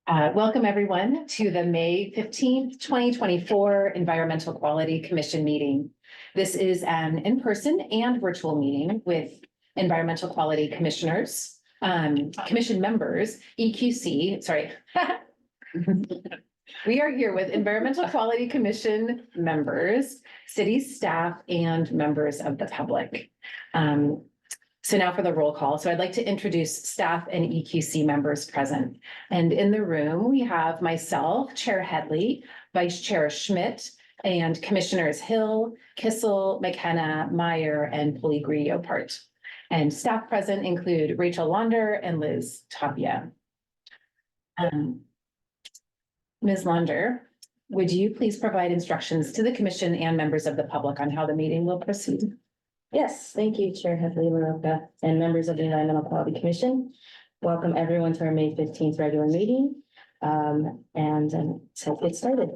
Welcome everyone to the May 15th, 2024 Environmental Quality Commission meeting. This is an in-person and virtual meeting with environmental quality commissioners, commission members, EQC, sorry. We are here with Environmental Quality Commission members, city staff, and members of the public. So now for the roll call. So I'd like to introduce staff and EQC members present. And in the room, we have myself, Chair Headley, Vice Chair Schmidt, and Commissioners Hill, Kissel, McKenna, Meyer, and Puligui-Yopart. And staff present include Rachel Launder and Liz Tapia. Ms. Launder, would you please provide instructions to the commission and members of the public on how the meeting will proceed? Yes, thank you, Chair Headley LaRocca and members of the Environmental Quality Commission. Welcome everyone to our May 15th regular meeting. So let's get started.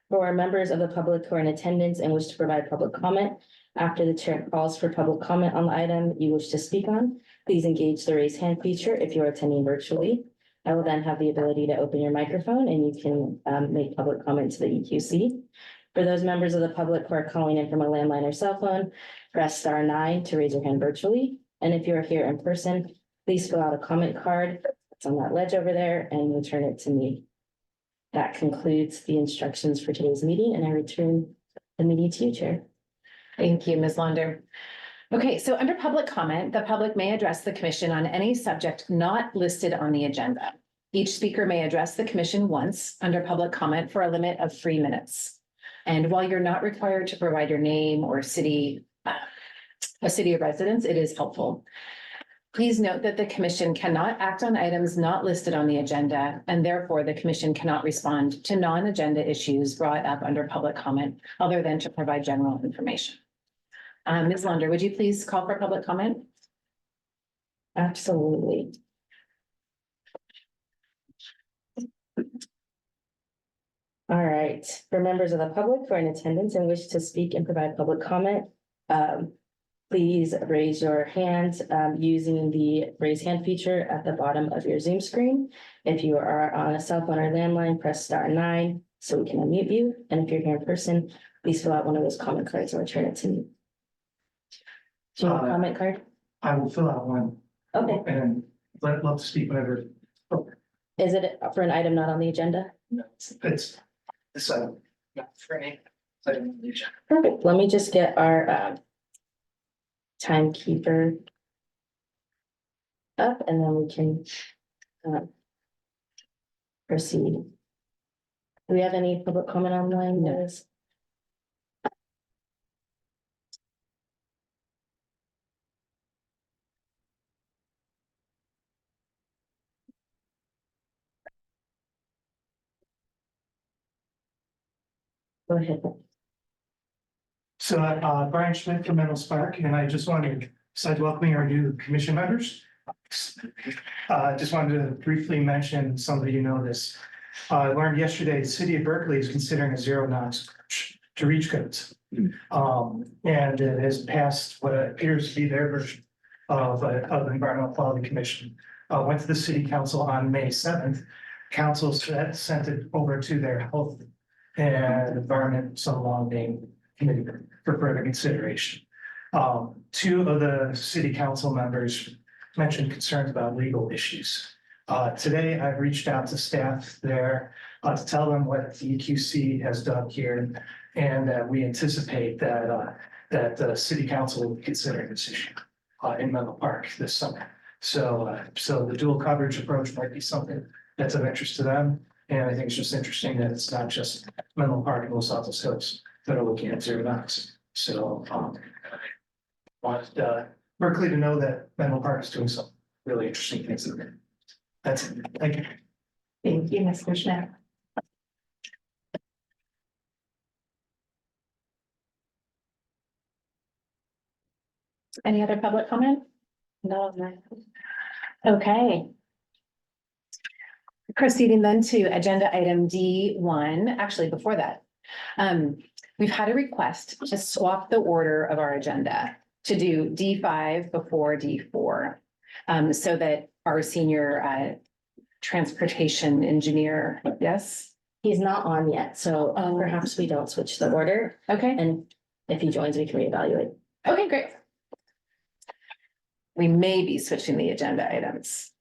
For our members of the public who are in attendance and wish to provide public comment, after the chair calls for public comment on the item you wish to speak on, please engage the raise hand feature if you are attending virtually. I will then have the ability to open your microphone and you can make public comment to the EQC. For those members of the public who are calling in from a landline or cell phone, press *9 to raise your hand virtually. And if you are here in person, please fill out a comment card. It's on that ledge over there and return it to me. That concludes the instructions for today's meeting, and I return the meeting to you, Chair. Thank you, Ms. Launder. Okay, so under public comment, the public may address the commission on any subject not listed on the agenda. Each speaker may address the commission once under public comment for a limit of 3 minutes. And while you're not required to provide your name or a city of residence, it is helpful. Please note that the commission cannot act on items not listed on the agenda, and therefore the commission cannot respond to non-agenda issues brought up under public comment, other than to provide general information. Ms. Launder, would you please call for public comment? Absolutely. All right, for members of the public who are in attendance and wish to speak and provide public comment, please raise your hand using the raise hand feature at the bottom of your Zoom screen. If you are on a cell phone or landline, press *9 so we can unmute you. And if you're here in person, please fill out one of those comment cards and return it to me. Do you have a comment card? I will fill out one. Okay. And love to speak whenever. Is it for an item not on the agenda? It's this item, not for me. Perfect. Let me just get our timekeeper up and then we can proceed. Do we have any public comment online? No. Go ahead. So Brian Schmidt from Menlo Spark, and I just wanted to start welcoming our new commission members. Just wanted to briefly mention, some of you know this. I learned yesterday, the city of Berkeley is considering a zero NOx approach to reach codes. And it has passed what appears to be their version of the Environmental Quality Commission. Went to the city council on May 7th. Council sent it over to their health and environment, some long-name committee for further consideration. Two of the city council members mentioned concerns about legal issues. Today, I've reached out to staff there to tell them what the EQC has done here, and that we anticipate that the city council will be considering this issue in Menlo Park this summer. So the dual coverage approach might be something that's of interest to them. And I think it's just interesting that it's not just Menlo Park and Los Altos Hills that are looking at zero NOx. So I want Berkeley to know that Menlo Park is doing some really interesting things. That's it. Thank you. Thank you, Mr. Schmidt. Any other public comment? No. Okay. Proceeding then to agenda item D1, actually before that, we've had a request to swap the order of our agenda to do D5 before D4, so that our senior transportation engineer, yes? He's not on yet, so Oh. perhaps we don't switch the order, Okay, and if he joins, we can reevaluate. okay, great. We may be switching the agenda items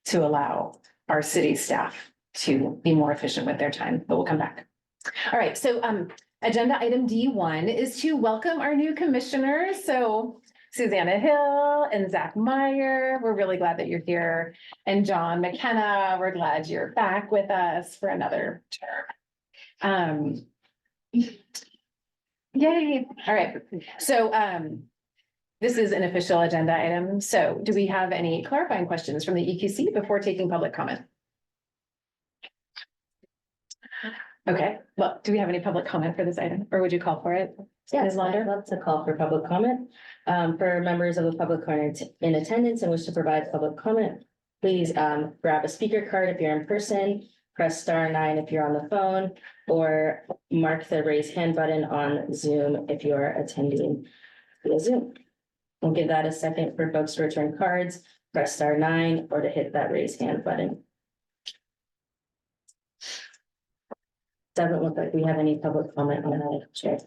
to allow our city staff to be more efficient with their time, but we'll come back. All right, so agenda item D1 is to welcome our new commissioners. So Susanna Hill and Zach Meyer, we're really glad that you're here. And John McKenna, we're glad you're back with us for another term. Yay, all right, so this is an official agenda item. So do we have any clarifying questions from the EQC before taking public comment? Okay, well, do we have any public comment for this item, or would you call for it? Yes, Ms. Lauder? I'd love to call for public comment. For members of the public who are in attendance and wish to provide public comment, please grab a speaker card if you're in person, press *9 if you're on the phone, or mark the raise hand button on Zoom if you are attending via Zoom. We'll give that a second for folks to return cards, press *9, or to hit that raise hand button. Doesn't look like we have any public comment on that, Chair.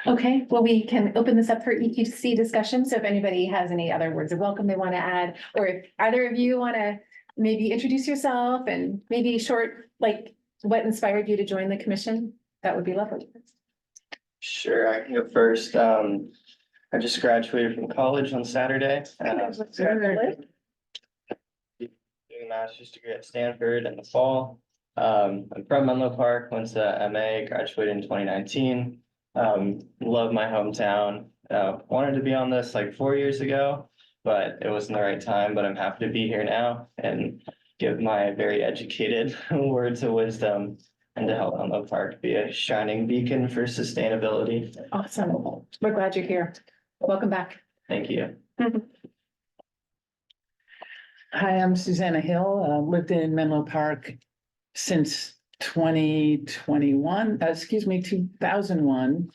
Okay, well, we can open this up for EQC discussion. So if anybody has any other words of welcome they want to add, or if either of you want to maybe introduce yourself and maybe short, like what inspired you to join the commission, that would be lovely. Sure, I can go first. I just graduated from college on Saturday. Doing a master's degree at Stanford in the fall. I'm from Menlo Park, went to MA, graduated in 2019. Love my hometown. Wanted to be on this like 4 years ago, but it wasn't the right time, but I'm happy to be here now and give my very educated words of wisdom and to help Menlo Park be a shining beacon for sustainability. Awesome. We're glad you're here. Welcome back. Thank you. Hi, I'm Susanna Hill, lived in Menlo Park since 2021, 2001.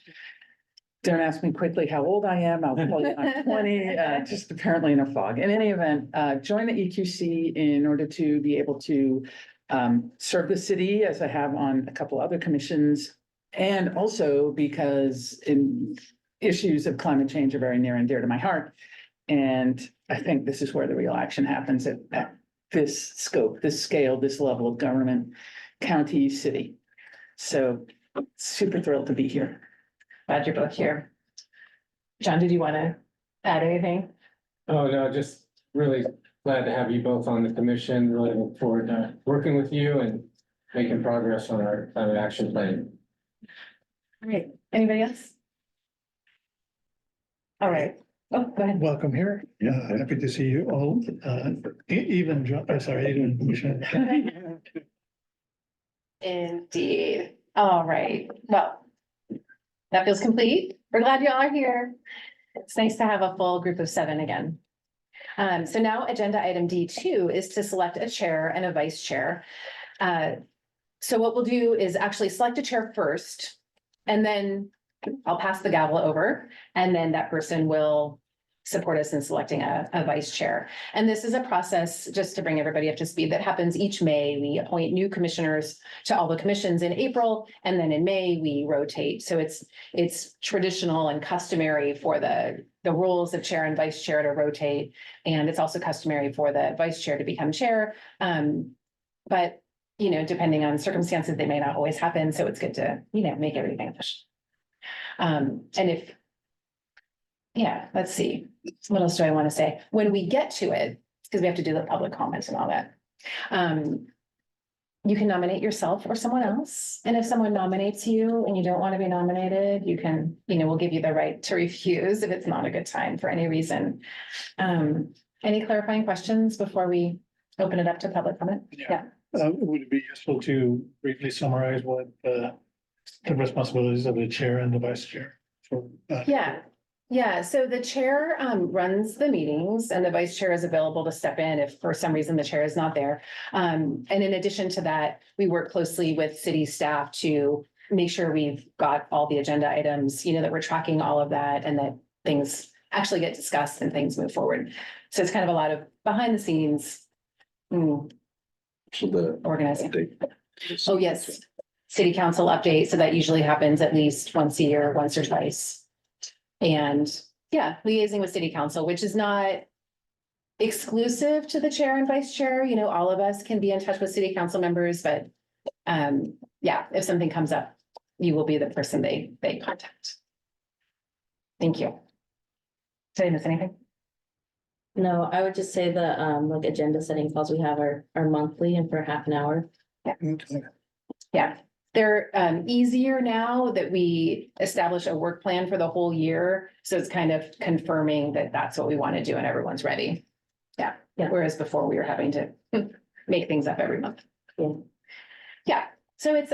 Don't ask me quickly how old I am, I'll tell you I'm 20, just apparently in a fog. In any event, joined the EQC in order to be able to serve the city as I have on a couple other commissions. And also because issues of climate change are very near and dear to my heart. And I think this is where the real action happens at this scope, this scale, this level of government, county, city. So super thrilled to be here. Glad you're both here. John, did you want to add anything? Oh, no, just really glad to have you both on the commission. Really look forward to working with you and making progress on our climate action plan. All right, anybody else? All right, oh, go ahead. Welcome here. Yeah, happy to see you all. Even John, even Commissioner. Indeed. All right, well, that feels complete. We're glad you all are here. It's nice to have a full group of 7 again. So now agenda item D2 is to select a chair and a vice chair. So what we'll do is actually select a chair first, and then I'll pass the gavel over, and then that person will support us in selecting a vice chair. And this is a process, just to bring everybody up to speed, that happens each May. We appoint new commissioners to all the commissions in April, and then in May we rotate. So it's traditional and customary for the roles of chair and vice chair to rotate. And it's also customary for the vice chair to become chair. But, you know, depending on circumstances, they may not always happen. So it's good to, you know, make everything official. And if, yeah, let's see. What else do I want to say? When we get to it, because we have to do the public comments and all that. You can nominate yourself or someone else. And if someone nominates you and you don't want to be nominated, you can, you know, we'll give you the right to refuse if it's not a good time for any reason. Any clarifying questions before we open it up to public comment? Yeah. Would it be useful to briefly summarize what the responsibilities of the chair and the vice chair? Yeah, so the chair runs the meetings and the vice chair is available to step in if for some reason the chair is not there. And in addition to that, we work closely with city staff to make sure we've got all the agenda items, you know, that we're tracking all of that and that things actually get discussed and things move forward. So it's kind of a lot of behind the scenes So the organizing. update. Oh, yes. City council update. So that usually happens at least once a year, once or twice. And yeah, liaising with city council, which is not exclusive to the chair and vice chair. You know, all of us can be in touch with city council members, but yeah, if something comes up, you will be the person they contact. Thank you. Did I miss anything? No, I would just say the, like agenda setting calls we have are monthly and for half an hour. Yeah, they're easier now that we establish a work plan for the whole year. So it's kind of confirming that that's what we want to do and everyone's ready. Yeah, Yeah. whereas before we were having to make things up every month. Yeah. Yeah, so it's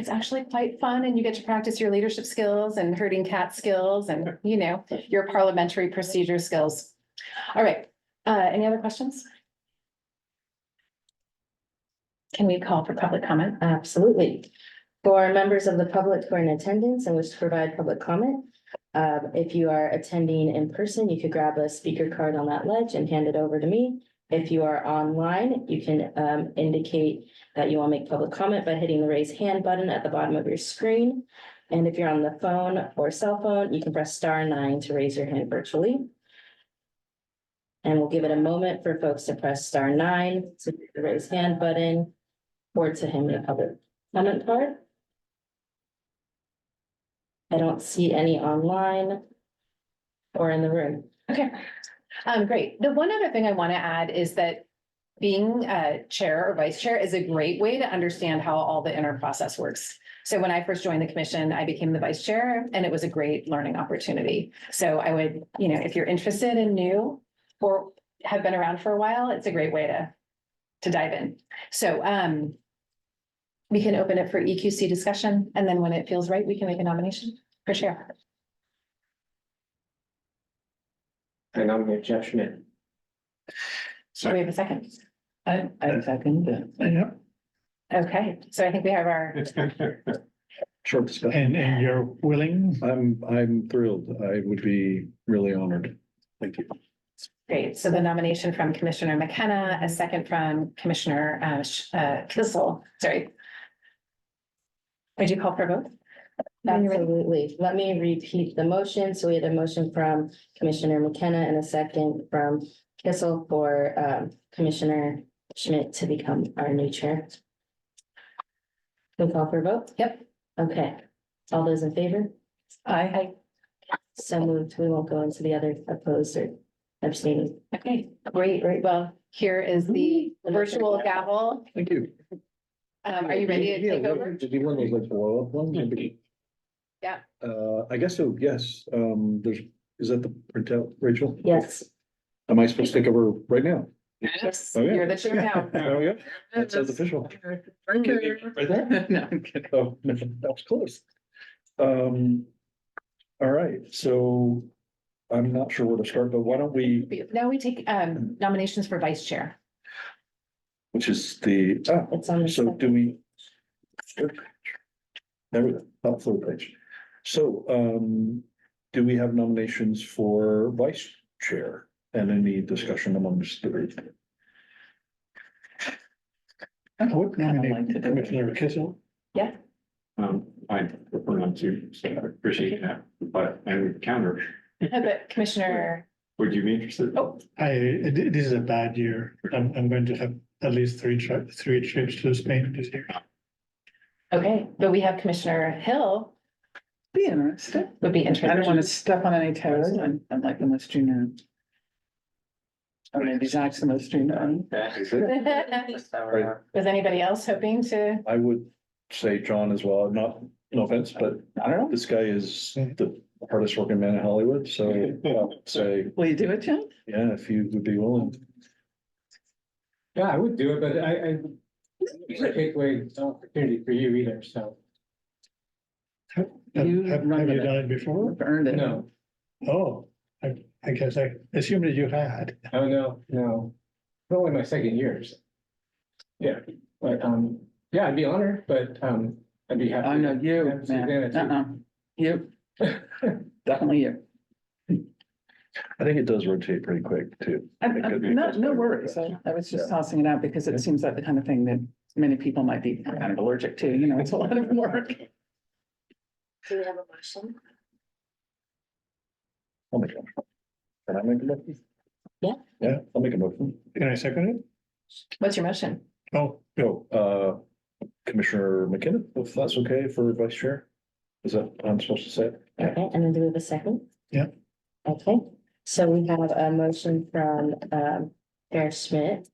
actually quite fun and you get to practice your leadership skills and herding cat skills and, you know, your parliamentary procedure skills. All right, any other questions? Can we call for public comment? Absolutely. For members of the public who are in attendance and wish to provide public comment, if you are attending in person, you could grab a speaker card on that ledge and hand it over to me. If you are online, you can indicate that you want to make public comment by hitting the raise hand button at the bottom of your screen. And if you're on the phone or cell phone, you can press *9 to raise your hand virtually. And we'll give it a moment for folks to press *9 to hit the raise hand button or to hand me a public comment card. I don't see any online or in the room. Okay, great. The one other thing I want to add is that being chair or vice chair is a great way to understand how all the inner process works. So when I first joined the commission, I became the vice chair and it was a great learning opportunity. So I would, you know, if you're interested in new or have been around for a while, it's a great way to dive in. So we can open it for EQC discussion, and then when it feels right, we can make a nomination for chair. I nominate Jeff Schmidt. So we have a second. I second it. Yeah, Okay, so I think we have our, Short discussion. and you're willing? I'm thrilled. I would be really honored. Thank you. great. So the nomination from Commissioner McKenna, a second from Commissioner Kissel, sorry. Would you call for a vote? Absolutely. Let me repeat the motion. So we had a motion from Commissioner McKenna and a second from Kissel for Commissioner Schmidt to become our new chair. Can we call for a vote? Yep. Okay. All those in favor? I, So moved. We won't go into the other opposed or abstaining. Okay, great, great. Well, here is the virtual gavel. Thank you. Are you ready to take over? Did you want those like blow up ones? Yeah. I guess so, yes. Is that the printout, Rachel? Yes. Am I supposed to take over right now? Yes, Oh, yeah. you're the chair now. There we go. That sounds official. Right there? no, I'm kidding. Oh, no, that was close. All right, so I'm not sure where to start, but why don't we, Now we take nominations for vice chair. which is the, It's on the. so do we? There we go, top third page. So, do we have nominations for vice chair and any discussion amongst the group? I would I'd like nominate to do it. Commissioner Kissel. I prefer not to, so I appreciate that, but I would counter. But Commissioner, Would you be interested? oh, This is a bad year. I'm going to have at least three trips to Spain this year. okay, but we have Commissioner Hill Be interested. would be I don't want to interested. step on any toes. I'm like the most junior. I mean, he's actually the most junior. Was anybody else hoping to? I would say John as well, not, no offense, but I don't know. this guy is the hardest working man in Hollywood, so I would say, Will you do it, Jim? yeah, if you would be willing. Yeah, I would do it, but I wouldn't take away the opportunity for you either, so, Have You have run you with it. done it before? You've earned it. no, Oh, I guess I assumed that you had. oh, no. Only my second years. Yeah, but, yeah, I'd be honored, but, I'd be happy. I know you, Yeah, Susanna, man. too. You. Definitely you. I think it does rotate pretty quick too. It could be No, just no like- worries. I was just Yeah. tossing it out because it seems like the kind of thing that many people might be kind of allergic to, you know, it's a lot of work. Do we have a motion? I'll make a motion. Can I make a motion? Yeah. Yeah, I'll make a motion. Can I second it? What's your motion? Oh, No, Commissioner McKinnon, if that's okay for vice chair? Is that, I'm supposed to say? it? Okay, and then do we have a second? Yeah. Okay, so we have a motion from Eric Schmidt.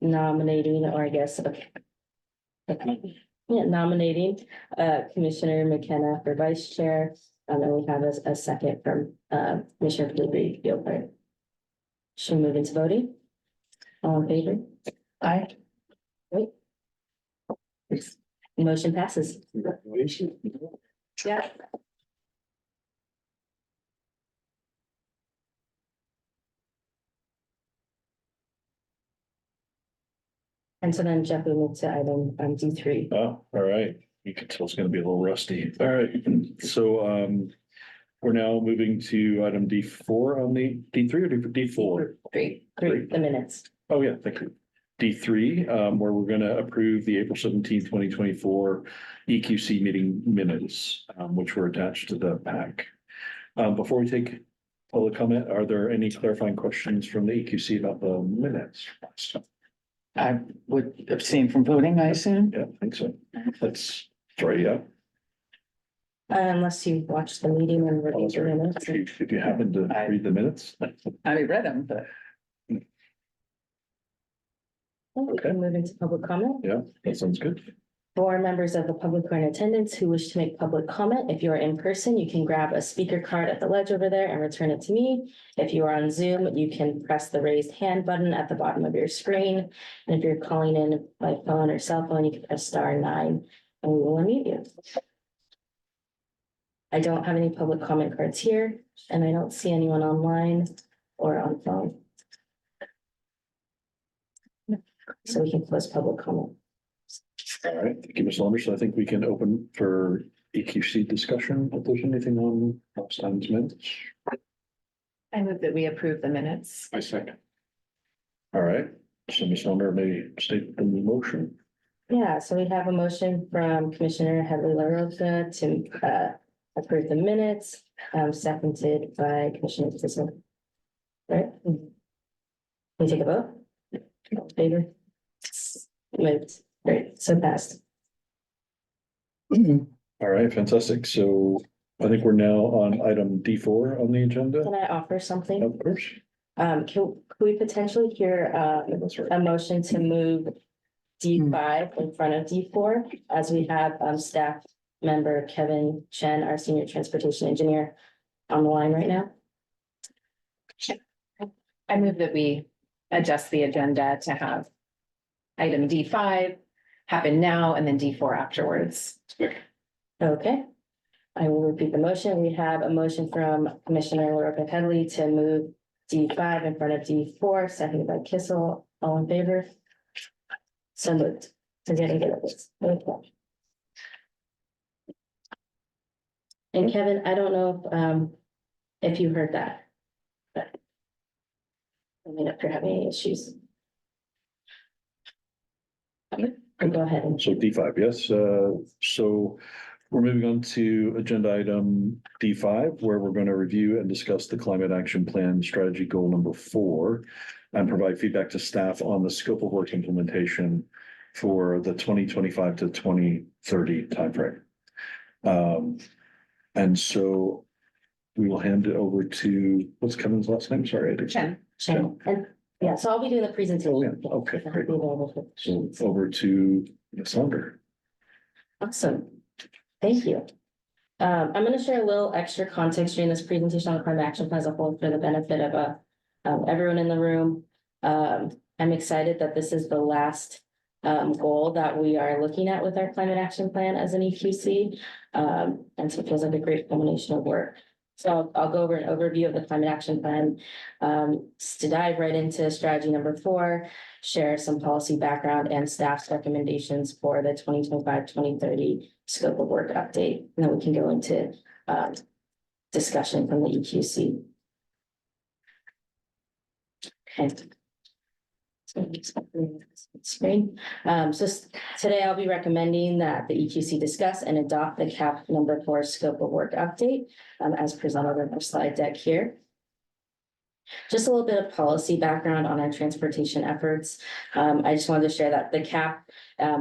Nominating, or I guess, okay. Okay, yeah, nominating Commissioner McKenna for vice chair. And then we have a second from Commissioner Flugree Gilbert. Should we move into voting? All in favor? I, Motion passes. Congratulations. Yeah. And so then Jeff, we move to item D3. Oh, all right. You can tell it's gonna be a little rusty. All right, so we're now moving to item D4 on the D3 or D4? Three. The minutes. Oh, yeah, thank you. D3, where we're gonna approve the April 17th, 2024 EQC meeting minutes, which were attached to the pack. Before we take public comment, are there any clarifying questions from the EQC about the minutes? I would abstain from voting, I assume. Yeah, I think so. Let's try it out. Unless you watched the meeting and reviewed the minutes. If you happen to read the minutes. I read them, but We can move into public comment. Yeah, that sounds good. For members of the public who are in attendance who wish to make public comment, if you are in person, you can grab a speaker card at the ledge over there and return it to me. If you are on Zoom, you can press the raised hand button at the bottom of your screen. And if you're calling in by phone or cell phone, you can press *9 and we will unmute you. I don't have any public comment cards here and I don't see anyone online or on phone. So we can close public comment. All right, thank you, Ms. Launders. So I think we can open for EQC discussion if there's anything on last time's minutes. I move that we approve the minutes. I second. All right, so Ms. Launder may state the motion. Yeah, so we have a motion from Commissioner Headley LaRocca to approve the minutes, seconded by Commissioner Tisland. Right? Can we take a vote? All in favor? Moved. Great, so passed. All right, fantastic. So I think we're now on item D4 on the agenda. Can I offer something? Of course. Can we potentially hear That's right. a motion to move D5 in front of D4 as we have staff member Kevin Chen, our senior transportation engineer, on the line right now? I move that we adjust the agenda to have item D5 happen now and then D4 afterwards. Okay. I will repeat the motion. We have a motion from Commissioner LaRocca Headley to move D5 in front of D4, seconded by Kissel. All in favor? So moved. So getting good at this. Okay. And Kevin, I don't know if you heard that. But I mean, if you're having any issues. Go ahead. So D5, yes. So we're moving on to agenda item D5, where we're going to review and discuss the climate action plan strategy goal number 4 and provide feedback to staff on the scope of work implementation for the 2025 to 2030 timeframe. And so we will hand it over to, what's Kevin's last name? Sorry. I didn't- Chen. Shannon. And yeah, so I'll be doing the presentation. Oh, yeah. Okay, I'll great. be available for So questions. over to Ms. Launder. Awesome. Thank you. I'm going to share a little extra context during this presentation on climate action plan as a whole for the benefit of everyone in the room. I'm excited that this is the last goal that we are looking at with our climate action plan as an EQC. And so it feels like a great combination of work. So I'll go over an overview of the climate action plan, to dive right into strategy number 4, share some policy background and staff's recommendations for the 2025-2030 scope of work update. And then we can go into discussion from the EQC. Okay. Screen. Today I'll be recommending that the EQC discuss and adopt the CAP number 4 scope of work update, as presented in our slide deck here. Just a little bit of policy background on our transportation efforts. I just wanted to share that the CAP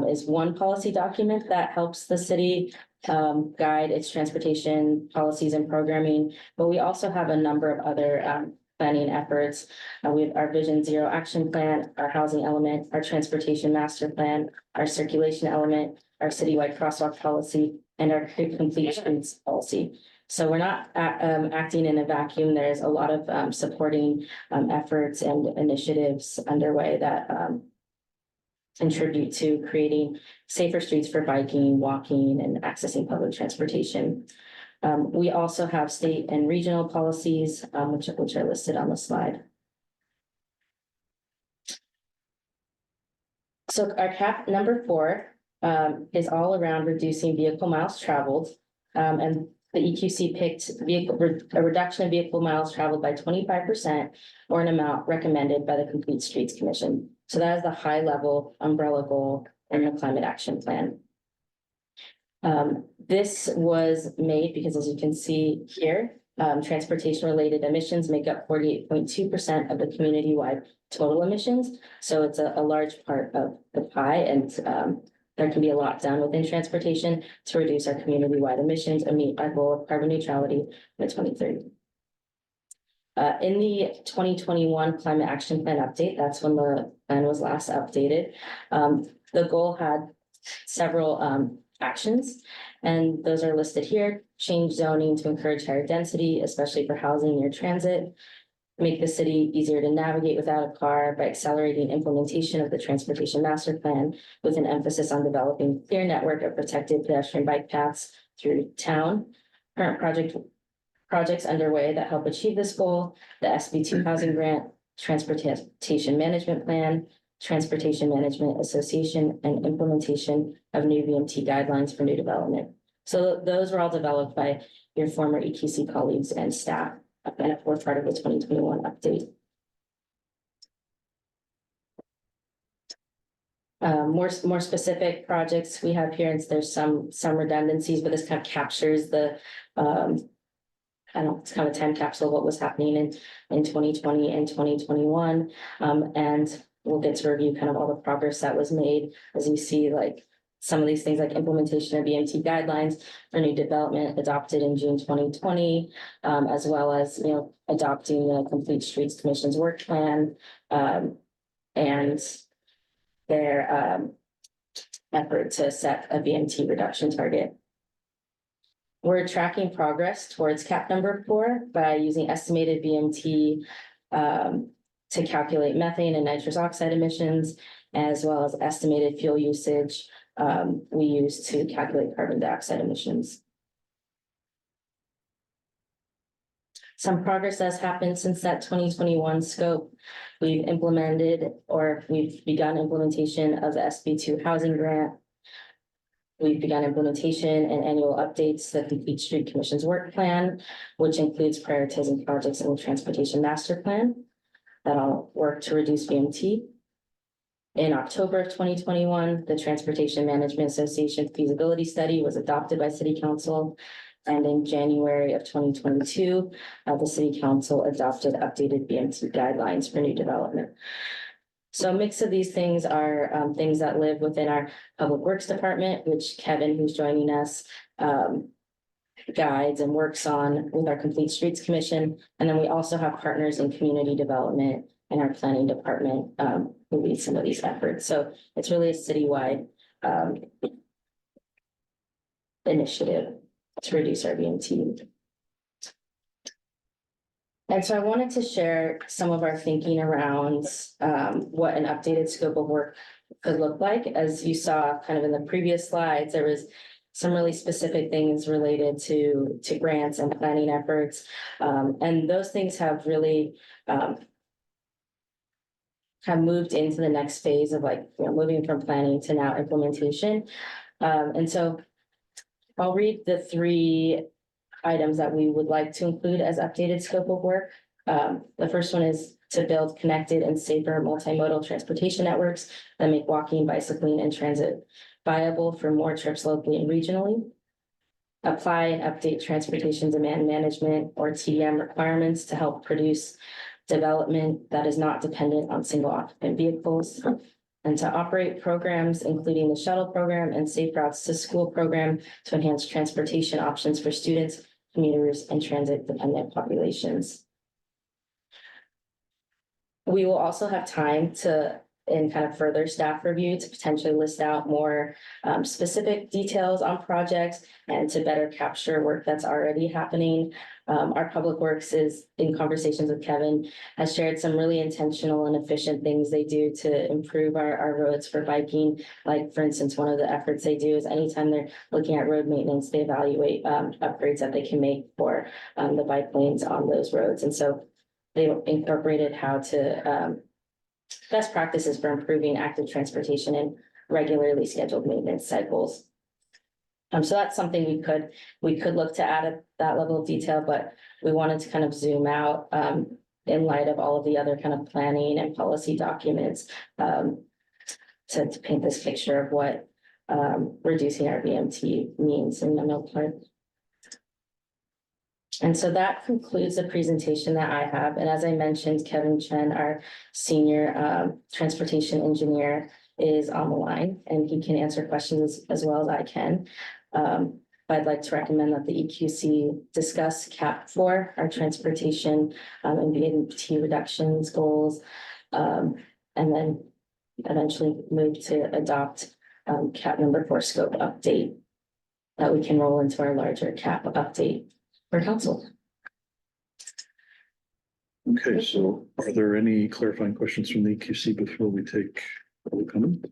is one policy document that helps the city guide its transportation policies and programming, but we also have a number of other planning efforts. We have our Vision Zero Action Plan, our housing element, our transportation master plan, our circulation element, our citywide crosswalk policy, and our complete streets policy. So we're not acting in a vacuum. There's a lot of supporting efforts and initiatives underway that contribute to creating safer streets for biking, walking, and accessing public transportation. We also have state and regional policies, which are listed on the slide. So our CAP number 4 is all around reducing vehicle miles traveled. And the EQC picked a reduction of vehicle miles traveled by 25% or an amount recommended by the Complete Streets Commission. So that is the high level umbrella goal in the climate action plan. This was made because, as you can see here, transportation related emissions make up 48.2% of the community-wide total emissions. So it's a large part of the pie, and there can be a lot done within transportation to reduce our community-wide emissions and meet our goal of carbon neutrality by 2030. In the 2021 climate action plan update, that's when the plan was last updated. The goal had several actions, and those are listed here. Change zoning to encourage higher density, especially for housing near transit. Make the city easier to navigate without a car by accelerating implementation of the transportation master plan with an emphasis on developing a clear network of protected pedestrian bike paths through town. Current projects underway that help achieve this goal: the SB2 housing grant, transportation management plan, Transportation Management Association, and implementation of new VMT guidelines for new development. So those were all developed by your former EQC colleagues and staff and were part of the 2021 update. More specific projects we have here, and there's some redundancies, but this kind of captures the it's kind of a time capsule of what was happening in 2020 and 2021. And we'll get to review kind of all the progress that was made as you see, like some of these things like implementation of VMT guidelines for new development adopted in June 2020, as well as, adopting the Complete Streets Commission's work plan and their effort to set a VMT reduction target. We're tracking progress towards CAP number 4 by using estimated VMT to calculate methane and nitrous oxide emissions, as well as estimated fuel usage we use to calculate carbon dioxide emissions. Some progress has happened since that 2021 scope. We've begun implementation of the SB2 housing grant. We've begun implementation and annual updates to the Complete Street Commission's work plan, which includes prioritizing projects in the Transportation Master Plan that'll work to reduce VMT. In October of 2021, the Transportation Management Association feasibility study was adopted by City Council. And in January of 2022, the City Council adopted updated VMT guidelines for new development. So a mix of these things are things that live within our Public Works Department, which Kevin, who's joining us, guides and works on with our Complete Streets Commission. And then we also have partners in community development and our planning department who lead some of these efforts. So it's really a citywide initiative to reduce our VMT. And so I wanted to share some of our thinking around what an updated scope of work could look like. As you saw kind of in the previous slides, there was some really specific things related to grants and planning efforts. And those things have really kind of moved into the next phase of moving from planning to now implementation. And so I'll read the 3 items that we would like to include as updated scope of work. The first one is to build connected and safer multimodal transportation networks that make walking, bicycling, and transit viable for more trips locally and regionally. Apply and update transportation demand management or TDM requirements to help produce development that is not dependent on single occupant vehicles. And to operate programs, including the shuttle program and Safe Routes to School program to enhance transportation options for students, commuters, and transit dependent populations. We will also have time to, in kind of further staff review, to potentially list out more specific details on projects and to better capture work that's already happening. Our Public Works is, in conversations with Kevin, has shared some really intentional and efficient things they do to improve our roads for biking. Like, for instance, one of the efforts they do is anytime they're looking at road maintenance, they evaluate upgrades that they can make for the bike lanes on those roads. And so they incorporated how to best practices for improving active transportation and regularly scheduled maintenance cycles. So that's something we could look to add at that level of detail, but we wanted to kind of zoom out in light of all of the other kind of planning and policy documents to paint this picture of what reducing our VMT means in Menlo Park. And so that concludes the presentation that I have. And as I mentioned, Kevin Chen, our senior transportation engineer, is on the line and he can answer questions as well as I can. I'd like to recommend that the EQC discuss CAP 4, our transportation and VMT reductions goals, and then eventually move to adopt CAP number 4 scope update that we can roll into our larger CAP update for council. Okay, so are there any clarifying questions from the EQC before we take public comment?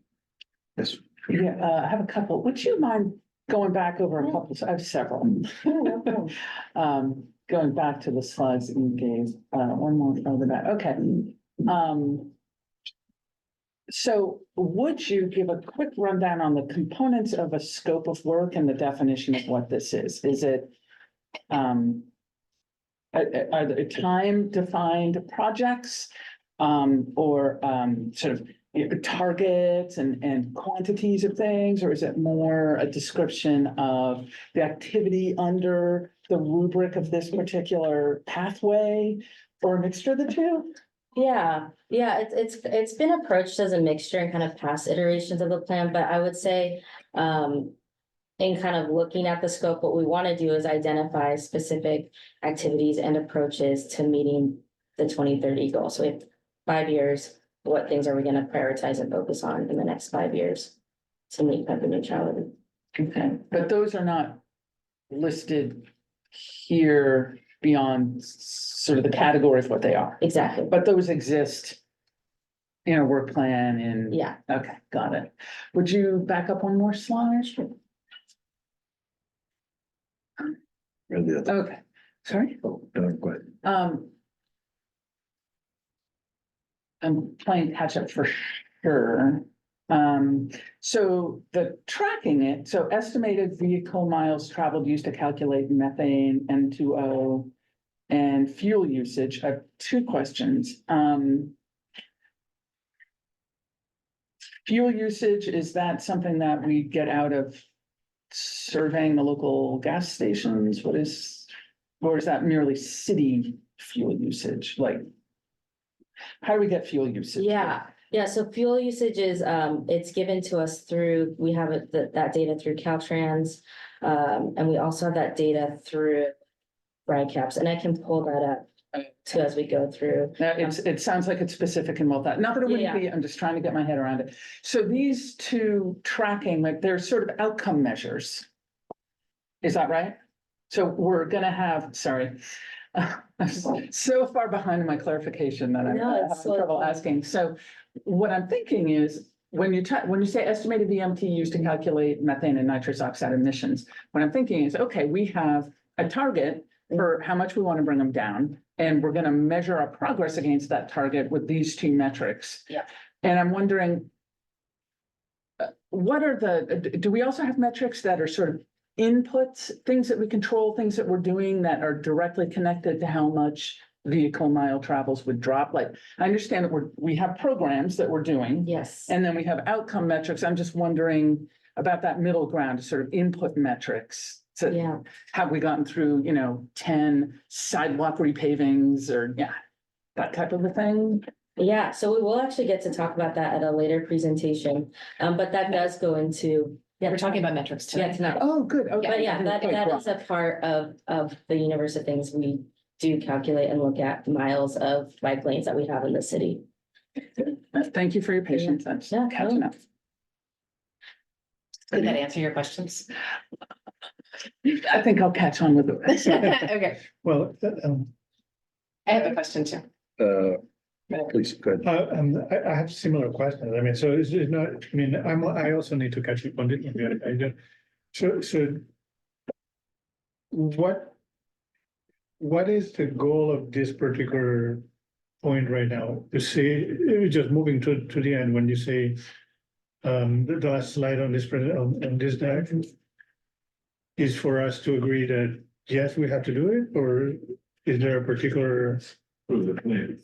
Yes. Yeah, I have a couple. Would you mind going back over a couple? I have several. Going back to the slides that you gave, one more over that. Okay. So would you give a quick rundown on the components of a scope of work and the definition of what this is? Is it are there time-defined projects or sort of targets and quantities of things, or is it more a description of the activity under the rubric of this particular pathway, or a mixture of the two? Yeah, it's been approached as a mixture in kind of past iterations of the plan, but I would say in kind of looking at the scope, what we want to do is identify specific activities and approaches to meeting the 2030 goal. So we have 5 years, what things are we going to prioritize and focus on in the next 5 years to meet carbon neutrality? Okay, but those are not listed here beyond sort of the category of what they are, Exactly. but those exist in a work plan and. Yeah. Okay, got it. Would you back up one more slide? Or the other? Okay, sorry. Oh, no, go ahead. I'm playing catch up for sure. So the tracking it, so estimated vehicle miles traveled used to calculate methane, N2O, and fuel usage. I have 2 questions. Fuel usage, is that something that we get out of surveying the local gas stations? Or is that merely city fuel usage? Like, how do we get fuel usage? Yeah, so fuel usage is, it's given to us through, we have that data through Caltrans. And we also have that data through RICAPS, and I can pull that up too as we go through. Now, it sounds like it's specific in what that, not that it wouldn't be, I'm just trying to get my head around it. So these 2 tracking, like they're sort of outcome measures. Is that right? So we're gonna have, sorry. I'm so far behind in my clarification that I'm having trouble asking. So what I'm thinking is, when you say estimated VMT used to calculate methane and nitrous oxide emissions, what I'm thinking is, okay, we have a target for how much we want to bring them down, and we're going to measure our progress against that target with these 2 metrics. Yeah. And I'm wondering, what are do we also have metrics that are sort of inputs, things that we control, things that we're doing that are directly connected to how much vehicle mile travels would drop? Like, I understand that we have programs that we're doing. Yes. And then we have outcome metrics. I'm just wondering about that middle ground, sort of input metrics. So Yeah, have we gotten through, 10 sidewalk repavings or, that type of a thing? yeah, so we will actually get to talk about that at a later presentation, but that does go into, Yeah, we're talking about metrics yeah, tonight. tonight. Oh, good. Okay. But yeah, that is a part of the universe of things we do calculate and look at miles of bike lanes that we have in the city. Thank you for your patience. That's Yeah, catching up. Did that answer your questions? I think I'll catch on with the rest. Okay, Well, I have a question too. Please, go ahead. I have similar questions. I mean, so it's not, I mean, I also need to catch up on it. I don't- So what is the goal of this particular point right now? To say, just moving to the end, when you say the last slide on on this deck is for us to agree that, yes, we have to do it, or is there a particular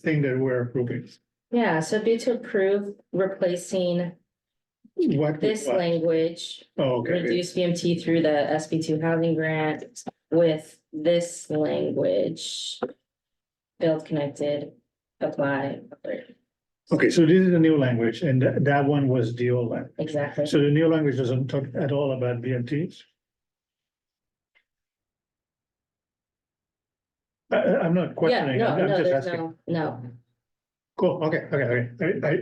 thing that we're approving? Yeah, so it'd be to approve replacing What? this what? language, Oh, okay. reduce BMT through the SB2 housing grant with this language. Build connected, apply, Okay, so this is a new language, and that one was the old one. exactly. So the new language doesn't talk at all about BMTs? I'm not Yeah, questioning, no, I'm no, just there's asking. no. Cool, okay.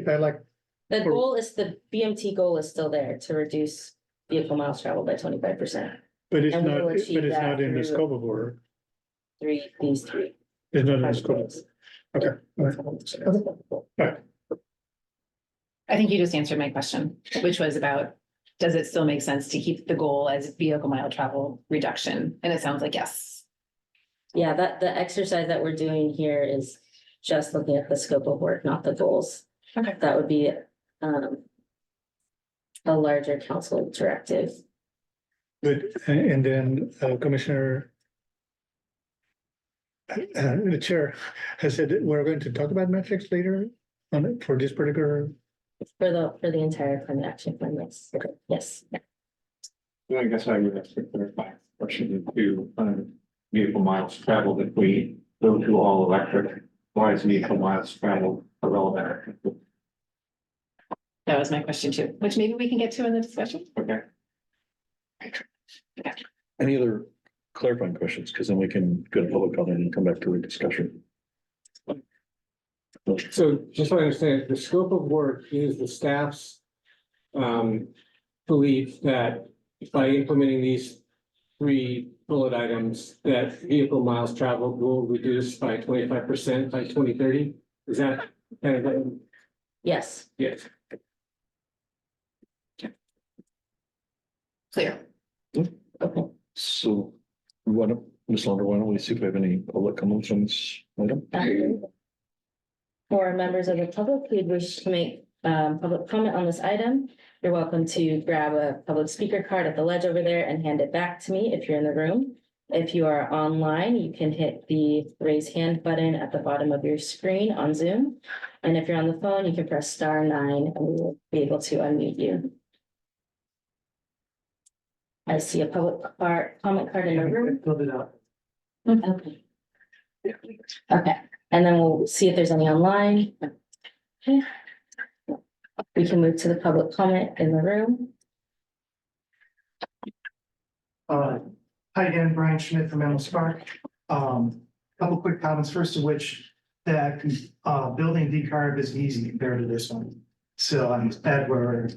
I like, The For- goal is, the BMT goal is still there to reduce vehicle miles traveled by 25%. but it's And we not, will but achieve it's that not in the through- scope of work. These three. It's not in the scope. Okay. I think you just answered my question, which was about, does it still make sense to keep the goal as vehicle mile travel reduction? And it sounds like yes. Yeah, that the exercise that we're doing here is just looking at the scope of work, not the goals. Okay. That would be a larger council directive. But, and then Commissioner. The chair has said that we're going to talk about metrics later on it for this particular. For the entire climate action plan, yes. Okay. Yes. I guess I would have to clarify, or should do, vehicle miles traveled, if we go to all electric, why is vehicle miles traveled irrelevant? That was my question too, which maybe we can get to in the discussion. Okay. Any other clarifying questions? Because then we can go to public comment and come back to the discussion. So just so I understand, the scope of work is the staff's belief that by implementing these three bullet items, that vehicle miles traveled will reduce by 25% by 2030? Is that kind of, Yes. yes? Clear. Okay. So Ms. Launder, why don't we see if we have any public comments on this item? For members of the public who wish to make public comment on this item, you're welcome to grab a public speaker card at the ledge over there and hand it back to me if you're in the room. If you are online, you can hit the raise hand button at the bottom of your screen on Zoom. And if you're on the phone, you can press *9 and we will be able to unmute you. I see a public comment card in the room. Filled it out. Okay. Okay, and then we'll see if there's any online. Okay. We can move to the public comment in the room. Hi again, Brian Schmidt from Menlo Spark. Couple quick comments, first of which, that building decarb is easy compared to this one. So I'm glad we're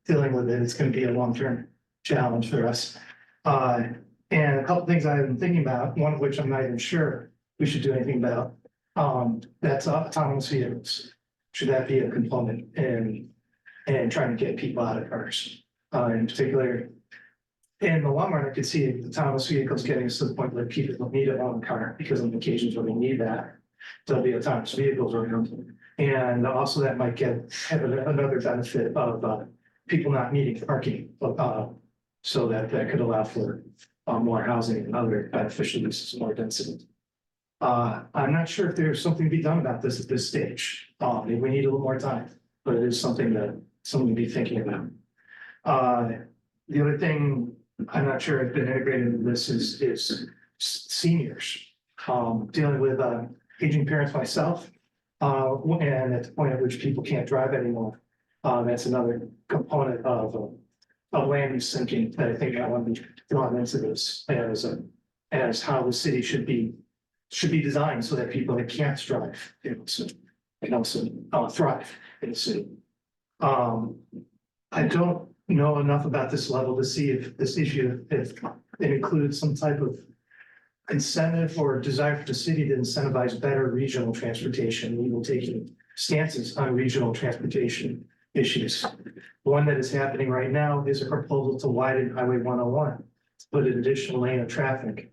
dealing with it. It's gonna be a long-term challenge for us. And a couple things I've been thinking about, one of which I'm not even sure we should do anything about. That's autonomous vehicles. Should that be a component in trying to get people out of cars? In particular, in the long run, I could see autonomous vehicles getting us to the point where people don't need a own car because on occasions where we need that, there'll be autonomous vehicles around. And also that might have another benefit of people not needing parking So that could allow for more housing and other beneficial uses, more density. I'm not sure if there's something to be done about this at this stage. Maybe we need a little more time, but it is something that someone to be thinking about. The other thing, I'm not sure if been integrated into this is seniors. Dealing with aging parents myself, and at the point at which people can't drive anymore. That's another component of land use thinking that I think I want to be drawn into this as how the city should be designed so that people that can't drive, can also thrive in the city. I don't know enough about this level to see if this issue, if it includes some type of incentive or desire for the city to incentivize better regional transportation, even taking stances on regional transportation issues. One that is happening right now is a proposal to widen Highway 101, to put an additional lane of traffic,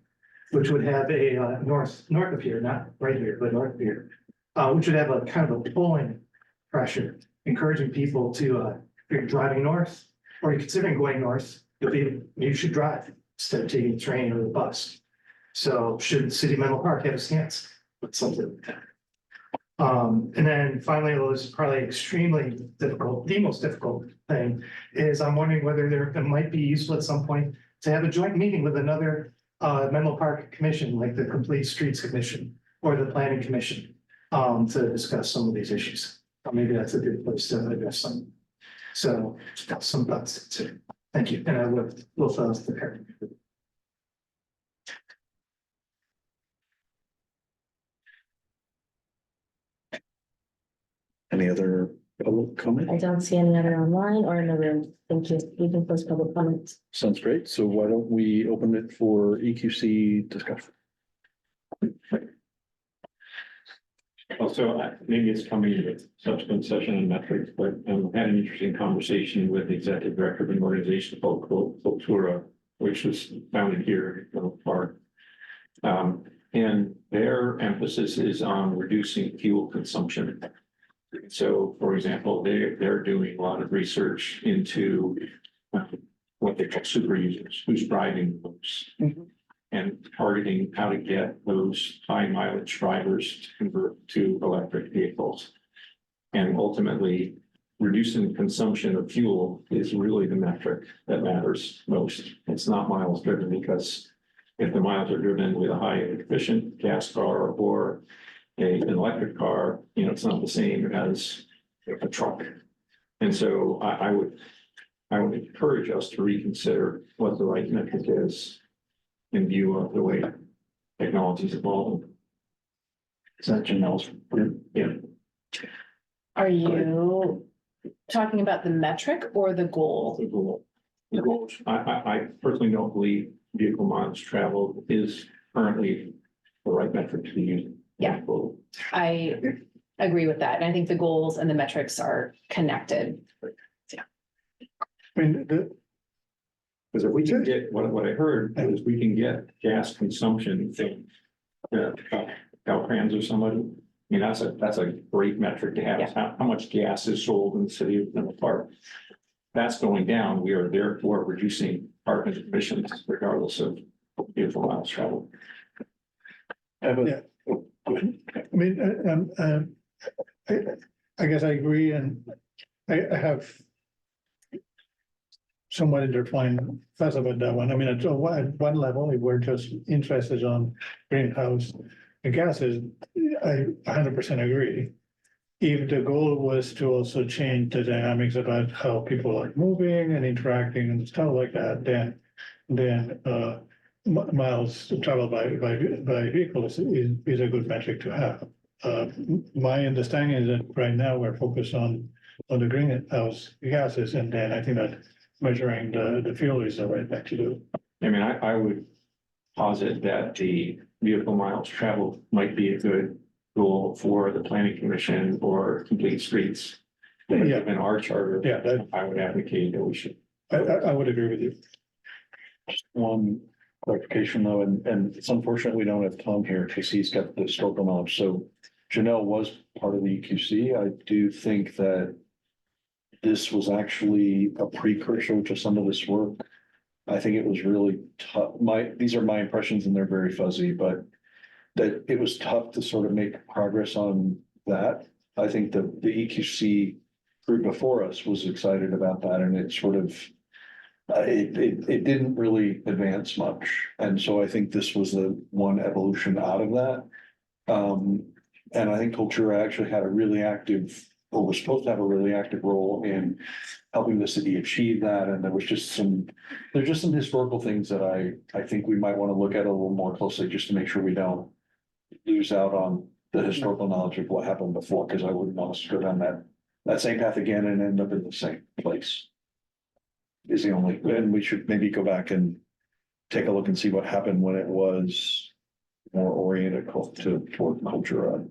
which would have a north of here, not right here, but north of here, which would have a kind of a pulling pressure, encouraging people to, if you're driving north or you're considering going north, you should drive instead of taking the train or the bus. So should City of Menlo Park have a stance with something like that? And then finally, although this is probably extremely difficult, the most difficult thing is I'm wondering whether it might be useful at some point to have a joint meeting with another Menlo Park commission, like the Complete Streets Commission or the Planning Commission, to discuss some of these issues. Maybe that's a good place to address some. So some thoughts too. Thank you. And I will prepare. Any other public comment? I don't see any other online or in the room. Thank you. We can close public comments. Sounds great. So why don't we open it for EQC discussion? Also, maybe it's coming in a subsequent session and metrics, but I had an interesting conversation with the executive director of an organization called Cultura, which was founded here in Menlo Park. And their emphasis is on reducing fuel consumption. So, for example, they're doing a lot of research into what they call super users, who's driving those. And targeting how to get those high mileage drivers to convert to electric vehicles. And ultimately, reducing the consumption of fuel is really the metric that matters most. It's not miles driven, because if the miles are driven with a high efficient gas car or an electric car, it's not the same as a truck. And so I would encourage us to reconsider what the right metric is in view of the way technology is evolving. Is that Janelle's? Yeah. Are you talking about the metric or the goal? The goal, I personally don't believe vehicle miles traveled is currently the right metric to be used. Yeah. I agree with that. And I think the goals and the metrics are connected. I mean, Because if we can get, what I heard is we can get gas consumption from Caltrans or somebody. I mean, that's a great metric to have. Yeah. How much gas is sold in the city of Menlo Park? That's going down. We are therefore reducing carbon emissions regardless of vehicle miles traveled. Yeah. I mean, I guess I agree, and I have somewhat intertwined thoughts about that one. I mean, at one level, if we're just interested on greenhouse gases, I 100% agree. If the goal was to also change the dynamics about how people are moving and interacting and stuff like that, then miles traveled by vehicle is a good metric to have. My understanding is that right now we're focused on the greenhouse gases, and then I think that measuring the fuel is the right thing to do. I mean, I would posit that the vehicle miles traveled might be a good goal for the planning commission or Complete Streets. Yeah. In our charter, Yeah, I would advocate that we should. I would agree with you. Just one clarification though, and it's unfortunate we don't have Tom here because he's got the historical knowledge. So Janelle was part of the EQC. I do think that this was actually a precursor to some of this work I think it was really tough. These are my impressions and they're very fuzzy, but that it was tough to sort of make progress on that. I think the EQC group before us was excited about that and it sort of it didn't really advance much. And so I think this was the one evolution out of that. And I think Cultura actually had a really active, or was supposed to have a really active role in helping the city achieve that. And there's just some historical things that I think we might want to look at a little more closely just to make sure we don't lose out on the historical knowledge of what happened before, because I wouldn't want us to go down that same path again and end up in the same place. Is the only, and we should maybe go back and take a look and see what happened when it was more oriented toward Cultura.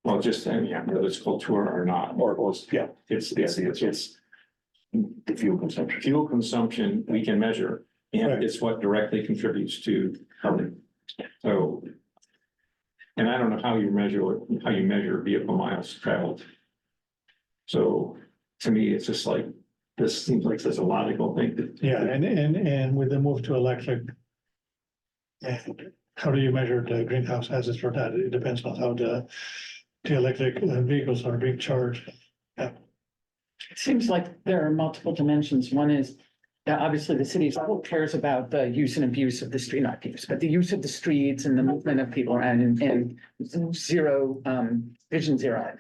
Well, just, yeah, whether it's Cultura or not, Or, yeah, it's the fuel consumption. fuel consumption we can measure, and Right. it's what directly contributes to carbon. So. And I don't know how you measure vehicle miles traveled. So to me, it's just like, this seems like such a logical thing that. Yeah, and with the move to electric. And how do you measure the greenhouse gases for that? It depends on how the electric vehicles are being charged. It seems like there are multiple dimensions. One is that obviously the city as a whole cares about the use and abuse of the street, not abuse, but the use of the streets and the movement of people around and zero, vision zero.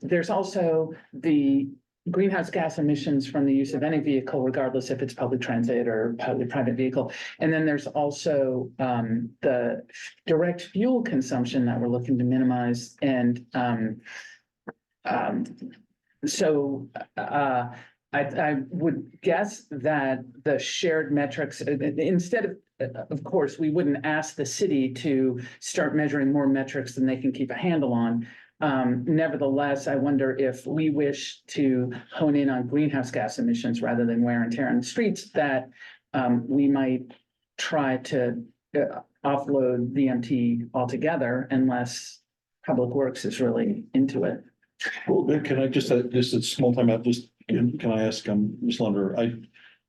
There's also the greenhouse gas emissions from the use of any vehicle, regardless if it's public transit or private vehicle. And then there's also the direct fuel consumption that we're looking to minimize. And so I would guess that the shared metrics, instead of course, we wouldn't ask the city to start measuring more metrics than they can keep a handle on. Nevertheless, I wonder if we wish to hone in on greenhouse gas emissions rather than wear and tear on the streets, that we might try to offload VMT altogether unless Public Works is really into it. Well, then can I just a small time out, can I ask, Ms. Lunder,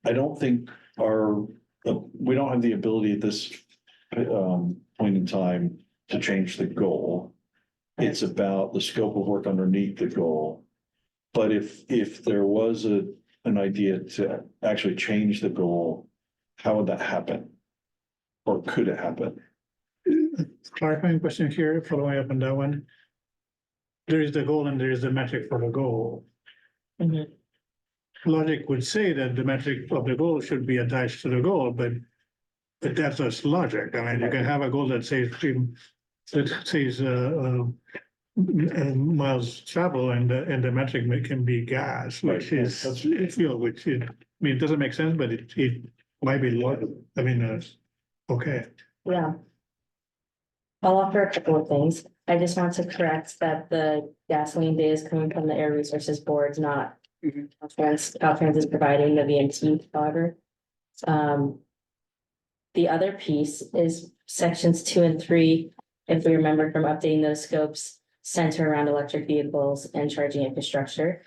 I don't think we don't have the ability at this point in time to change the goal. It's about the scope of work underneath the goal. But if there was an idea to actually change the goal, how would that happen? Or could it happen? Clarifying question here, following up on that one. There is the goal and there is the metric for the goal. Mhm. Logic would say that the metric of the goal should be attached to the goal, but that's just logic. I mean, you can have a goal that says miles travel and the metric can be gas, which is fuel, which it doesn't make sense, but it might be logical. I mean, okay. Yeah. I'll offer a couple of things. I just want to correct that the gasoline data is coming from the Air Resources Board, not Caltrans is providing the VMT, however. The other piece is sections 2 and 3, if we remember from updating those scopes, center around electric vehicles and charging infrastructure.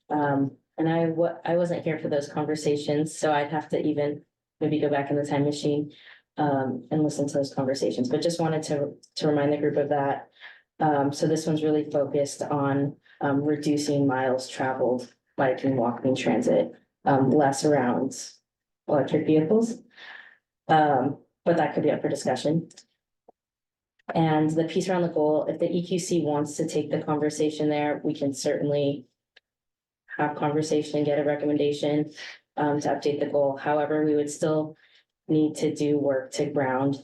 And I wasn't here for those conversations, so I'd have to even maybe go back in the time machine and listen to those conversations, but just wanted to remind the group of that. So this one's really focused on reducing miles traveled, biking, walking, transit, less around electric vehicles. But that could be up for discussion. And the piece around the goal, if the EQC wants to take the conversation there, we can certainly have conversation and get a recommendation to update the goal. However, we would still need to do work to ground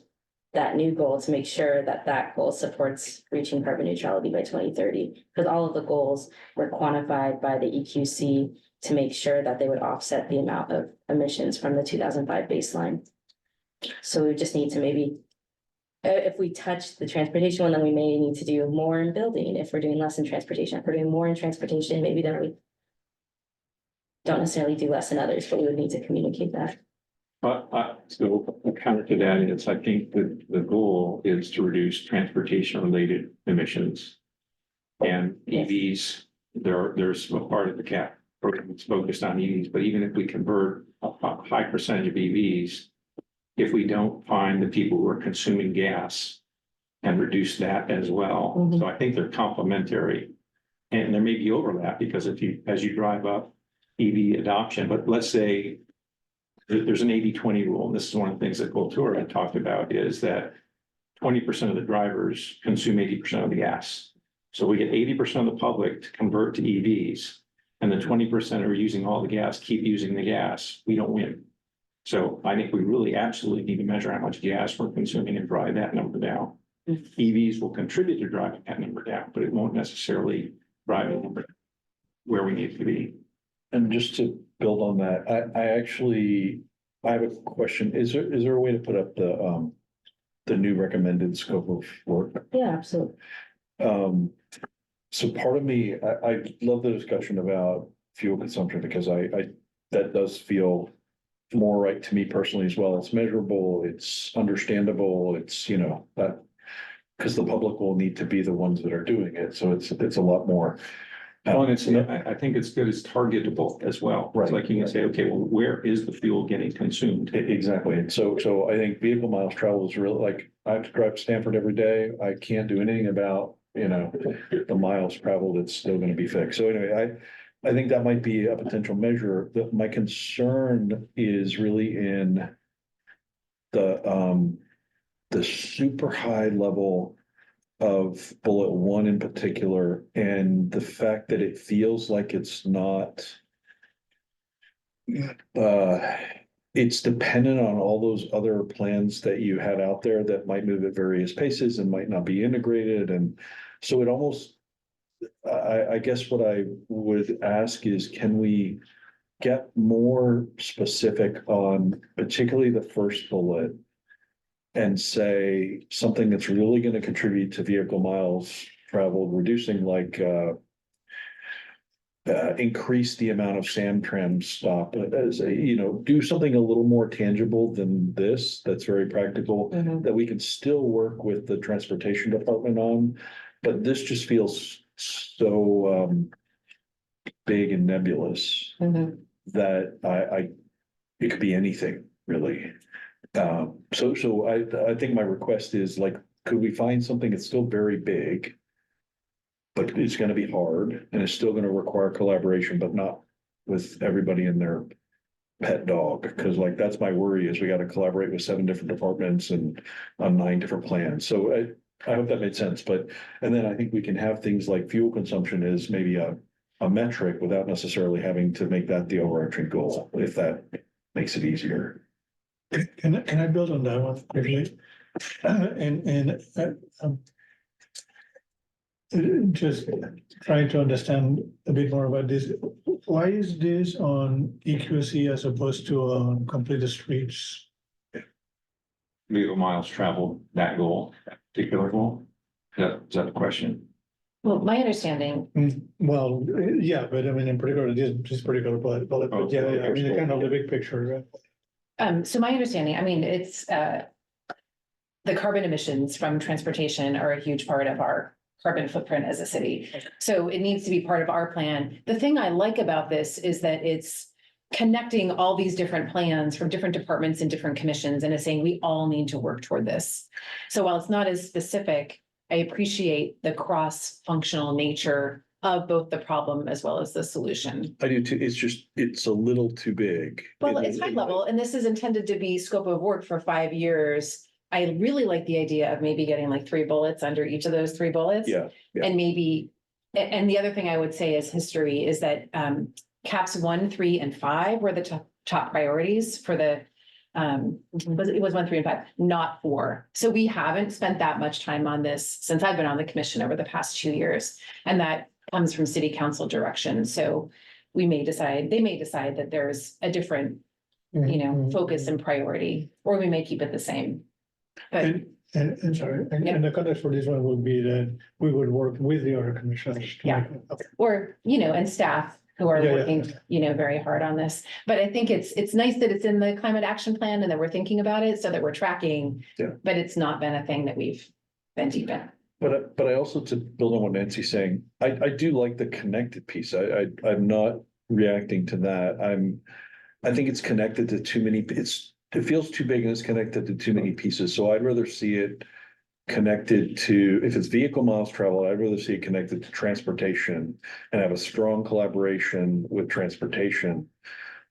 that new goal to make sure that that goal supports reaching carbon neutrality by 2030. Because all of the goals were quantified by the EQC to make sure that they would offset the amount of emissions from the 2005 baseline. So we just need to maybe, if we touch the transportation one, then we may need to do more in building. If we're doing less in transportation, if we're doing more in transportation, maybe then we don't necessarily do less in others, but we would need to communicate that. So counter to that is, I think that the goal is to reduce transportation related emissions. And EVs, there's a part of the cap programs focused on EVs, but even if we convert a high percentage of EVs, if we don't find the people who are consuming gas and reduce that as well. Mhm. So I think they're complementary. And there may be overlap because as you drive up EV adoption, but let's say there's an 80-20 rule, and this is one of the things that Kultura had talked about, is that 20% of the drivers consume 80% of the gas. So we get 80% of the public to convert to EVs, and the 20% are using all the gas, keep using the gas, we don't win. So I think we really absolutely need to measure how much gas we're consuming and drive that number down. EVs will contribute to driving that number down, but it won't necessarily drive the number where we need to be. And just to build on that, I have a question. Is there a way to put up the new recommended scope of work? Yeah, absolutely. So part of me, I love the discussion about fuel consumption because that does feel more right to me personally as well. It's measurable, it's understandable, it's, that. Because the public will need to be the ones that are doing it, so it's a lot more. Well, and I think it's good, it's targetable as well. Right. It's like you can say, okay, well, where is the fuel getting consumed? Exactly, and so I think vehicle miles traveled is really like, I have to drive to Stanford every day, I can't do anything about, the miles traveled, it's still gonna be fixed. So anyway, I think that might be a potential measure. My concern is really in the super high level of bullet one in particular, and the fact that it feels like it's not. It's dependent on all those other plans that you had out there that might move at various paces and might not be integrated, and so it almost. I guess what I would ask is, can we get more specific on particularly the first bullet? And say something that's really going to contribute to vehicle miles traveled, reducing increase the amount of Samtrans stop as do something a little more tangible than this. That's very practical, that we can still work with the transportation department on, but this just feels so big and nebulous that it could be anything really. So I think my request is could we find something that's still very big, but it's gonna be hard and it's still gonna require collaboration, but not with everybody and their pet dog, because that's my worry is we gotta collaborate with 7 different departments and on 9 different plans. So I hope that made sense, and then I think we can have things like fuel consumption is maybe a metric without necessarily having to make that the overarching goal, if that makes it easier. Can I build on that one quickly? Just trying to understand a bit more about this. Why is this on EQC as opposed to on complete streets? Vehicle miles traveled, that goal, that particular goal? Is that the question? Well, my understanding, Well, yeah, but I mean, in particular, this particular bullet, but yeah, I mean, kind of the big picture, right? so my understanding, it's the carbon emissions from transportation are a huge part of our carbon footprint as a city. So it needs to be part of our plan. The thing I like about this is that it's connecting all these different plans from different departments and different commissions, and is saying we all need to work toward this. So while it's not as specific, I appreciate the cross-functional nature of both the problem as well as the solution. I do too. It's a little too big. Well, it's high level, and this is intended to be scope of work for 5 years. I really like the idea of maybe getting 3 bullets under each of those 3 bullets. Yeah. And maybe, and the other thing I would say as history is that caps 1, 3, and 5 were the top priorities for the it was 1, 3, and 5, not 4. So we haven't spent that much time on this since I've been on the commission over the past 2 years. And that comes from city council direction. So they may decide that there's a different, focus and priority, or we may keep it the same. But And sorry, and the context for this one would be that we would work with the other commissioners. Yeah. Or, and staff who are working, very hard on this. But I think it's nice that it's in the climate action plan and that we're thinking about it so that we're tracking. Yeah. But it's not been a thing that we've been deep in. But I also, to build on what Nancy's saying, I do like the connected piece. I'm not reacting to that. I think it's connected to too many, it feels too big and it's connected to too many pieces. So I'd rather see it connected to, if it's vehicle miles traveled, I'd rather see it connected to transportation and have a strong collaboration with transportation.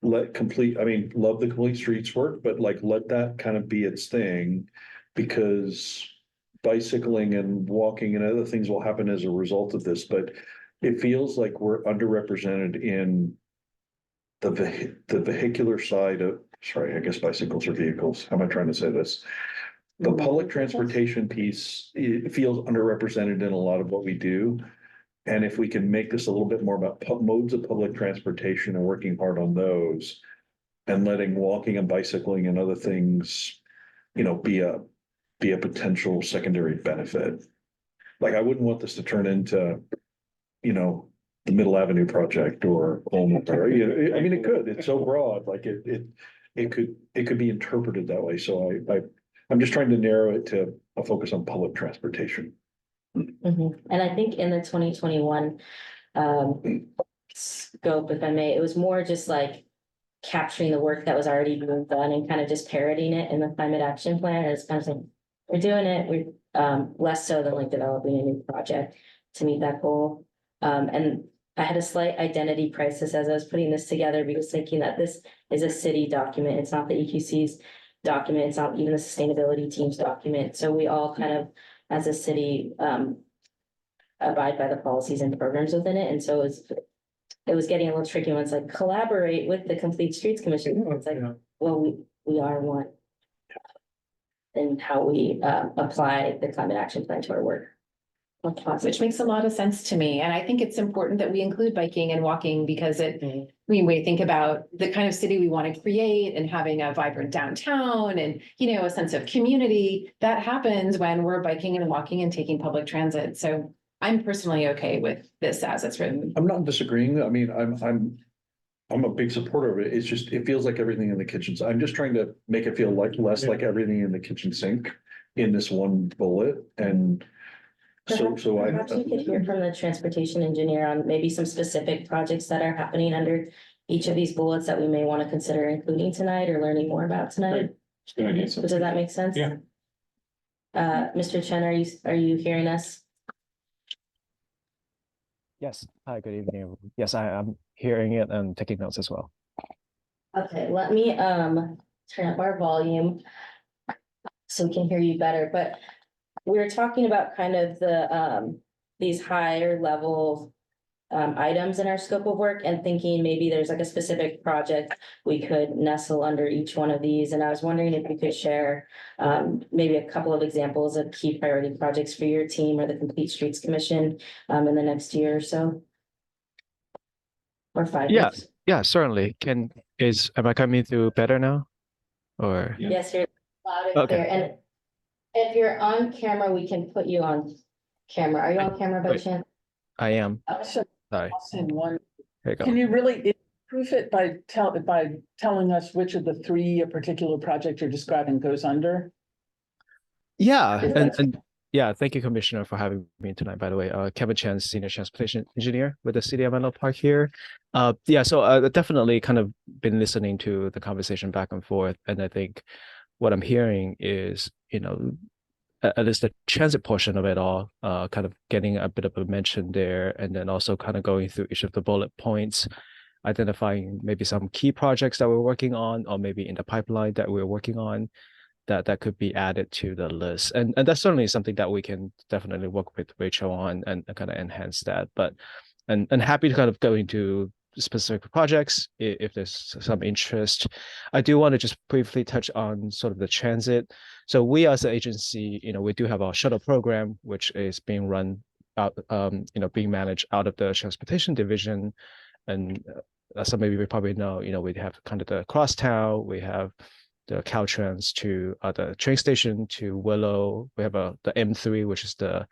Love the complete streets work, but like, let that kind of be its thing, because bicycling and walking and other things will happen as a result of this, but it feels like we're underrepresented in the vehicular side of, sorry, I guess bicycles are vehicles. How am I trying to say this? The public transportation piece, it feels underrepresented in a lot of what we do. And if we can make this a little bit more about modes of public transportation and working hard on those, and letting walking and bicycling and other things, be a potential secondary benefit. Like, I wouldn't want this to turn into, the Middle Avenue project or, I mean, it could, it's so broad, like it could be interpreted that way. So I'm just trying to narrow it to a focus on public transportation. And I think in the 2021 scope, if I may, it was more just like capturing the work that was already being done and kind of just parodying it in the climate action plan. It's kind of like, we're doing it, we're less so than like developing a new project to meet that goal. And I had a slight identity crisis as I was putting this together, because thinking that this is a city document, it's not the EQC's document, it's not even the sustainability team's document. So we all kind of, as a city, abide by the policies and programs within it. And so it was getting a little tricky when it's like collaborate with the Complete Streets Commission. It's like, well, we are one. And how we apply the climate action plan to our work. Which makes a lot of sense to me. And I think it's important that we include biking and walking, because we think about the kind of city we want to create and having a vibrant downtown and, a sense of community that happens when we're biking and walking and taking public transit. So I'm personally okay with this as it's written. I'm not disagreeing. I mean, I'm a big supporter of it. It's just, it feels like everything in the kitchen. I'm just trying to make it feel like less like everything in the kitchen sink in this one bullet. And Perhaps you could hear from the transportation engineer on maybe some specific projects that are happening under each of these bullets that we may want to consider including tonight or learning more about tonight. Good idea. Does that make sense? Yeah. Mr. Chen, are you hearing us? Yes. Hi, good evening. Yes, I'm hearing it and taking notes as well. Okay, let me turn up our volume so we can hear you better, but we're talking about kind of the these higher level items in our scope of work, and thinking maybe there's like a specific project we could nestle under each one of these. And I was wondering if you could share maybe a couple of examples of key priority projects for your team or the Complete Streets Commission in the next year or so. Or 5 years. Yeah, certainly. Am I coming through better now? Or Yes, you're loud and Okay. clear. And if you're on camera, we can put you on camera. Are you on camera by Wait. chance? I am. So, Sorry. Austin, one, There you go. can you really proof it by telling us which of the three a particular project you're describing goes under? Yeah, Is that- and yeah, thank you, Commissioner, for having me tonight, by the way. Kevin Chen, Senior Transportation Engineer with the City of Menlo Park here. Yeah, so I definitely kind of been listening to the conversation back and forth, and I think what I'm hearing is, at least the transit portion of it all, kind of getting a bit of a mention there, and then also kind of going through each of the bullet points, identifying maybe some key projects that we're working on, or maybe in the pipeline that we're working on, that could be added to the list. And that's certainly something that we can definitely work with Rachel on and kind of enhance that. But and happy to kind of go into specific projects if there's some interest. I do want to just briefly touch on sort of the transit. So we as an agency, we do have our shuttle program, which is being run out, being managed out of the transportation division. And some maybe we probably know, we have kind of the Crosstown, we have the Caltrans to the train station to Willow. We have the M3, which is the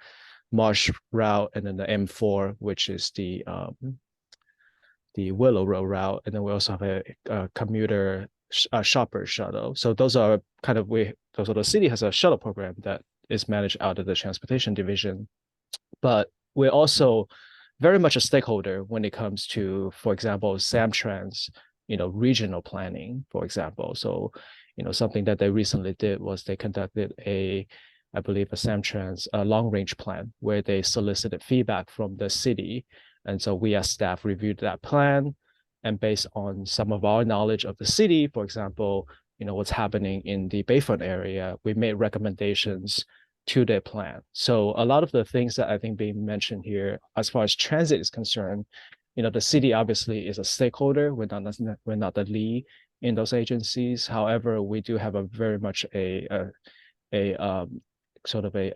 Marsh route, and then the M4, which is the Willow Road route, and then we also have a commuter shopper shuttle. So those are kind of the city has a shuttle program that is managed out of the transportation division, but we're also very much a stakeholder when it comes to, for example, Samtrans, regional planning, for example. So, something that they recently did was they conducted I believe a Samtrans long range plan where they solicited feedback from the city. And so we as staff reviewed that plan, and based on some of our knowledge of the city, for example, what's happening in the Bayfront area, we made recommendations to their plan. So a lot of the things that I think being mentioned here, as far as transit is concerned, the city obviously is a stakeholder. We're not the lead in those agencies. However, we do have a very much an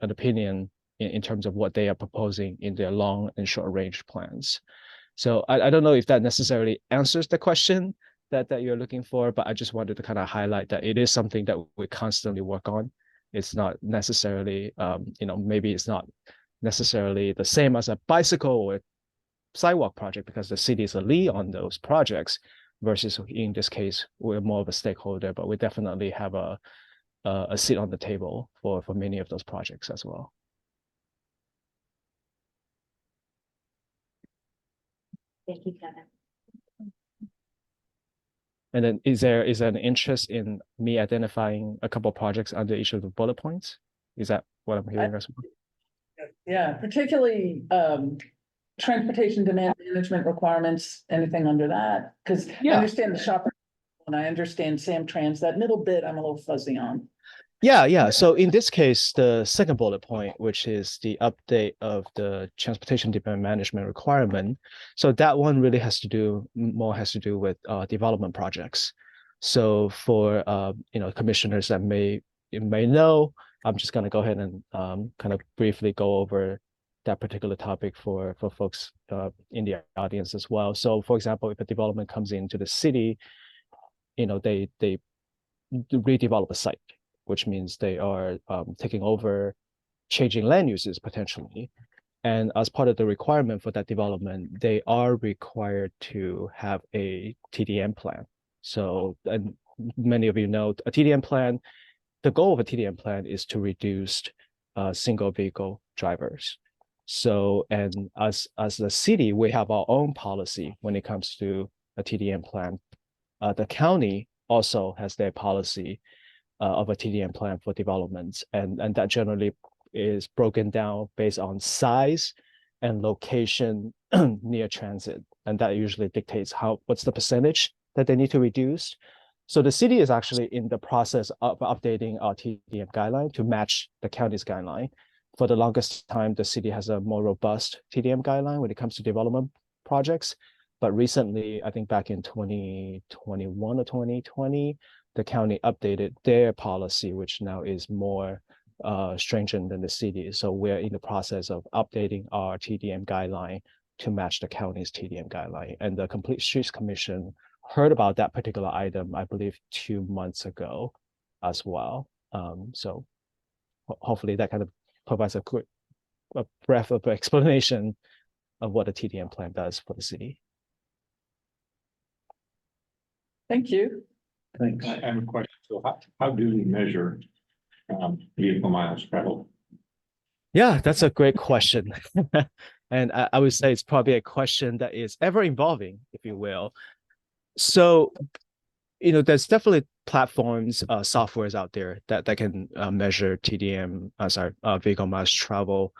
opinion in terms of what they are proposing in their long and short range plans. So I don't know if that necessarily answers the question that you're looking for, but I just wanted to kind of highlight that it is something that we constantly work on. It's not necessarily, maybe it's not necessarily the same as a bicycle or sidewalk project because the city is a lead on those projects, versus in this case, we're more of a stakeholder, but we definitely have a seat on the table for many of those projects as well. Thank you, Kevin. And then is there an interest in me identifying a couple of projects under each of the bullet points? Is that what I'm hearing as well? Yeah, particularly transportation demand management requirements, anything under that? Because I understand the shopper and I understand Samtrans, that middle bit I'm a little fuzzy on. Yeah. So in this case, the second bullet point, which is the update of the transportation demand management requirement. So that one really has to do with development projects. So for commissioners that may know, I'm just going to go ahead and kind of briefly go over that particular topic for folks in the audience as well. So for example, if a development comes into the city, they redevelop a site, which means they are taking over, changing land uses potentially. And as part of the requirement for that development, they are required to have a TDM plan. So, and many of you know, a TDM plan, the goal of a TDM plan is to reduce single vehicle drivers. So, and as the city, we have our own policy when it comes to a TDM plan. The county also has their policy of a TDM plan for developments, and that generally is broken down based on size and location near transit, and that usually dictates what's the percentage that they need to reduce. So the city is actually in the process of updating our TDM guideline to match the county's guideline. For the longest time, the city has a more robust TDM guideline when it comes to development projects, but recently, I think back in 2021 or 2020, the county updated their policy, which now is more stringent than the city. So we're in the process of updating our TDM guideline to match the county's TDM guideline. And the Complete Streets Commission heard about that particular item, I believe, 2 months ago as well. So hopefully that kind of provides a breadth of explanation of what a TDM plan does for the city. Thank you. Thanks. I have a question. So how do we measure vehicle miles traveled? Yeah, that's a great question. And I would say it's probably a question that is ever evolving, if you will. So, there's definitely platforms, softwares out there that can measure vehicle miles travel.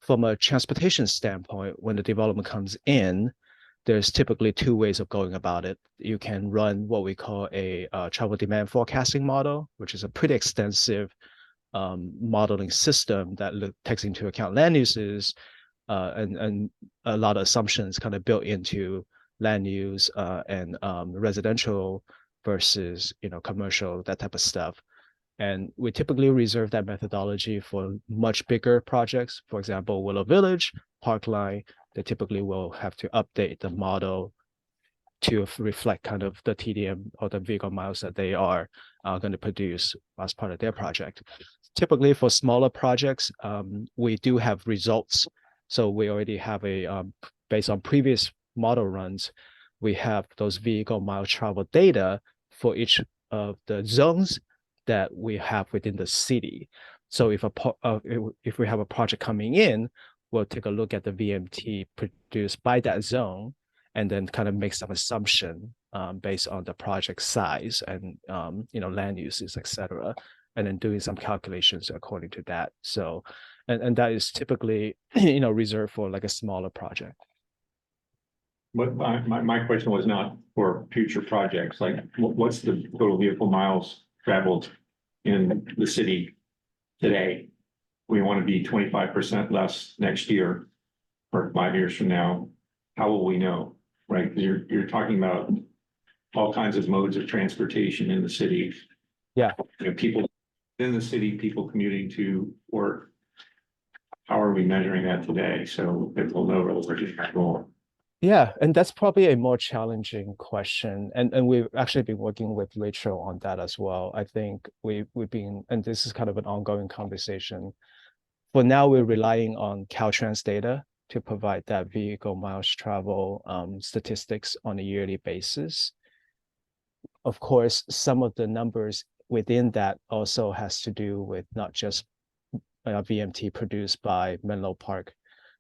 From a transportation standpoint, when the development comes in, there's typically 2 ways of going about it. You can run what we call a travel demand forecasting model, which is a pretty extensive modeling system that takes into account land uses and a lot of assumptions kind of built into land use and residential versus commercial, that type of stuff. And we typically reserve that methodology for much bigger projects. For example, Willow Village, Parkline, they typically will have to update the model to reflect kind of the TDM or the vehicle miles that they are going to produce as part of their project. Typically for smaller projects, we do have results. So we already have based on previous model runs, we have those vehicle mile travel data for each of the zones that we have within the city. So if we have a project coming in, we'll take a look at the VMT produced by that zone and then kind of make some assumption based on the project size and land uses, et cetera, and then doing some calculations according to that. So, and that is typically reserved for like a smaller project. But my question was not for future projects, like what's the total vehicle miles traveled in the city today? We want to be 25% less next year or 5 years from now. How will we know, right? You're talking about all kinds of modes of transportation in the city. Yeah. People in the city, people commuting to work. How are we measuring that today? So that we'll know whether we're doing that wrong. Yeah, and that's probably a more challenging question. And we've actually been working with Rachel on that as well. I think we've been, and this is kind of an ongoing conversation. For now, we're relying on Caltrans data to provide that vehicle miles travel statistics on a yearly basis. Of course, some of the numbers within that also has to do with not just VMT produced by Menlo Park,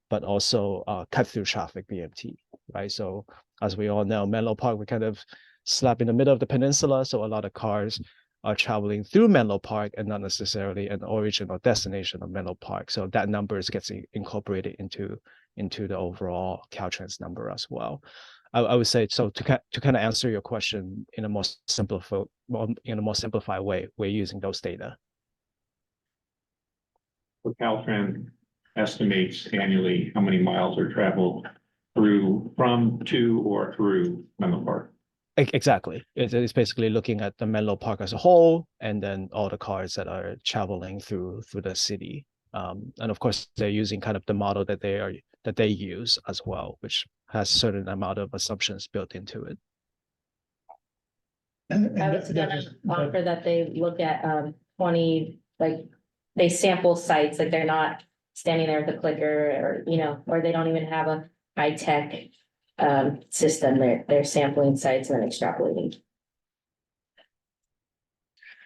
but also cut-through traffic VMT, right? So as we all know, Menlo Park, we kind of slap in the middle of the peninsula, so a lot of cars are traveling through Menlo Park and not necessarily an original destination of Menlo Park. So that numbers gets incorporated into the overall Caltrans number as well. I would say, so to kind of answer your question in a more simplified way, we're using those data. So Caltrans estimates annually how many miles are traveled from, to, or through Menlo Park. Exactly. It's basically looking at the Menlo Park as a whole, and then all the cars that are traveling through the city. And of course, they're using kind of the model that they use as well, which has a certain amount of assumptions built into it. I was gonna offer that they look at 20, like, they sample sites, like they're not standing there with a clicker or they don't even have a high-tech system. They're sampling sites and then extrapolating.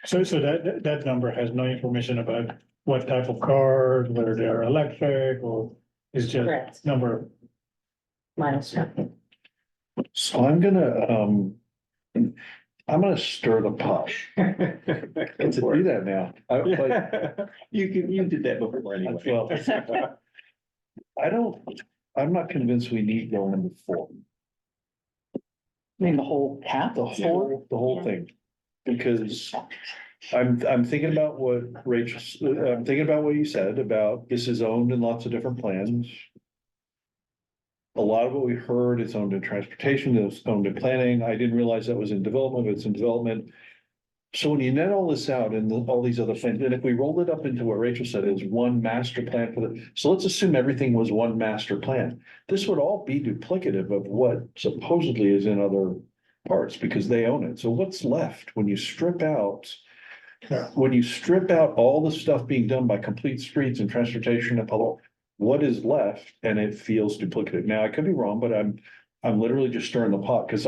So that number has no information about what type of cars, whether they are electric or is just Correct. number. Miles traveled. So I'm gonna stir the pot. And to do that now. You did that before anyway. Well, I'm not convinced we need goal number 4. I mean, the whole cap, The whole thing, because I'm thinking about what I'm thinking about what you said about this is owned in lots of different plans. A lot of what we heard is owned in transportation, it's owned in planning. I didn't realize that was in development, but it's in development. So when you net all this out and all these other things, and if we rolled it up into what Rachel said is one master plan so let's assume everything was one master plan. This would all be duplicative of what supposedly is in other parts because they own it. So what's left when you strip out? When you strip out all the stuff being done by Complete Streets and transportation and public, what is left? And it feels duplicative. Now I could be wrong, but I'm literally just stirring the pot because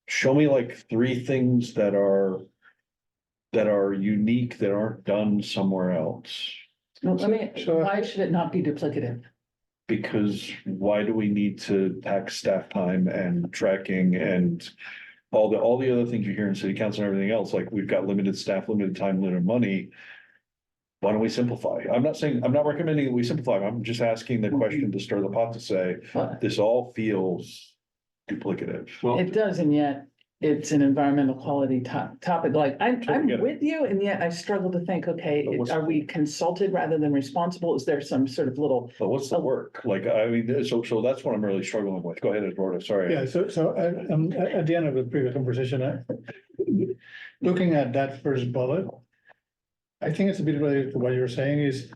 show me like 3 things that are unique that aren't done somewhere else. No, why should it not be duplicative? Because why do we need to tax staff time and tracking and all the other things you hear in city council and everything else? Like we've got limited staff, limited time, limited money. Why don't we simplify? I'm not recommending that we simplify. I'm just asking the question to stir the pot to say, this all feels duplicative. Well, It does, and yet it's an environmental quality topic. Like I'm with you, and yet I struggle to think, okay, are we consulted rather than responsible? Is there some sort of little? But what's the work? Like, I mean, so that's what I'm really struggling with. Go ahead, Eduardo, sorry. Yeah, so at the end of the previous conversation, looking at that first bullet, I think it's a bit related to what you're saying is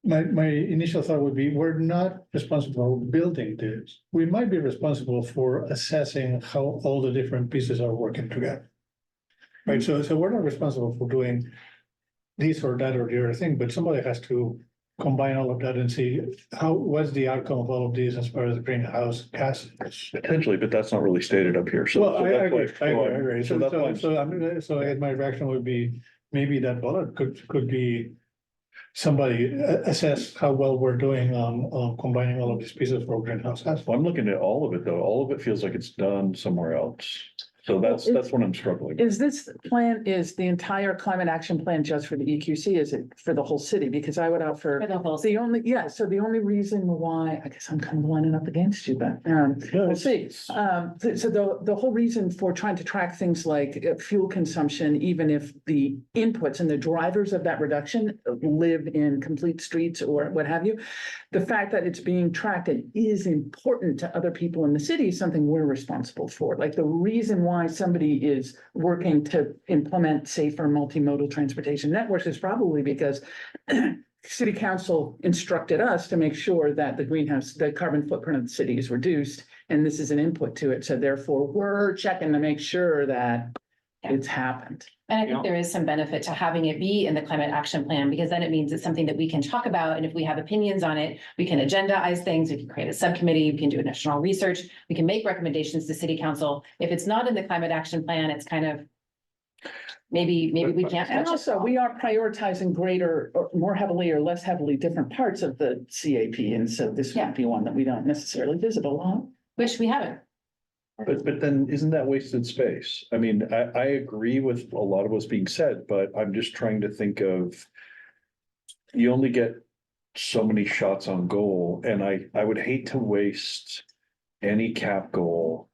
my initial thought would be, we're not responsible for building this. We might be responsible for assessing how all the different pieces are working together. Right, so we're not responsible for doing this or that or the other thing, but somebody has to combine all of that and see what's the outcome of all of these as far as greenhouse gases. Potentially, but that's not really stated up here, so. Well, I that's why- agree. So that's why. So I guess my reaction would be, maybe that bullet could be somebody assess how well we're doing on combining all of these pieces for greenhouse gas. Well, I'm looking at all of it though. All of it feels like it's done somewhere else. So that's what I'm struggling with. Is this plan, is the entire climate action plan just for the EQC? Is it for the whole city? Because I would offer. For the whole The only, yeah, so the only reason why, I guess I'm kind of lining up against you, but, we'll see. So the whole reason for trying to track things like fuel consumption, even if the inputs and the drivers of that reduction live in complete streets or what have you, the fact that it's being tracked and is important to other people in the city is something we're responsible for. Like the reason why somebody is working to implement safer multimodal transportation networks is probably because city council instructed us to make sure that the carbon footprint of the city is reduced, and this is an input to it. So therefore, we're checking to make sure that it's happened. And I think there is some benefit to having it be in the climate action plan, because then it means it's something that we can talk about. And if we have opinions on it, we can agendaize things, we can create a subcommittee, we can do additional research, we can make recommendations to city council. If it's not in the climate action plan, it's kind of, maybe we can't. And touch it also, all. we are prioritizing greater or more heavily or less heavily different parts of the CAP. And so this Yeah. would be one that we don't necessarily visit a lot. Which we haven't. But then isn't that wasted space? I mean, I agree with a lot of what's being said, but I'm just trying to think of. You only get so many shots on goal, and I would hate to waste any cap goal.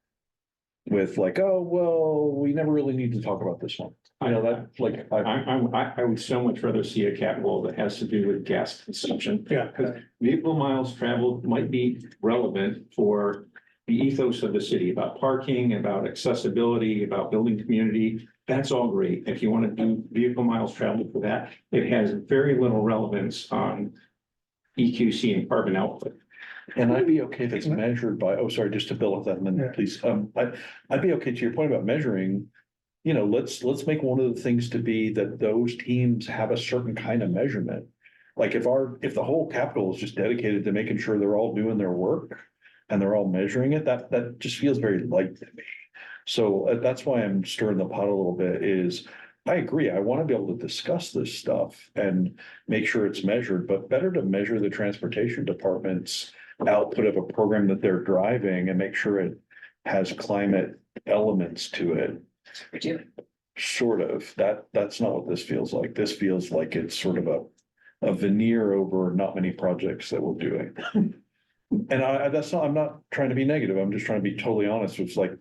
With like, oh, well, we never really need to talk about this one. You know, that like, I would so much rather see a cap goal that has to do with gas consumption. Yeah. Because vehicle miles traveled might be relevant for the ethos of the city, about parking, about accessibility, about building community. That's all great. If you want to do vehicle miles traveled for that, it has very little relevance on EQC and carbon output. and I'd be okay if it's measured by, oh, sorry, just to build with that, and then Yeah. please, I'd be okay to your point about measuring. You know, let's make one of the things to be that those teams have a certain kind of measurement. Like if the whole capital is just dedicated to making sure they're all doing their work and they're all measuring it, that just feels very light to me. So that's why I'm stirring the pot a little bit is, I agree, I want to be able to discuss this stuff and make sure it's measured, but better to measure the transportation department's output of a program that they're driving and make sure it has climate elements to it. Sort of, that's not what this feels like. This feels like it's sort of a veneer over not many projects that we're doing. And I'm not trying to be negative. I'm just trying to be totally honest. It's like,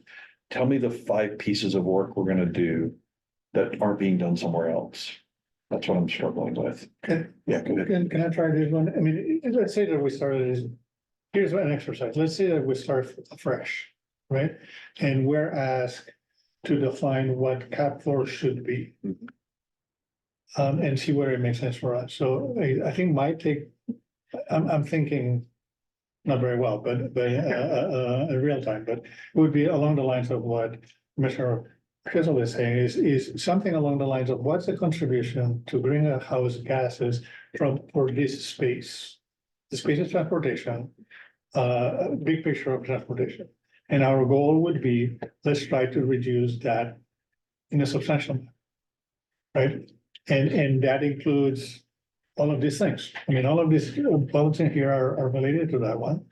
tell me the 5 pieces of work we're gonna do that aren't being done somewhere else. That's what I'm struggling with. Yeah, go ahead. Can I try this one? I mean, let's say that we started as, here's an exercise. Let's say that we start fresh, right? And we're asked to define what cap floor should be. And see whether it makes sense for us. So I think my take, I'm thinking not very well, but in real time, but it would be along the lines of what Commissioner Kissel is saying is something along the lines of what's the contribution to greenhouse gases for this space? The space is transportation, big picture of transportation. And our goal would be, let's try to reduce that in a substantial manner. Right? And that includes all of these things. I mean, all of these bullets in here are related to that one.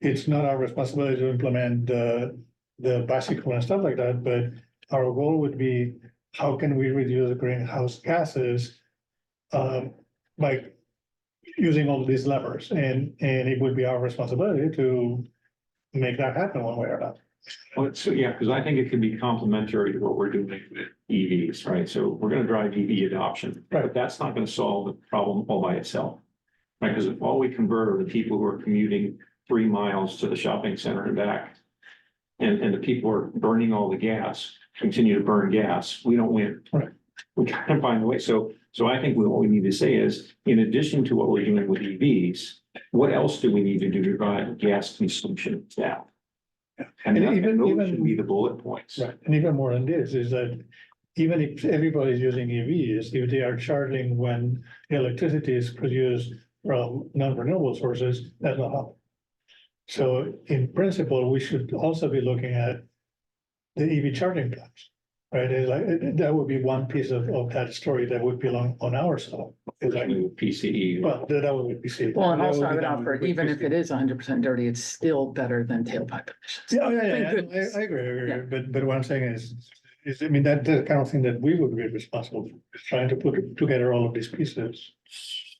It's not our responsibility to implement the bicycle and stuff like that, but our goal would be, how can we reduce greenhouse gases by using all of these levers? And it would be our responsibility to make that happen one way or another. Well, so, yeah, because I think it could be complementary to what we're doing with EVs, right? So we're gonna drive EV adoption, but that's not gonna solve the problem all by itself. Right, because if all we convert are the people who are commuting 3 miles to the shopping center and back, and the people who are burning all the gas, continue to burn gas, we don't win. Right. We gotta find a way. So I think what we need to say is, in addition to what we're doing with EVs, what else do we need to do to drive gas consumption down? And those should be the bullet points. Right, and even more than this is that even if everybody's using EVs, if they are charging when the electricity is produced from non-renewable sources, that's not helpful. So in principle, we should also be looking at the EV charging plans, right? It's like, that would be one piece of that story that would belong on our side. It's like, PCE. well, that would be safe. Well, and That also would I be would done offer, with even if it 50. is 100% dirty, it's still better than tailpipe emissions. Yeah, Thank yeah, goodness. I agree, Yeah. but what I'm saying is, I mean, that's the kind of thing that we would be responsible for, is trying to put together all of these pieces.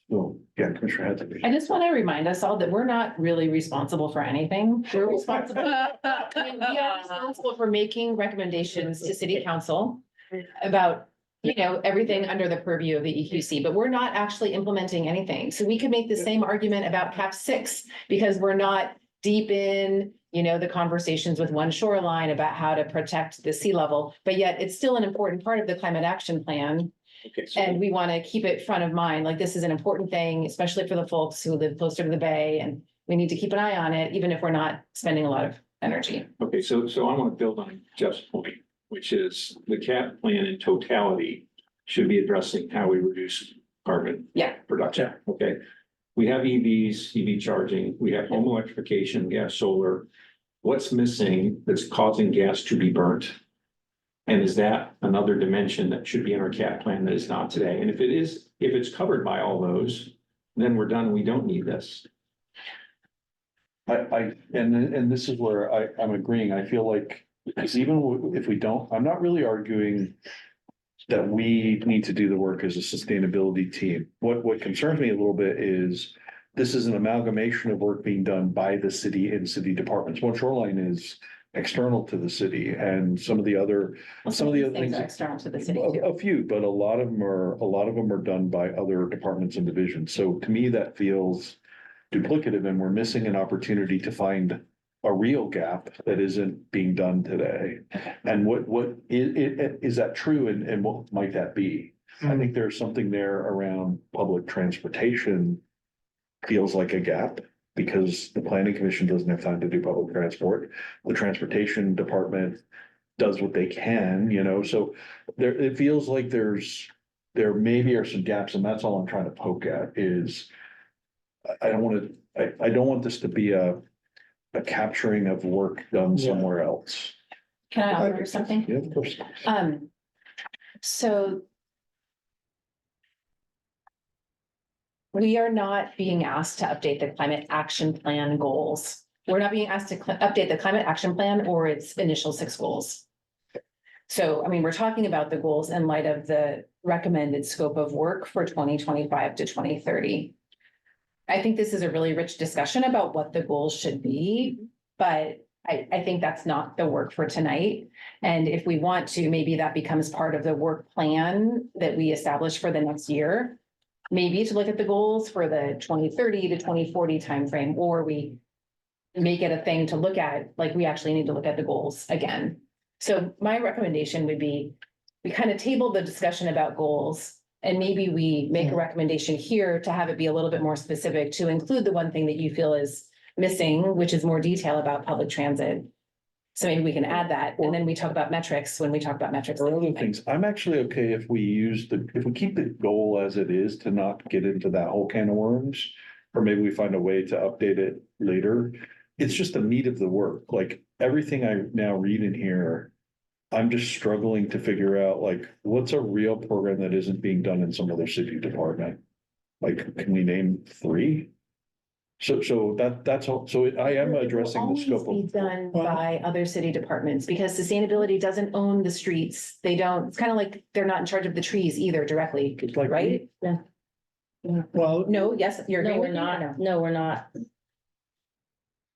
So, yeah, Commissioner Hadley. I just want to remind us all that we're not really responsible for anything. We're responsible. I mean, we are responsible for making recommendations to city council about, you know, everything under the purview of the EQC, but we're not actually implementing anything. So we could make the same argument about CAP6 because we're not deep in, you know, the conversations with One Shoreline about how to protect the sea level, but yet it's still an important part of the climate action plan. Okay, so And we want to keep it front of mind, like this is an important thing, especially for the folks who live closer to the bay, and we need to keep an eye on it, even if we're not spending a lot of energy. Okay, so I want to build on Jeff's point, which is the CAP plan in totality should be addressing how we reduce carbon. Yeah. Production, okay? We have EVs, EV charging, we have home electrification, gas, solar. What's missing that's causing gas to be burnt? And is that another dimension that should be in our CAP plan that is not today? And if it is, if it's covered by all those, then we're done, we don't need this. And this is where I'm agreeing, I feel like, because even if we don't, I'm not really arguing that we need to do the work as a sustainability team. What concerns me a little bit is this is an amalgamation of work being done by the city and city departments. One Shoreline is external to the city, and some of the other Well, Some of the these other things things- are external to the city A too. few, but a lot of them are done by other departments and divisions. So to me, that feels duplicative, and we're missing an opportunity to find a real gap that isn't being done today. And what is that true, and what might that be? I think there's something there around public transportation feels like a gap, because the planning commission doesn't have time to do public transport. The transportation department does what they can, you know, so it feels like there maybe are some gaps, and that's all I'm trying to poke at is I don't want this to be a capturing of work done Yeah. somewhere else. Can I offer something? Yeah, of course. So we are not being asked to update the climate action plan goals. We're not being asked to update the climate action plan or its initial 6 goals. So, I mean, we're talking about the goals in light of the recommended scope of work for 2025 to 2030. I think this is a really rich discussion about what the goals should be, but I think that's not the work for tonight. And if we want to, maybe that becomes part of the work plan that we establish for the next year. Maybe to look at the goals for the 2030 to 2040 timeframe, or we make it a thing to look at, like we actually need to look at the goals again. So my recommendation would be, we kind of table the discussion about goals, and maybe we make a recommendation here to have it be a little bit more specific, to include the one thing that you feel is missing, which is more detail about public transit. So maybe we can add that, and then we talk about metrics when we talk about metrics. Or other things, I'm actually okay if we keep the goal as it is, to not get into that whole can of worms. Or maybe we find a way to update it later. It's just the meat of the work, like everything I now read in here. I'm just struggling to figure out, like, what's a real program that isn't being done in some other city department? Like, can we name 3? So that's all, so I am addressing the scope Be of. done by other city departments, because sustainability doesn't own the streets. They don't, it's kind of like they're not in charge of the trees either directly, It's like, right? Well, No, yes, you're No, agreeing we're with me or not. no? No, we're not.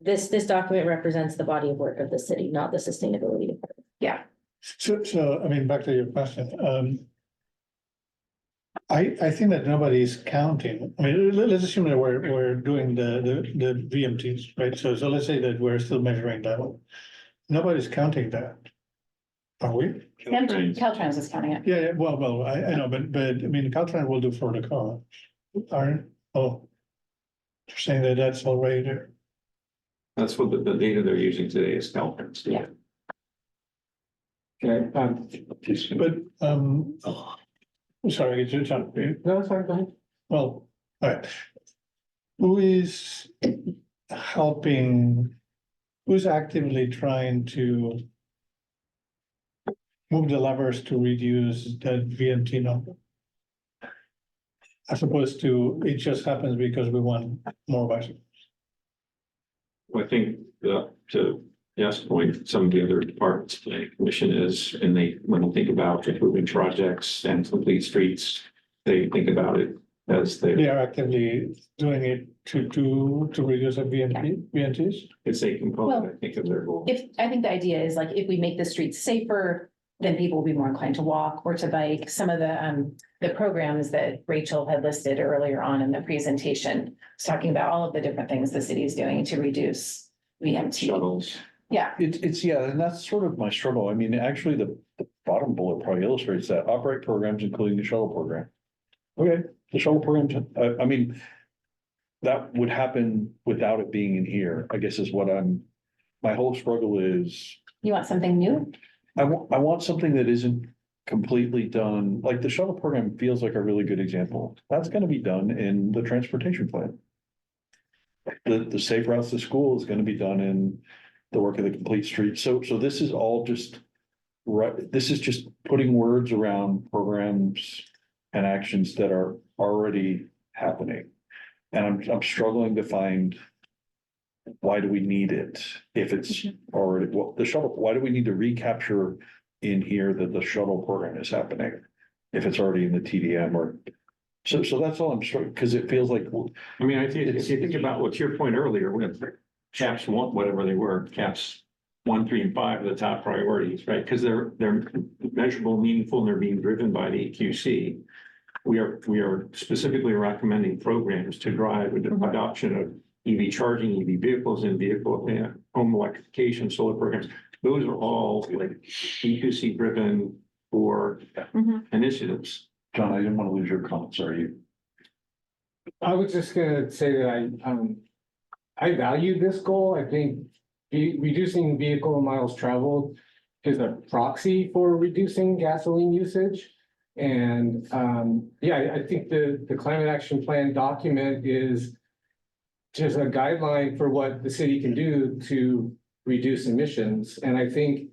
This document represents the body of work of the city, not the sustainability department. Yeah, so, I mean, back to your question, I think that nobody's counting. I mean, let's assume that we're doing the VMTs, right? So let's say that we're still measuring that. Nobody's counting that. Are we? Caltrans is counting it. Yeah, well, I know, but I mean, Caltrans will do for the car. Aren't, you're saying that that's already there. That's what the data they're using today is Caltrans data. Okay, But, sorry, it's your turn. no, sorry, go ahead. Well, all right. Who is helping, who's actively trying to move the levers to reduce the VMT number. As opposed to, it just happens because we want more bicycles. I think, to Jeff's point, some of the other departments, the commission is, and when they think about improving projects and complete streets, they think about it as They their, are actively doing it to reduce the VMTs. it's a component, I think, of their goal. I think the idea is like, if we make the streets safer, then people will be more inclined to walk or to bike. Some of the programs that Rachel had listed earlier on in the presentation, was talking about all of the different things the city is doing to reduce VMT. Shuttles. Yeah, It's, yeah, and that's sort of my struggle. I mean, actually, the bottom bullet probably illustrates that. Operate programs, including the shuttle program. Okay, the shuttle program, I mean, that would happen without it being in here, I guess is what my whole struggle is. you want something new? I want something that isn't completely done, like the shuttle program feels like a really good example. That's gonna be done in the transportation plan. The safe routes to school is gonna be done in the work of the complete street. So this is all just, right, this is just putting words around programs and actions that are already happening. And I'm struggling to find, why do we need it if it's already, well, the shuttle, why do we need to recapture in here that the shuttle program is happening? If it's already in the TDM or, so that's all I'm struggling, because it feels like, I mean, if you think about what's your point earlier, with caps one, whatever they were, caps 1, 3, and 5 are the top priorities, right? Because they're measurable, meaningful, and they're being driven by the EQC. We are specifically recommending programs to drive adoption of EV charging, EV vehicles, and home electrification, solar programs. Those are all like EQC driven for initiatives. John, I didn't want to lose your comments, are you? I was just gonna say that I value this goal. I think reducing vehicle miles traveled is a proxy for reducing gasoline usage. And yeah, I think the climate action plan document is just a guideline for what the city can do to reduce emissions. And I think,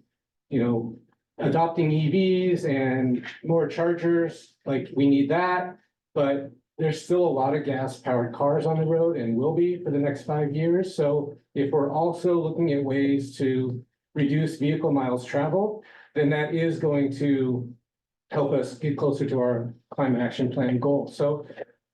you know, adopting EVs and more chargers, like we need that, but there's still a lot of gas powered cars on the road and will be for the next 5 years. So if we're also looking at ways to reduce vehicle miles traveled, then that is going to help us get closer to our climate action plan goal. So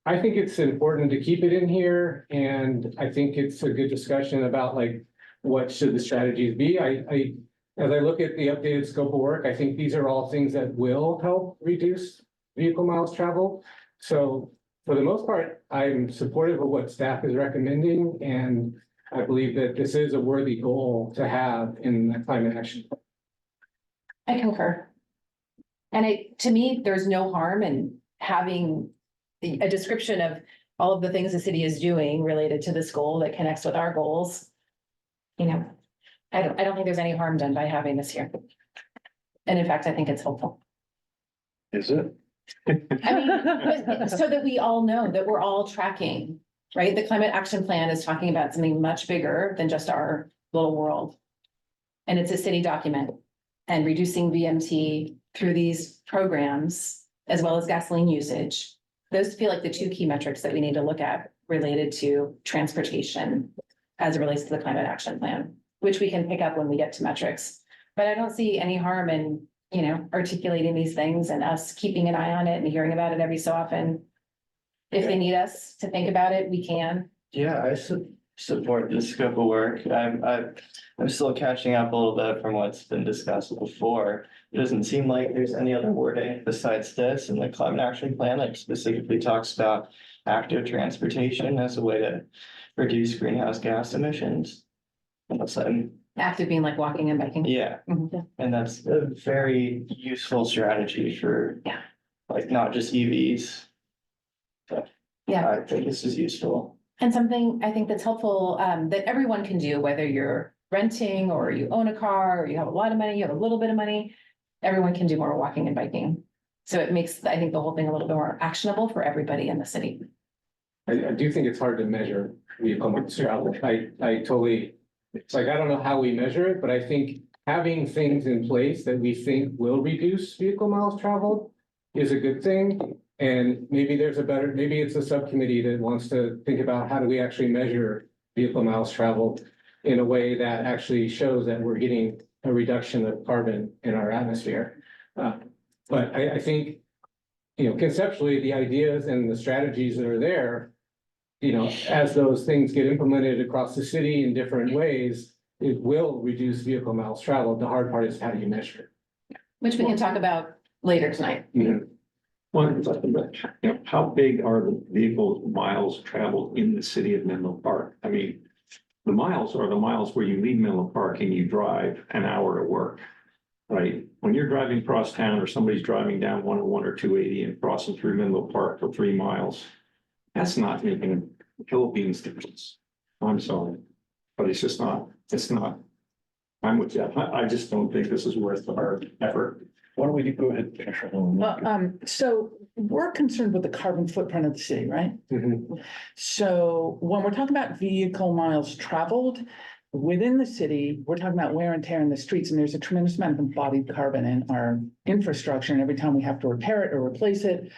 I think it's important to keep it in here. And I think it's a good discussion about like, what should the strategies be? As I look at the updated scope of work, I think these are all things that will help reduce vehicle miles traveled. So for the most part, I'm supportive of what staff is recommending, and I believe that this is a worthy goal to have in the climate action. I concur. And to me, there's no harm in having a description of all of the things the city is doing related to this goal that connects with our goals. You know, I don't think there's any harm done by having this here. And in fact, I think it's helpful. Is it? I mean, so that we all know that we're all tracking, right? The climate action plan is talking about something much bigger than just our little world. And it's a city document, and reducing VMT through these programs, as well as gasoline usage. Those feel like the two key metrics that we need to look at related to transportation as it relates to the climate action plan, which we can pick up when we get to metrics. But I don't see any harm in, you know, articulating these things and us keeping an eye on it and hearing about it every so often. If they need us to think about it, we can. Yeah, I support this scope of work. I'm still catching up a little bit from what's been discussed before. It doesn't seem like there's any other wording besides this in the climate action plan that specifically talks about active transportation as a way to reduce greenhouse gas emissions. Unless I'm, Active being like walking and biking. yeah, Mhm. and that's a very useful strategy for. Yeah. Like not just EVs. So. Yeah. I think this is useful. And something I think that's helpful, that everyone can do, whether you're renting or you own a car, or you have a lot of money, you have a little bit of money, everyone can do more walking and biking. So it makes, I think, the whole thing a little bit more actionable for everybody in the city. I do think it's hard to measure vehicle miles traveled. I totally, it's like, I don't know how we measure it, but I think having things in place that we think will reduce vehicle miles traveled is a good thing. And maybe maybe it's a subcommittee that wants to think about how do we actually measure vehicle miles traveled in a way that actually shows that we're getting a reduction of carbon in our atmosphere. But I think, conceptually, the ideas and the strategies that are there, as those things get implemented across the city in different ways, it will reduce vehicle miles traveled. The hard part is how do you measure Which we can talk about later tonight. it? One, how big are the vehicle miles traveled in the city of Menlo Park? I mean, the miles are the miles where you leave Menlo Park and you drive an hour to work, right? When you're driving across town or somebody's driving down 101 or 280 and crossing through Menlo Park for 3 miles, that's not making a Philippines difference. I'm sorry, but it's just not, I'm with you. I just don't think this is worth our effort. Why don't we go ahead? Commissioner Holland? Well, so we're concerned with the carbon footprint of the city, right? So when we're talking about vehicle miles traveled within the city, we're talking about wear and tear in the streets, and there's a tremendous amount of embodied carbon in our infrastructure. And every time we have to repair it or replace it,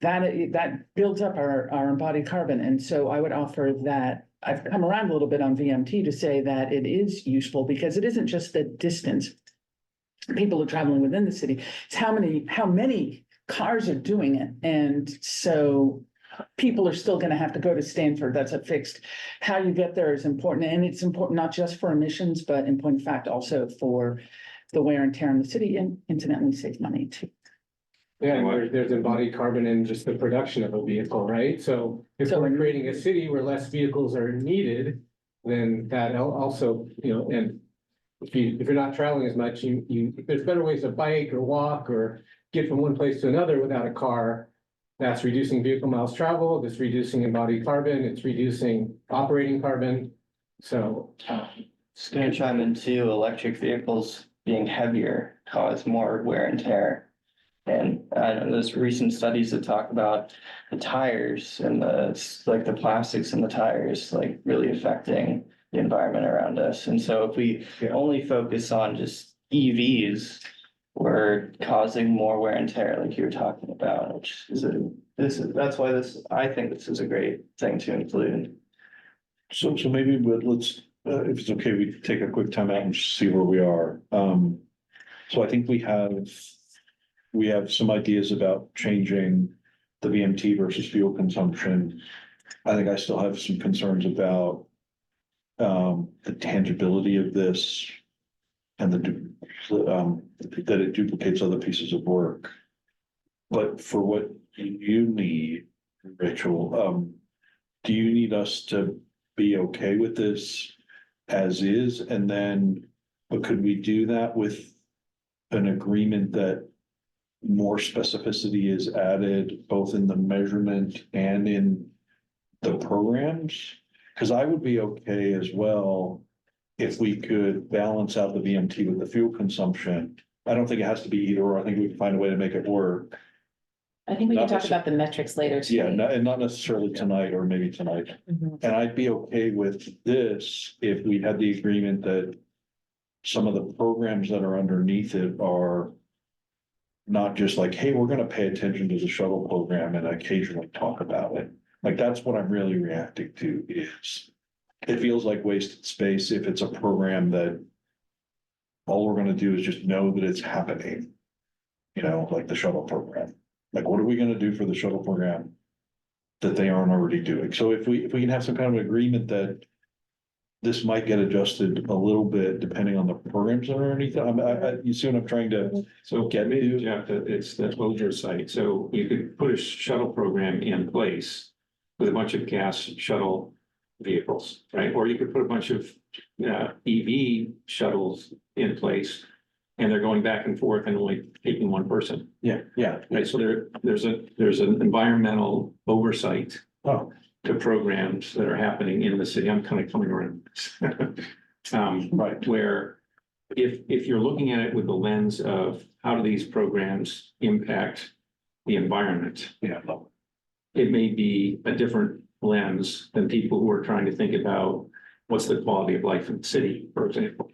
that builds up our embodied carbon. And so I would offer that I've come around a little bit on VMT to say that it is useful because it isn't just the distance people are traveling within the city, it's how many cars are doing it. And so people are still going to have to go to Stanford. That's a fixed. How you get there is important. And it's important not just for emissions, but in point of fact, also for the wear and tear in the city, and incidentally save money too. Yeah, and there's embodied carbon in just the production of a vehicle, right? So if we're creating a city where less vehicles are needed, then that also, and if you're not traveling as much, there's better ways to bike or walk or get from one place to another without a car. That's reducing vehicle miles traveled, it's reducing embodied carbon, it's reducing operating carbon. So. Just gonna chime in too, electric vehicles being heavier cause more wear and tear. And I know there's recent studies that talk about the tires and the plastics in the tires, like really affecting the environment around us. And so if we only focus on just EVs, we're causing more wear and tear, like you were talking about, which is that's why I think this is a great thing to include. So maybe let's, if it's okay, we take a quick time out and see where we are. So I think we have some ideas about changing the VMT versus fuel consumption. I think I still have some concerns about the tangibility of this and that it duplicates other pieces of work. But for what you need, Rachel, do you need us to be okay with this as is? And then, but could we do that with an agreement that more specificity is added both in the measurement and in the programs? Because I would be okay as well if we could balance out the VMT with the fuel consumption. I don't think it has to be either, or I think we can find a way to make it work. I think we can Not talk about the metrics later. Yeah, tonight. and not necessarily tonight or maybe tonight. And I'd be okay with this if we had the agreement that some of the programs that are underneath it are not just like, hey, we're gonna pay attention to the shuttle program and occasionally talk about it. Like, that's what I'm really reacting to is it feels like wasted space if it's a program that all we're gonna do is just know that it's happening. Like the shuttle program. Like, what are we gonna do for the shuttle program that they aren't already doing? So if we can have some kind of agreement that this might get adjusted a little bit depending on the programs that are underneath it. You see what I'm trying to So get maybe, to? Jeff, it's the oversight. So you could put a shuttle program in place with a bunch of gas shuttle vehicles, right? Or you could put a bunch of EV shuttles in place and they're going back and forth and only taking one person. Yeah. Right, so there's an environmental oversight Oh, to programs that are happening in the city. I'm kind of coming around. right. Where if you're looking at it with the lens of how do these programs impact the environment, Yeah. it may be a different lens than people who are trying to think about what's the quality of life in the city, for example.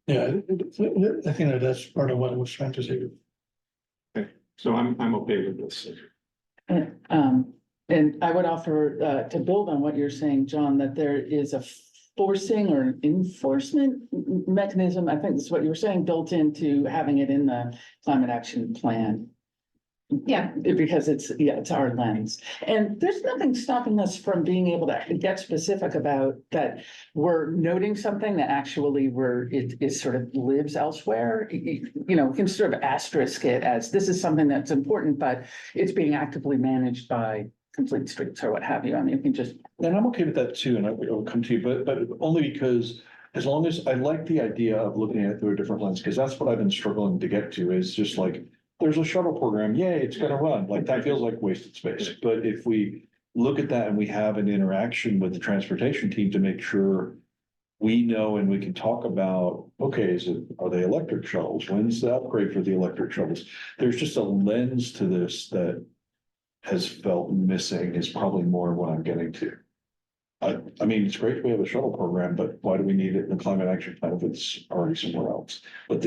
Yeah, I think that's part of what I was trying to say. So I'm okay with this. And I would offer, to build on what you're saying, John, that there is a forcing or an enforcement mechanism, I think that's what you were saying, built into having it in the climate action plan. Yeah. Because it's our lens. And there's nothing stopping us from being able to get specific about that. We're noting something that actually it sort of lives elsewhere. You know, we can sort of asterisk it as this is something that's important, but it's being actively managed by Complete Streets or what have you. I mean, you can just. And I'm okay with that too, and I will come to you, but only because as long as I like the idea of looking at it through a different lens, because that's what I've been struggling to get to is just like, there's a shuttle program, yay, it's gonna run, like that feels like wasted space. But if we look at that and we have an interaction with the transportation team to make sure we know and we can talk about, okay, are they electric shuttles? When's the upgrade for the electric shuttles? There's just a lens to this that has felt missing is probably more what I'm getting to. I mean, it's great we have a shuttle program, but why do we need it in the climate action plan if it's already somewhere else? But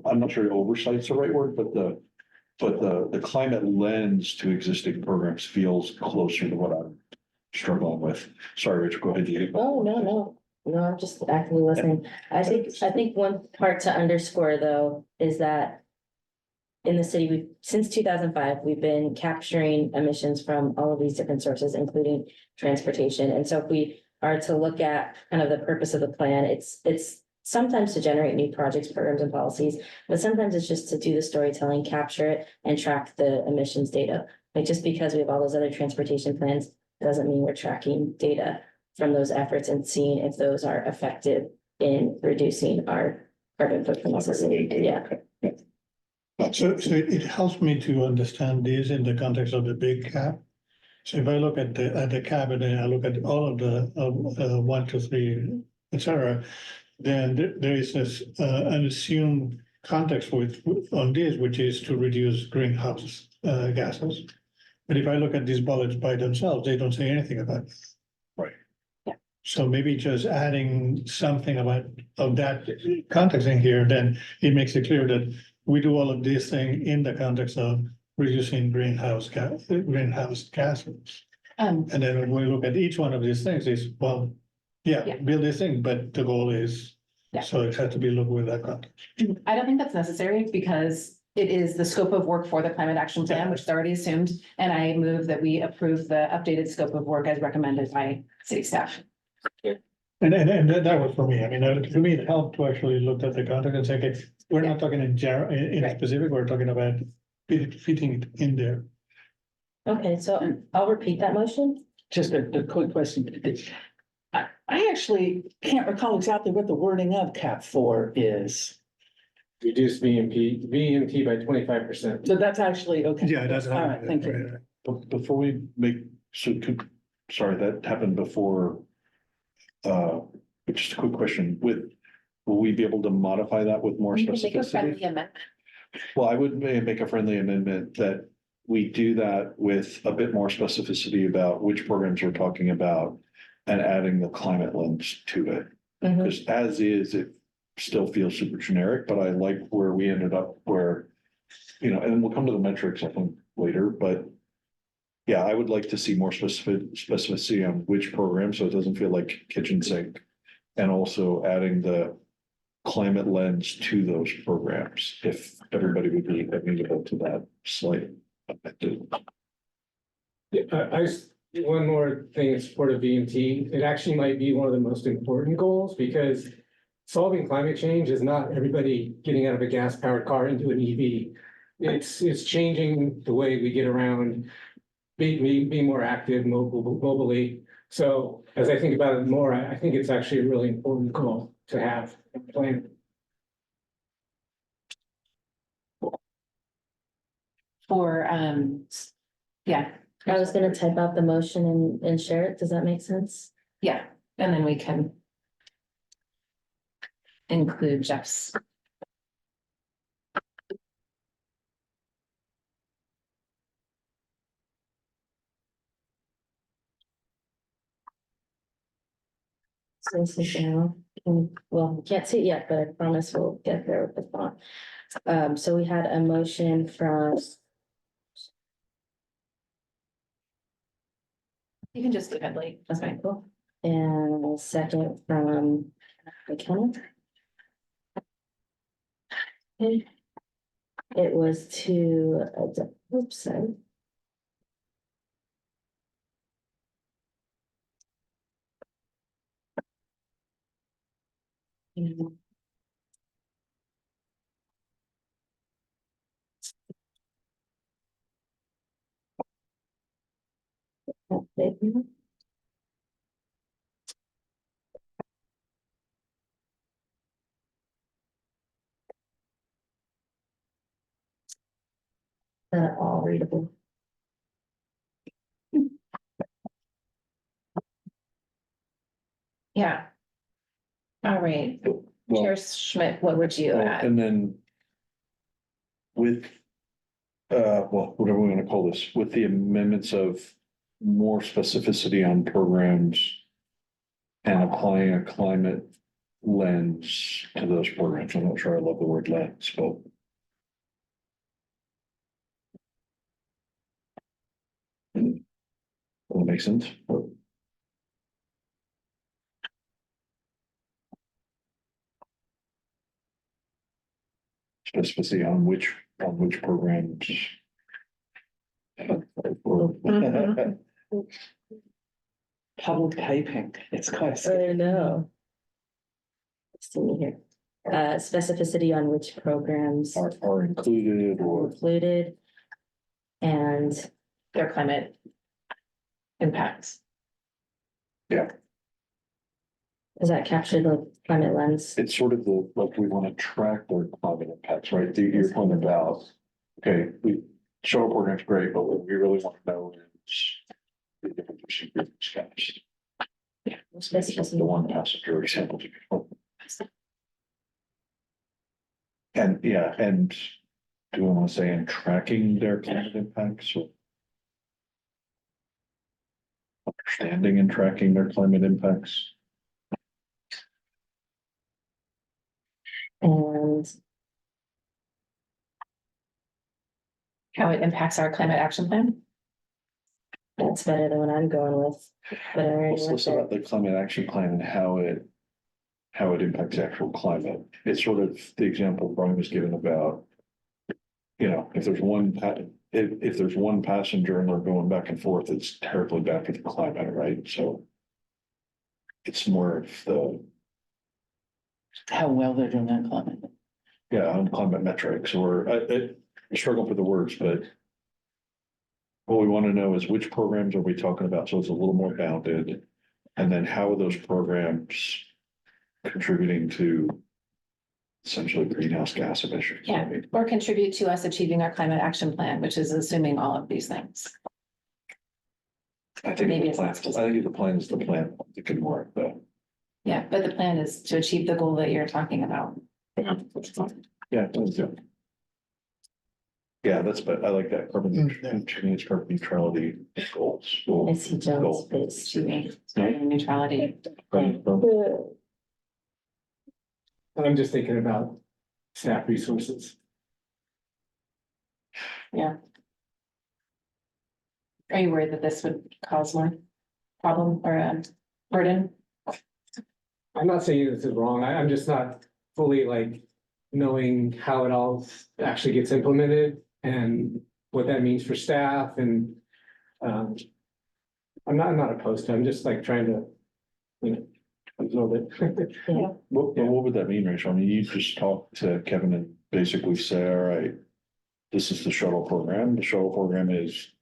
I'm not sure oversight's the right word, but the climate lens to existing programs feels closer to what I'm struggling with. Sorry, Rich, go ahead. Oh, no, I'm just actively listening. I think one part to underscore though, is that in the city, since 2005, we've been capturing emissions from all of these different sources, including transportation. And so if we are to look at kind of the purpose of the plan, it's sometimes to generate new projects, programs, and policies, but sometimes it's just to do the storytelling, capture it, and track the emissions data. Like just because we have all those other transportation plans, doesn't mean we're tracking data from those efforts and seeing if those are effective in reducing our carbon footprint as a city. Yeah. So it helps me to understand this in the context of the big cap. So if I look at the cap and then I look at all of the 1, 2, 3, et cetera, then there is this an assumed context on this, which is to reduce greenhouse gases. But if I look at these bullets by themselves, they don't say anything about it. Right. Yeah. So maybe just adding something of that context in here, then it makes it clear that we do all of these things in the context of reducing greenhouse gases. And then when we look at each one of these things is, well, Yeah. build this thing, but the goal is, Yeah. so it has to be looked with that context. I don't think that's necessary because it is the scope of work for the climate action plan, which is already assumed. And I move that we approve the updated scope of work as recommended by city staff. And that was for me. I mean, to me, it helped to actually look at the context and say, okay, we're not talking in Right. specific, we're talking about fitting it in there. Okay, so I'll repeat that motion. Just a quick question. I actually can't recall exactly what the wording of cap 4 is. Reduce VMT by 25%. So that's actually, okay. Yeah, that's. All right, thank you. Before we sorry, that happened before. Just a quick question, will we be able to modify that with more You can make a specificity? friendly amendment. Well, I would make a friendly amendment that we do that with a bit more specificity about which programs we're talking about and adding the climate lens to it. Mhm. Because as is, it still feels super generic, but I like where we ended up where, and we'll come to the metrics, I think, later, but yeah, I would like to see more specificity on which program, so it doesn't feel like kitchen sink. And also adding the climate lens to those programs, if everybody would be amenable to that slight. One more thing in support of VMT, it actually might be one of the most important goals because solving climate change is not everybody getting out of a gas powered car into an EV. It's changing the way we get around, be more active mobily. So as I think about it more, I think it's actually a really important goal to have a plan. For, yeah, I was gonna type out the motion and share it. Does that make sense? yeah, and then we can include Jeff's. So this is now, well, we can't see it yet, but I promise we'll get there with the font. So we had a motion from, You can just do Headley. That's fine. Michael and a second from McKenna. Okay. It was to, oops, sorry. All readable. Yeah. All right. Well, Chair Schmidt, what would you well, add? and then with, well, whatever we're gonna call this, with the amendments of more specificity on programs and applying a climate lens to those programs. I'm not sure I love the word lens, but will that make sense? Specificity on which programs. Mhm. Public piping, it's quite. I know. See me here. Specificity on which programs Are included are or, included. And Their climate impacts. does that capture the climate lens? it's sort of the, like, we want to track their climate impacts, right? You're talking about, okay, shuttle program's great, but what we really want to know is the difference between groups, guys. Specificity. The one passenger example. And yeah, and do we want to say in tracking their climate impacts or understanding and tracking their climate impacts? And How it impacts our climate action plan? that's better than what I'm going with. But I already Let's went listen there. about the climate action plan and how it impacts actual climate. It's sort of the example Brian was given about, you know, if there's if there's one passenger and they're going back and forth, it's terribly bad for the climate, right? So it's more of the, How well they're doing that climate. yeah, on climate metrics, or I struggle for the words, but what we want to know is which programs are we talking about? So it's a little more bounded. And then how are those programs contributing to essentially greenhouse gas emissions? Yeah, or contribute to us achieving our climate action plan, which is assuming all of these things. I think Maybe the it's plan, not I think the plan is the plan. It can work, though. Yeah, but the plan is to achieve the goal that you're talking about. Yeah, let's do it. Yeah, but I like that change carbon neutrality goals. I see Jones' Goal. face. Achieving carbon neutrality. I'm just thinking about staff resources. Are you worried that this would cause more problem or burden? I'm not saying this is wrong. I'm just not fully like knowing how it all actually gets implemented and what that means for staff and I'm not opposed to it. I'm just like trying to, you know, absorb it. What would that mean, Rachel? I mean, you just talk to Kevin and basically say, all right, this is the shuttle program. The shuttle program is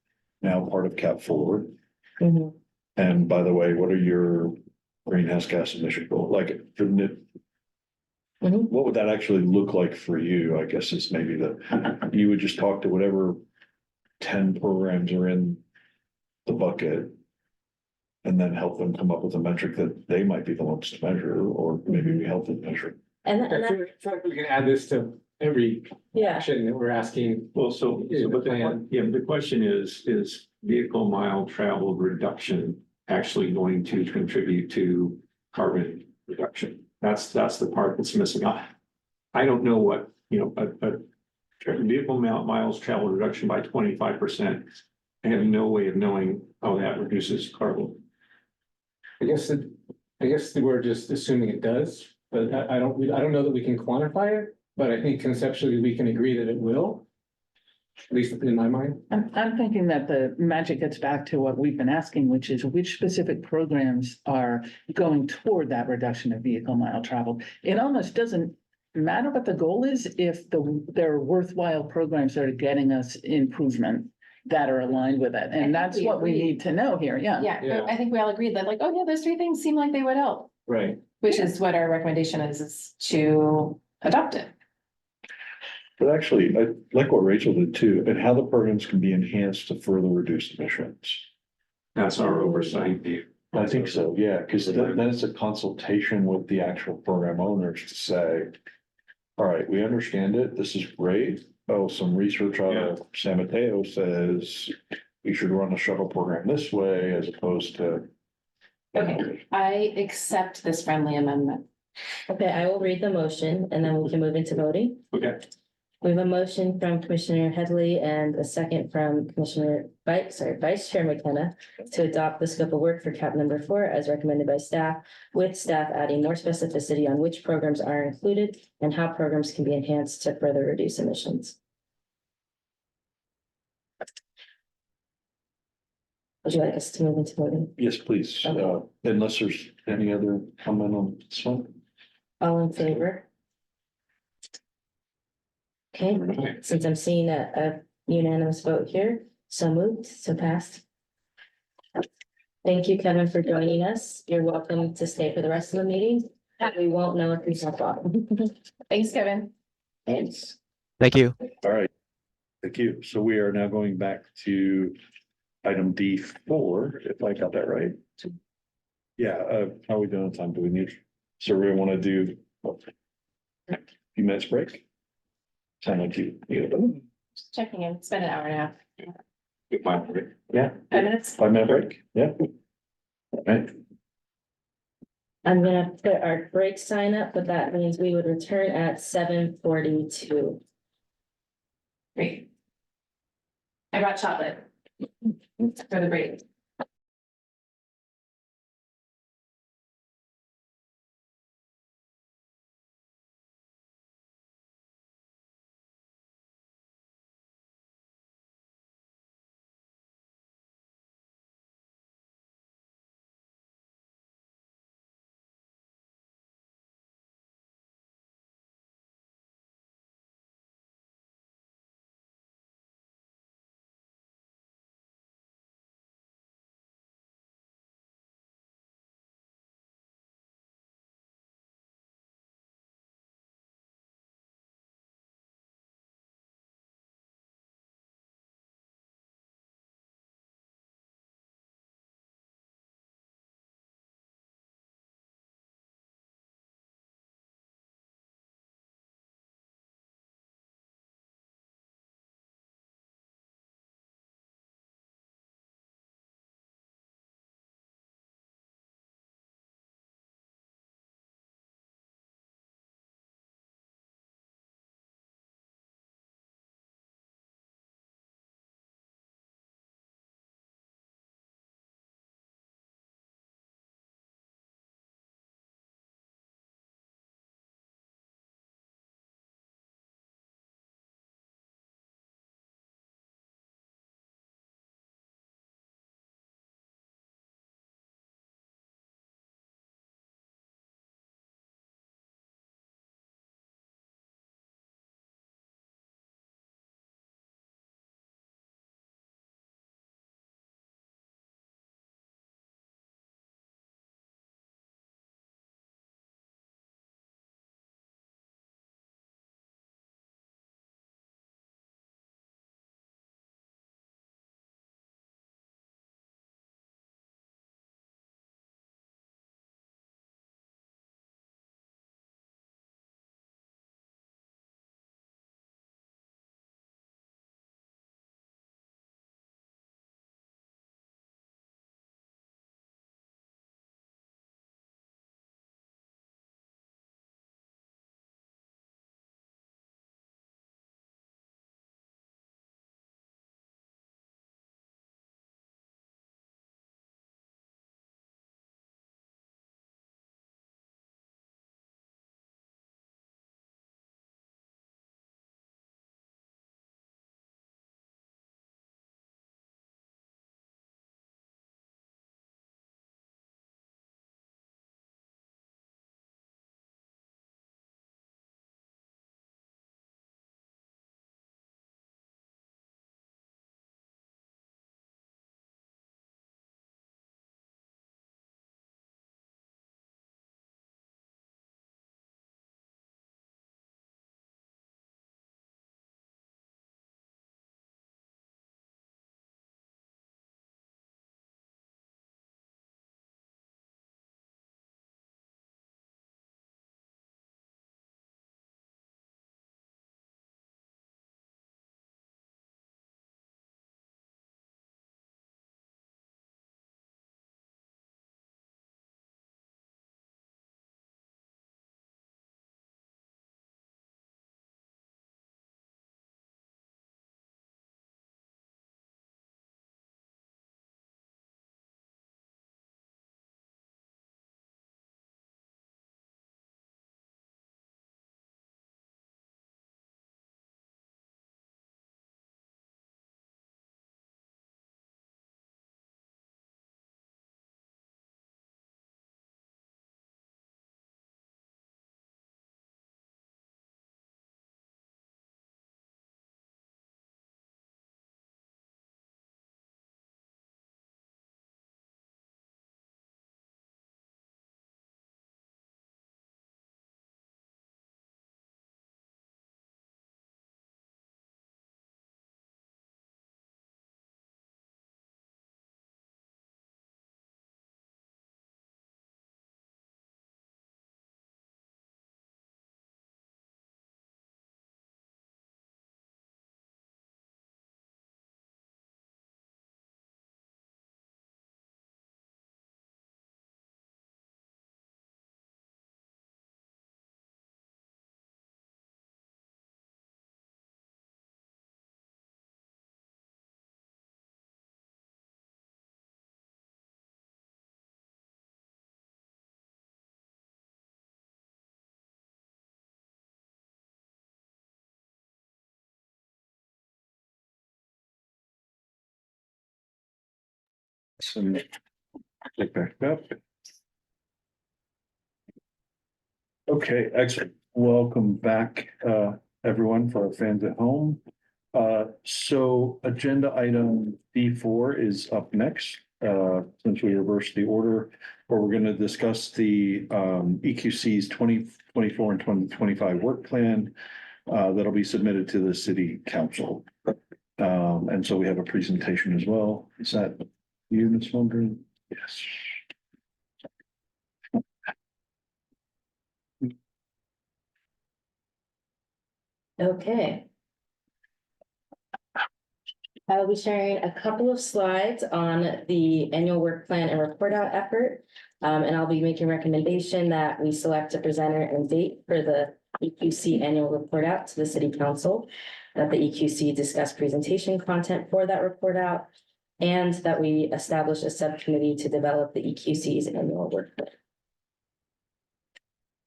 now part of Cap Forward. Mhm. And by the way, what are your greenhouse gas emission goals? Like, Mhm. what would that actually look like for you? I guess is maybe you would just talk to whatever 10 programs are in the bucket and then help them come up with a metric that they might be the ones to measure, or maybe we help them measure. And I that, feel like we can add this to every yeah, action that we're asking. Well, so, but the question is vehicle mile traveled reduction actually going to contribute to carbon reduction. That's the part that's missing. I don't know what, a vehicle miles traveled reduction by 25%. I have no way of knowing how that reduces carbon. I guess we're just assuming it does, but I don't know that we can quantify it, but I think conceptually we can agree that it will. At least in my mind. I'm thinking that the magic gets back to what we've been asking, which is which specific programs are going toward that reduction of vehicle mile traveled. It almost doesn't matter what the goal is if there are worthwhile programs that are getting us improvement that are aligned with it. I think And that's we what we agree. need to know here. Yeah. Yeah, I think we all agreed that like, oh yeah, those three things seem like they would help, Right. which is what our recommendation is to adopt it. But actually, I like what Rachel did too, and how the programs can be enhanced to further reduce emissions. That's our oversight view. I think so, yeah, because then it's a consultation with the actual program owners to say, all right, we understand it, this is great. Oh, some research out of San Mateo says we should run a shuttle program this way as opposed to. Okay, I accept this friendly amendment. Okay, I will read the motion and then we can move into voting. Okay. We have a motion from Commissioner Headley and a second from Vice Chair McKenna to adopt the scope of work for cap number 4 as recommended by staff, with staff adding more specificity on which programs are included and how programs can be enhanced to further reduce emissions. Would you like us to move into voting? Yes, please, Okay. unless there's any other comment on this one. All in favor? Okay, since I'm seeing a unanimous vote here, so moved, so passed. Thank you, Kevin, for joining us. You're welcome to stay for the rest of the meeting. We won't know if we have problem. Thanks, Kevin. Thanks. Thank you. All right, thank you. So we are now going back to item D4, if I got that right. Yeah, how are we doing on time? Do we need, so we want to do a few minutes break? Sound like you. Just checking in, it's been an hour and a half. Yeah, 5 minutes. 5 minute break, yeah. All right, I'm gonna put our break sign up, but that means we would return at 7:42. Great. I brought chocolate for the break. Some pick back up. Okay, excellent. Welcome back, everyone, for our fans at home. So agenda item D4 is up next, since we reversed the order, where we're going to discuss the EQC's 2024 and 2025 work plan that'll be submitted to the city council. And so we have a presentation as well. Is that you, Ms. Mundry? Yes. Okay. I will be sharing a couple of slides on the annual work plan and report out effort. And I'll be making recommendation that we select a presenter and date for the EQC annual report out to the city council, that the EQC discuss presentation content for that report out, and that we establish a subcommittee to develop the EQC's annual work plan.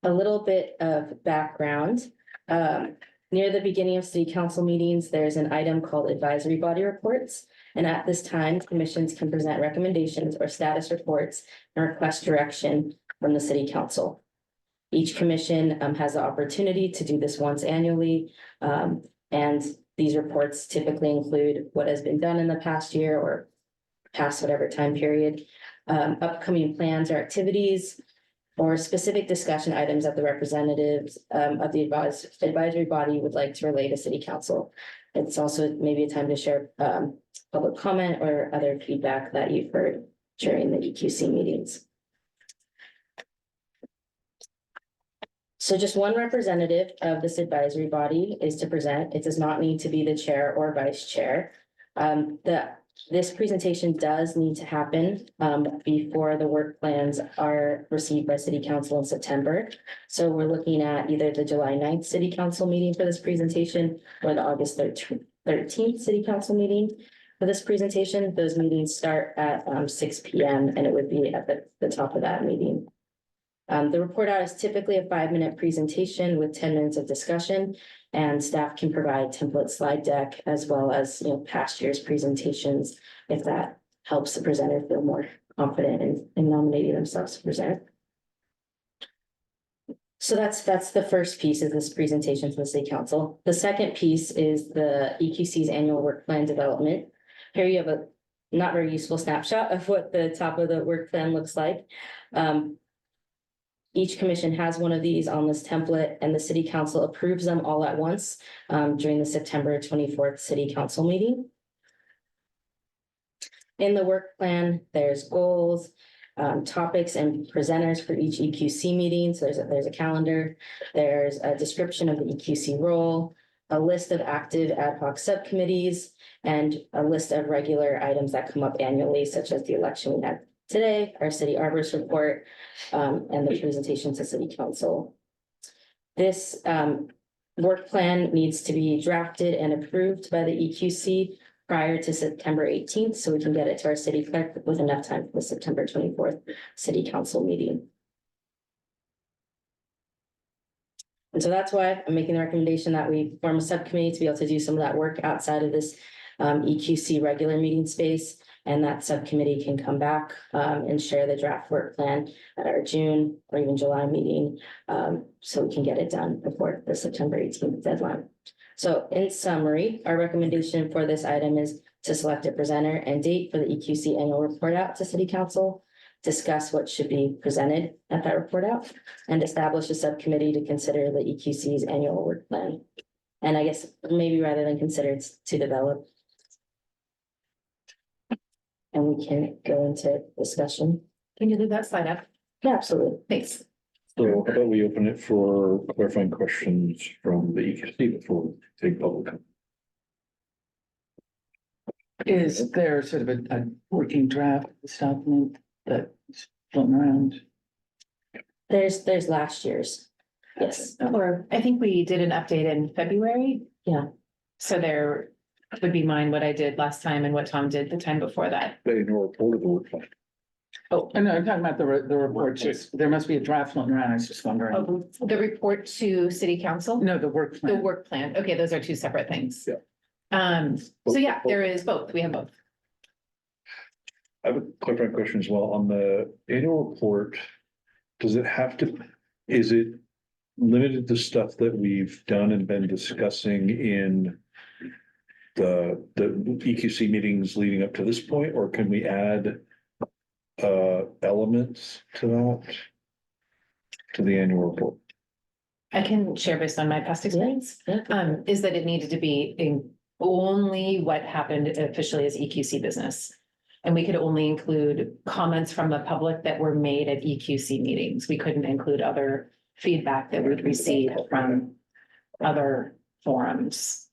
A little bit of background. Near the beginning of city council meetings, there's an item called advisory body reports. And at this time, commissions can present recommendations or status reports and request direction from the city council. Each commission has the opportunity to do this once annually. And these reports typically include what has been done in the past year or past whatever time period, upcoming plans or activities, or specific discussion items that the representatives of the advisory body would like to relay to city council. It's also maybe a time to share public comment or other feedback that you've heard during the EQC meetings. So just one representative of this advisory body is to present. It does not need to be the chair or vice chair. This presentation does need to happen before the work plans are received by city council in September. So we're looking at either the July 9th city council meeting for this presentation or the August 13th city council meeting for this presentation. Those meetings start at 6 p.m. and it would be at the top of that meeting. The report out is typically a 5-minute presentation with 10 minutes of discussion, and staff can provide template slide deck as well as, past year's presentations if that helps the presenter feel more confident in nominating themselves to present. So that's the first piece of this presentation to the city council. The second piece is the EQC's annual work plan development. Here you have a not very useful snapshot of what the top of the work plan looks like. Each commission has one of these on this template, and the city council approves them all at once during the September 24th city council meeting. In the work plan, there's goals, topics, and presenters for each EQC meeting. So there's a calendar, there's a description of the EQC role, a list of active ad hoc subcommittees, and a list of regular items that come up annually, such as the election we had today, our city arborist report, and the presentation to city council. This work plan needs to be drafted and approved by the EQC prior to September 18th, so we can get it to our city clerk with enough time for the September 24th city council meeting. And so that's why I'm making the recommendation that we form a subcommittee to be able to do some of that work outside of this EQC regular meeting space. And that subcommittee can come back and share the draft work plan at our June or even July meeting. So we can get it done before the September 18th deadline. So in summary, our recommendation for this item is to select a presenter and date for the EQC annual report out to city council, discuss what should be presented at that report out, and establish a subcommittee to consider the EQC's annual work plan. And I guess maybe rather than consider, it's to develop. And we can go into discussion. Can you leave that slide up? Yeah, absolutely. Thanks. So how about we open it for clarifying questions from the EQC before we take public comment? Is there sort of a working draft of this document that's floating around? There's last year's. Yes. Or I think we did an update in February. Yeah. So there would be mine, what I did last time and what Tom did the time before that. They know report of the work plan. Oh, I know, I'm talking about the report, just, there must be a draft floating around, I was just wondering. Oh, the report to city council? No, the work The plan. work plan. Okay, those are two separate things. Yeah. So yeah, there is both. We have both. I have a clarifying question as well on the annual report. Does it have to, is it limited to stuff that we've done and been discussing in the EQC meetings leading up to this point, or can we add elements to that? To the annual report? I can share based on my past experience, Yeah. is that it needed to be in only what happened officially as EQC business. And we could only include comments from the public that were made at EQC meetings. We couldn't include other feedback that we'd received from other forums.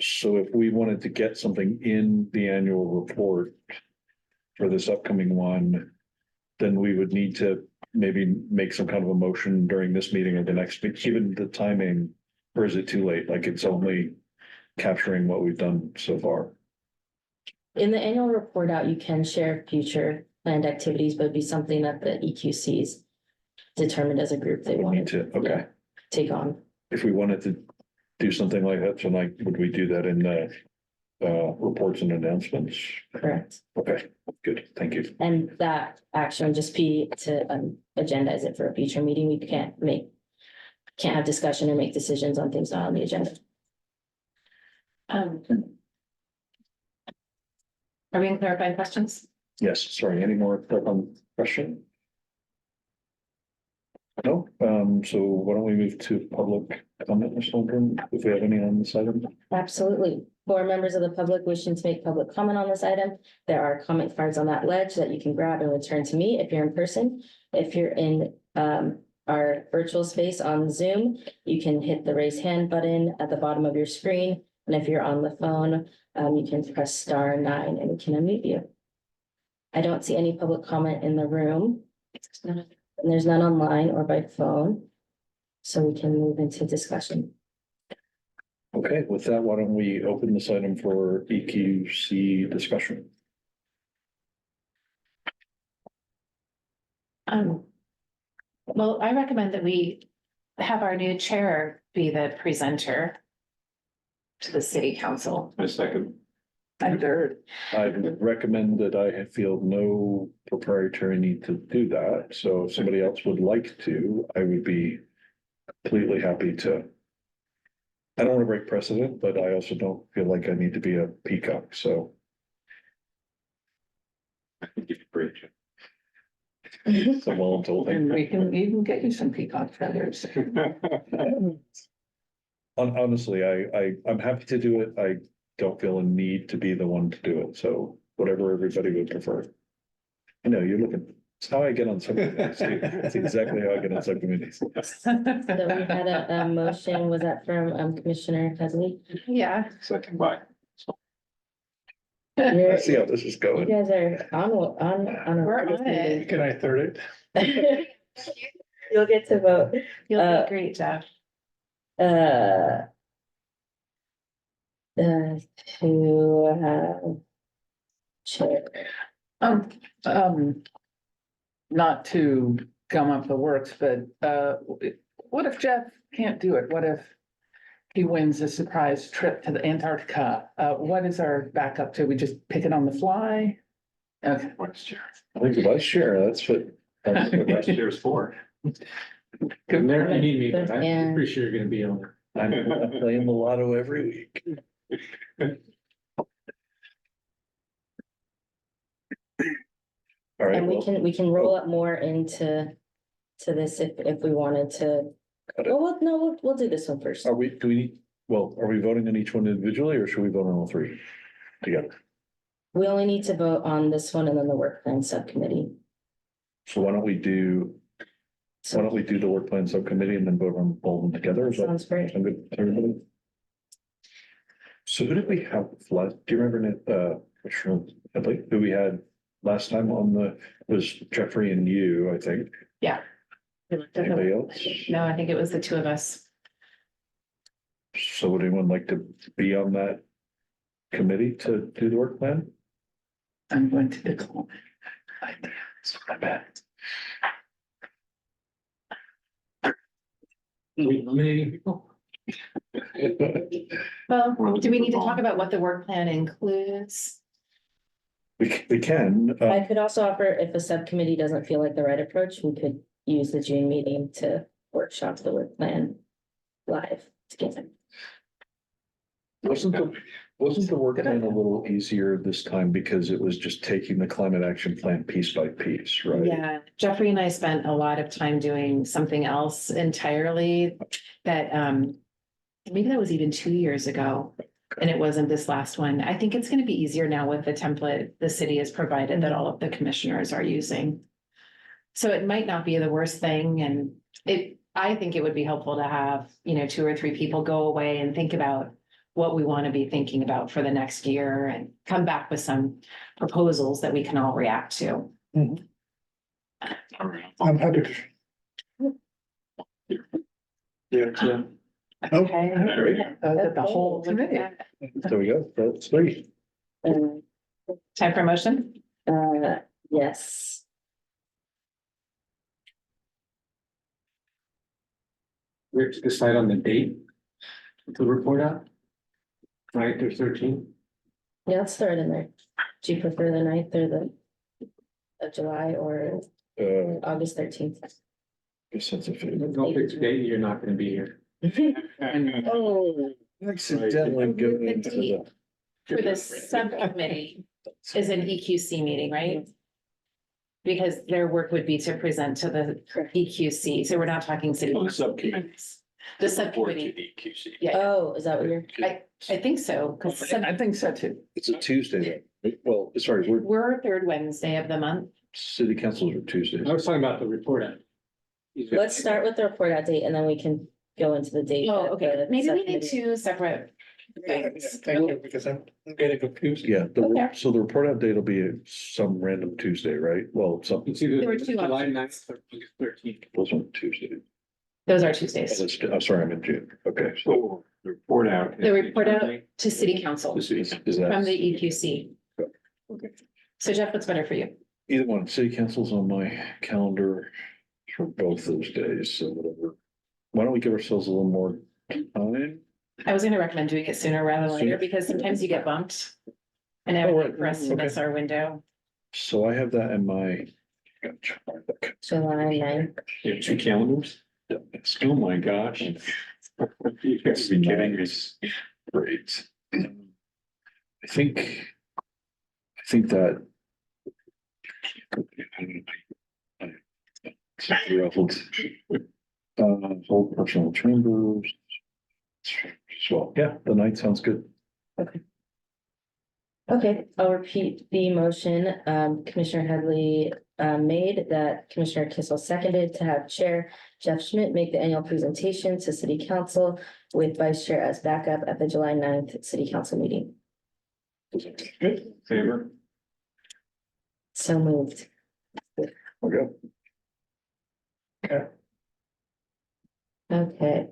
So if we wanted to get something in the annual report for this upcoming one, then we would need to maybe make some kind of a motion during this meeting or the next, given the timing, or is it too late? Like it's only capturing what we've done so far? In the annual report out, you can share future planned activities, but it'd be something that the EQC's determined as a group they We want need to, okay. take on. If we wanted to do something like that tonight, would we do that in the reports and announcements? Correct. Okay, good, thank you. And that action would just be to agendize it for a future meeting. We can't have discussion or make decisions on things not on the agenda. Are we in clarifying questions? Yes, sorry, any more question? No, so why don't we move to public comment, Ms. Lundgren, if we have any on this item? Absolutely. For members of the public wishing to make public comment on this item, there are comment cards on that ledge that you can grab and return to me if you're in person. If you're in our virtual space on Zoom, you can hit the raise hand button at the bottom of your screen. And if you're on the phone, you can press *9 and we can unmute you. I don't see any public comment in the room. And there's none online or by phone. So we can move into discussion. Okay, with that, why don't we open this item for EQC discussion? Well, I recommend that we have our new chair be the presenter to the city council. A second. I'm third. I recommend that I feel no proprietary need to do that, so if somebody else would like to, I would be completely happy to. I don't want to break precedent, but I also don't feel like I need to be a peacock, so. I think you could break it. So well, I'm told. And we can even get you some peacock feathers. Honestly, I'm happy to do it. I don't feel a need to be the one to do it, so whatever everybody would prefer. I know, you're looking, it's how I get on subcommittees. It's exactly how I get on subcommittees. So we had a motion, was that from Commissioner Headley? Yeah. Second by. You're- Let's see how this is You going. guys are on. We're on it. Can I third it? You'll get to vote. You'll do great, Jeff. To chair. Not to gum up the works, but what if Jeff can't do it? What if he wins a surprise trip to the Antarctica? What is our backup to? We just pick it on the fly? Okay. What's chair? I think the vice chair, that's what. Vice chair's for. Good. Never you need me, but Yeah. I'm pretty sure you're gonna be on there. I'm playing the lotto every week. All right, And well, we can roll up more into this if we wanted to. got it. Well, we'll do this one first. Are we, do we need, well, are we voting on each one individually or should we vote on all three together? We only need to vote on this one and then the work plan subcommittee. So why don't we do the work plan subcommittee and then vote on all of them together? Is that Sounds great. sound good to everybody? So who did we have last, do you remember, Commissioner Headley, who we had last time on the, was Jeffrey and you, I think. Yeah. Anybody else? No, I think it was the two of us. So would anyone like to be on that committee to do the work plan? I'm going to decline. It's not bad. Eliminating people. Well, do we need to talk about what the work plan includes? We can, I could also offer, if a subcommittee doesn't feel like the right approach, we could use the June meeting to workshop the work plan live together. wasn't the work plan a little easier this time because it was just taking the climate action plan piece by piece, right? Yeah, Jeffrey and I spent a lot of time doing something else entirely that, maybe that was even 2 years ago. And it wasn't this last one. I think it's gonna be easier now with the template the city has provided that all of the commissioners are using. So it might not be the worst thing, and I think it would be helpful to have, 2 or 3 people go away and think about what we want to be thinking about for the next year and come back with some proposals that we can all react to. I'm happy to. Yeah. Okay. The whole committee. There we go. That's three. Time for motion? Yes. We have to decide on the date to report out. Right, there's 13. Yeah, let's throw it in there. Do you prefer the 9th or the of July or August 13th? Guess that's a Don't fix the date, you're not gonna be here. Oh, accidentally going into the. For the subcommittee is an EQC meeting, right? Because their work would be to present to the EQC, so we're not talking city. Oh, the subcommittee. The subcommittee, yeah, Oh, is that what you're? I think so, because I think so too. It's a Tuesday. Then. Well, sorry, we're third Wednesday of the month. city councils are Tuesdays. I was talking about the report out. Let's start with the report out date and then we can go into the date. Oh, that okay, the maybe we need subcommittee- 2 separate things. Thank you, because I'm getting confused. Yeah, Okay. so the report out date will be some random Tuesday, right? Well, something, It's either There were 2 July options. 9th or August 13th. those aren't Tuesday. Those are Tuesdays. I'm sorry, I'm in June. Okay, so So the report out. The report out to city council The city. is from that the EQC. Okay. So Jeff, what's better for you? either one, city council's on my calendar for both those days, so whatever. Why don't we give ourselves a little more time? I was gonna recommend doing it sooner rather than later, Sooner. because sometimes you get bumped. And I Oh, would right. hate for us to miss our window. So I have that in my. Gotcha. July 9th. You have 2 calendars? Oh, my gosh. You gotta be kidding me. Great. I think that. Hold personal chambers. So, yeah, the night sounds good. Okay, I'll repeat the motion. Commissioner Headley made that Commissioner Kissel seconded to have Chair Jeff Schmidt make the annual presentation to City Council with Vice Chair as backup at the July 9th City Council meeting. Good. Favor? So moved. Okay. Okay.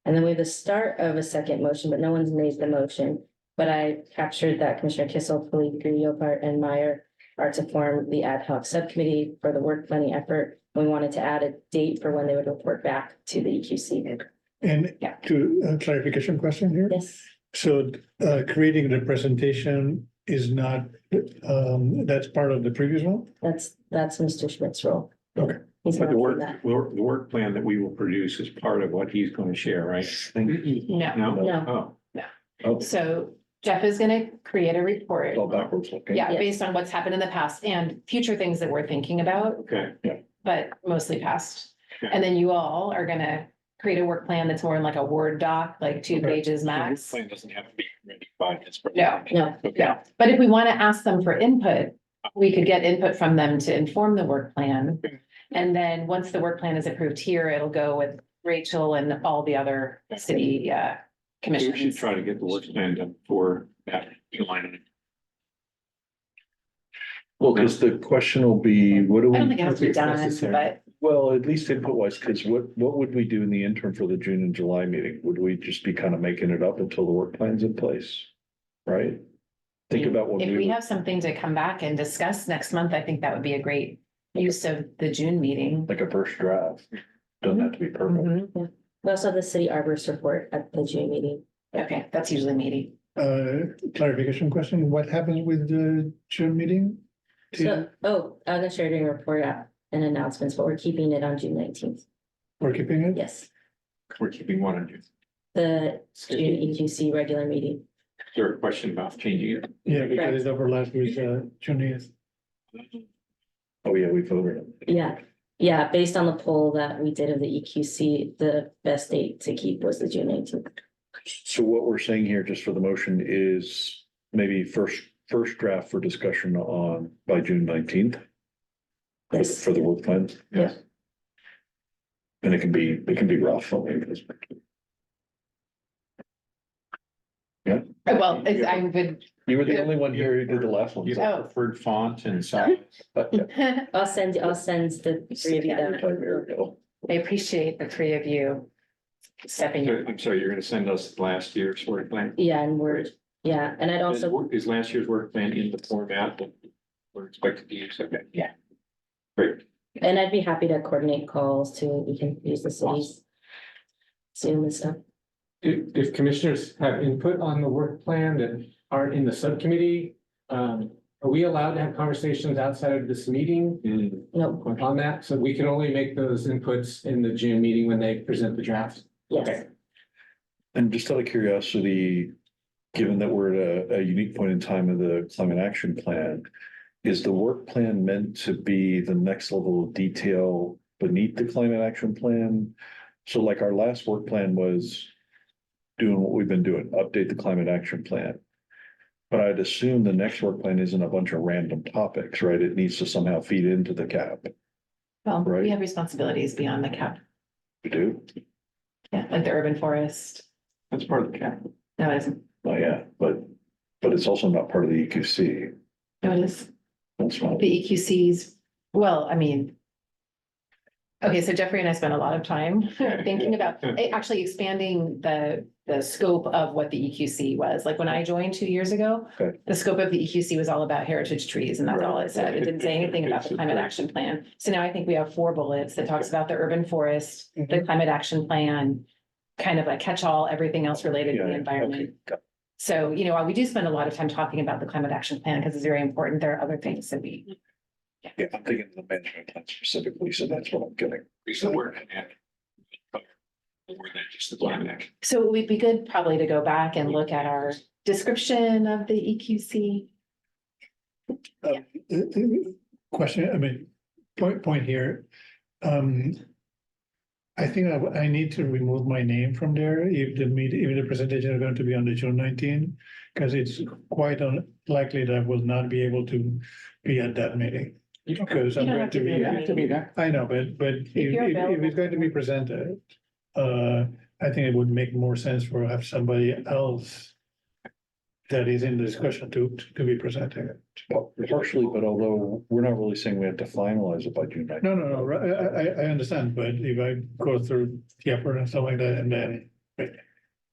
And then we have the start of a second motion, but no one's made the motion. But I captured that Commissioner Kissel, Philippe, Yopart, and Meyer are to form the ad hoc subcommittee for the work planning effort. We wanted to add a date for when they would report back to the EQC. And Yeah. to a clarification question here. Yes, So creating the presentation is not, that's part of the previous one? that's Mr. Schmidt's role. Okay. He's But not the doing work, that. the work plan that we will produce is part of what he's gonna share, right? No, No? No. Oh, Oh, so Jeff is gonna create a report. it's all backwards looking. Yeah, Yes. based on what's happened in the past and future things that we're thinking about, okay. but mostly past. Okay. And then you all are gonna create a work plan that's more in like a Word doc, like 2 Okay. pages max. Plan doesn't have to be ready by his. No. No, No, but if we want to ask them for input, we could get input from them to inform the work plan. And then once the work plan is approved here, it'll go with Rachel and all the other city We should commissions. try to get the work plan done for that line. Well, because the question will be, what do I don't we, think it has to be done, Necessary. but well, at least input wise, because what would we do in the interim for the June and July meeting? Would we just be kind of making it up until the work plan's in place? Right? Think about what if we we would, have something to come back and discuss next month, I think that would be a great use of the June meeting. like a first draft. Doesn't have to be perfect. Mhm. we also have the city arborist report at the June meeting. Okay, that's usually meaty. Clarification question, what happened with the June meeting? So, I'm not sure during report out and announcements, but we're keeping it on June 19th. We're keeping it? Yes, We're keeping one on you. Is the June EQC regular meeting. there a question about changing it? Yeah, because it overlaps with June 8th. Oh, yeah, we voted. Yeah, based on the poll that we did of the EQC, the best date to keep was the June 18th. So what we're saying here, just for the motion, is maybe first draft for discussion on by June 19th. Yes. For the work plan. Yeah. And it can be rough. Well, I would, You were the only one here who did the last one. You so- have preferred font and size. But, yeah. I'll send the three of you down. There we go. I appreciate the three of you stepping in. I'm sorry, you're gonna send us last year's work plan? Yeah, and Word, yeah, and I'd also, Is last year's work plan in the format that we're expected to use? Okay. Yeah. Great. and I'd be happy to coordinate calls too, we can use the cities. Zoom and stuff. If commissioners have input on the work plan that aren't in the subcommittee, are we allowed to have conversations outside of this meeting No, on that? So we can only make those inputs in the June meeting when they present the draft? yes, And just out of curiosity, given that we're at a unique point in time of the climate action plan, is the work plan meant to be the next level of detail beneath the climate action plan? So like our last work plan was doing what we've been doing, update the climate action plan. But I'd assume the next work plan isn't a bunch of random topics, right? It needs to somehow feed into the cap. Well, Right. we have responsibilities beyond the cap. We do? Yeah, like the urban forest. That's part of the cap. No, it isn't. Oh, yeah, but it's also not part of the EQC. No, it is. That's not. The EQCs, well, I mean. Okay, so Jeffrey and I spent a lot of time thinking about actually expanding the scope of what the EQC was. Like when I joined 2 years ago. Okay. The scope of the EQC was all about heritage trees and that's all it said. It didn't say anything about the climate action plan. So now I think we have 4 bullets that talks about the urban forest, the climate action plan. Kind of like catch-all, everything else related to the Yeah, environment. okay. So, you know, while we do spend a lot of time talking about the climate action plan because it's very important, there are other things that we. Yeah, I'm thinking of the management plan specifically, so that's what I'm getting. We still work on that. More than just the climate action. So it would be good probably to go back and look at our description of the E EQC. Question, I mean, point here. I think I need to remove my name from there if the presentation is going to be on the June 19, because it's quite unlikely that I will not be able to be at that meeting. Because I'm You don't going have to to be be, at have to be there. I know, but if you're if available. it's going to be presented, I think it would make more sense for have somebody else that is in the discussion to be presenting it. Partially, but although we're not really saying we have to finalize it by June 9th. No, right, I understand, but if I go through the effort and stuff like that, and then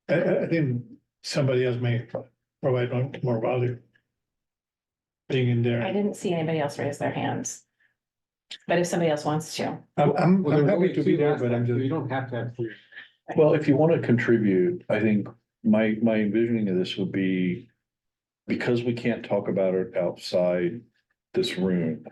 I think somebody else may provide more value. Being in I there, didn't see anybody else raise their hands. But if somebody else wants to, I'm Well, there's happy only to be two there, but I'm aspects, so just. You don't have to have 3. Well, if you want to contribute, I think my envisioning of this would be. Because we can't talk about it outside this room.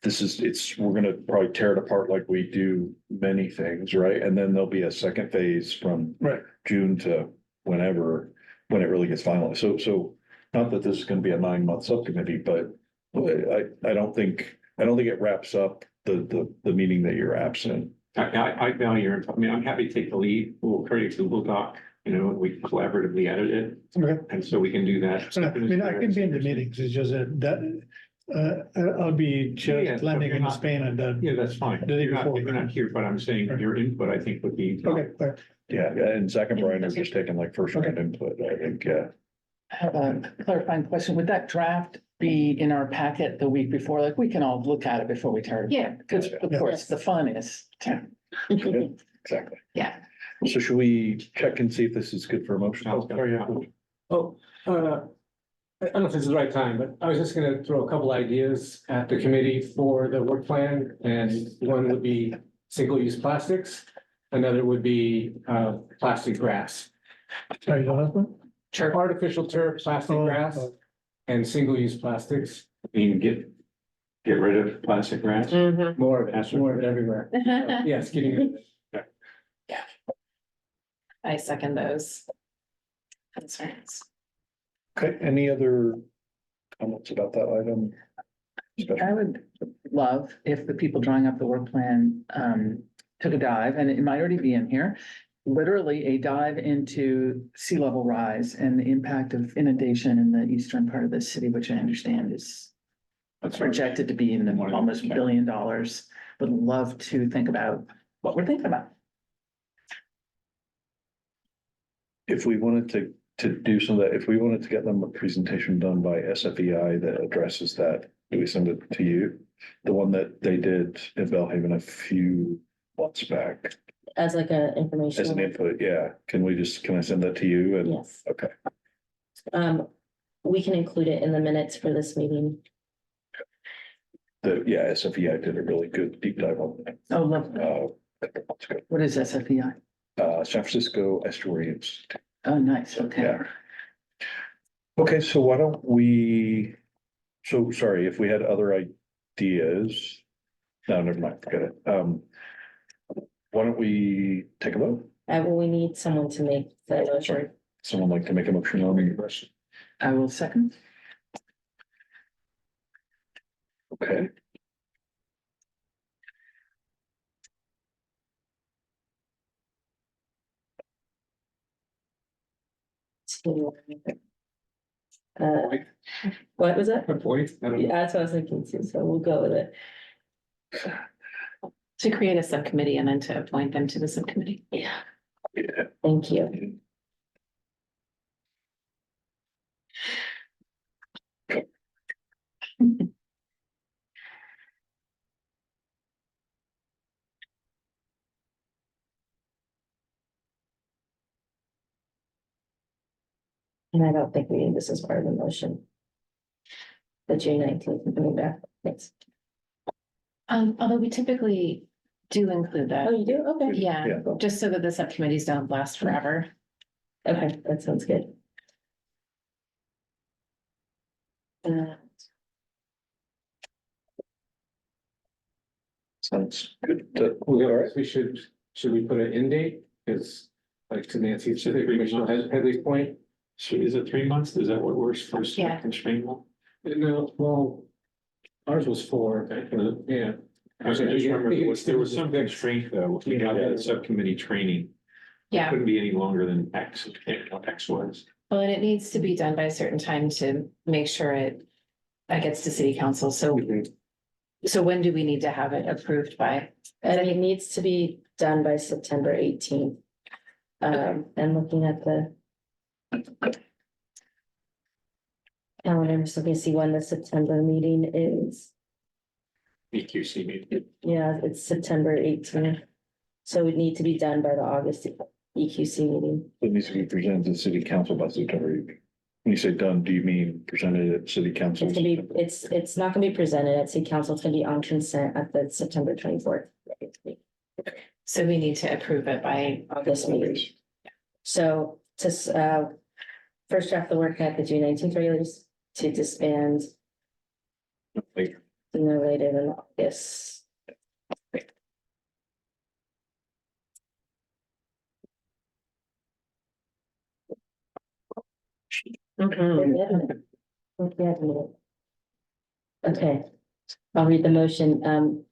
We're gonna probably tear it apart like we do many things, right? And then there'll be a second phase from Right. June to whenever, when it really gets finalized. So not that this is gonna be a 9-month subcommittee, but I don't think it wraps up the meeting that you're absent. I value your, I mean, I'm happy to take the lead. We'll create a Google Doc, you know, and we can collaboratively edit it. Okay. And so we can do that. So, I mean, I can be in the meetings, it's just that, I'll be Yeah, just landing you're in not- Spain and then. Yeah, that's fine. The day You're before. not here, but I'm saying your input, I think, would be. Okay, fair. Yeah, and Zach and Brian are just taking like first round input, I think, yeah. I have a clarifying question. Would that draft be in our packet the week before? Like, we can all look at it before we tear it. Yeah. Because of course, the fun is. Exactly. yeah. So should we check and see if this is good for a motion? Sounds good. Sorry, yeah. I don't know if this is the right time, but I was just gonna throw a couple ideas at the committee for the work plan, and one would be single-use plastics. Another would be plastic grass. Sorry, the last one? Sure. artificial turf, plastic Oh, grass, oh. and single-use plastics. You can get rid of plastic grass. More of it everywhere. Yes, getting rid of it. I second those concerns. Okay, any other comments about that item? I would love if the people drawing up the work plan took a dive, and it might already be in here. Literally a dive into sea level rise and the impact of inundation in the eastern part of the city, which I understand is projected to be in the almost $1 billion. Would love to think about what we're thinking about. If we wanted to do some of that, if we wanted to get them a presentation done by SFEI that addresses that, do we send it to you? The one that they did in Bellhaven a few months back As like a as an information. input, yeah. Can I send that to you? And Yes. okay, We can include it in the minutes for this meeting. SFEI did a really good deep dive on that. Oh, lovely. A couple months ago. What is SFEI? San Francisco Estuary Institute. Oh, nice. Okay. Yeah. Okay, so why don't we, so sorry, if we had other ideas. No, never mind, forget it. Why don't we take a vote? We need someone to make the motion. Someone like to make a motion on the question? I will second. Okay, What was it? Good point. I don't know. Yeah, that's what I was thinking too, so we'll go with it. To create a subcommittee and then to appoint them to the subcommittee. Yeah, yeah, thank you. And I don't think we need this as part of the motion. The June 19th, coming back, thanks. Although we typically do include that. Oh, you do? Okay. Yeah, just so that the subcommittees don't last forever. Okay, that sounds good. sounds good. All right, should we put an end date? Because like to Nancy's, to the Commissioner Headley's point. So is it 3 months? Is that what works for Yeah. constraint law? No, well, ours was 4, yeah. I just remember there was some constraint though. We got that subcommittee training. Yeah, Couldn't be any longer than X, X was. well, and it needs to be done by a certain time to make sure that gets to city council. So when do we need to have it approved by? And it needs to be done by September 18th. And looking at the calendar, so we see when the September meeting is. EQC meeting. Yeah, it's September 18th. So it would need to be done by the August EQC meeting. It needs to be presented to the city council by September. When you say done, do you mean presented at city council? It's gonna be, it's not gonna be presented at city council, it's gonna be on consent at the September 24th. So we need to approve it by August meeting. So to first draft the work at the June 19th regulars to disband Later. no later than August. Okay, I'll read the motion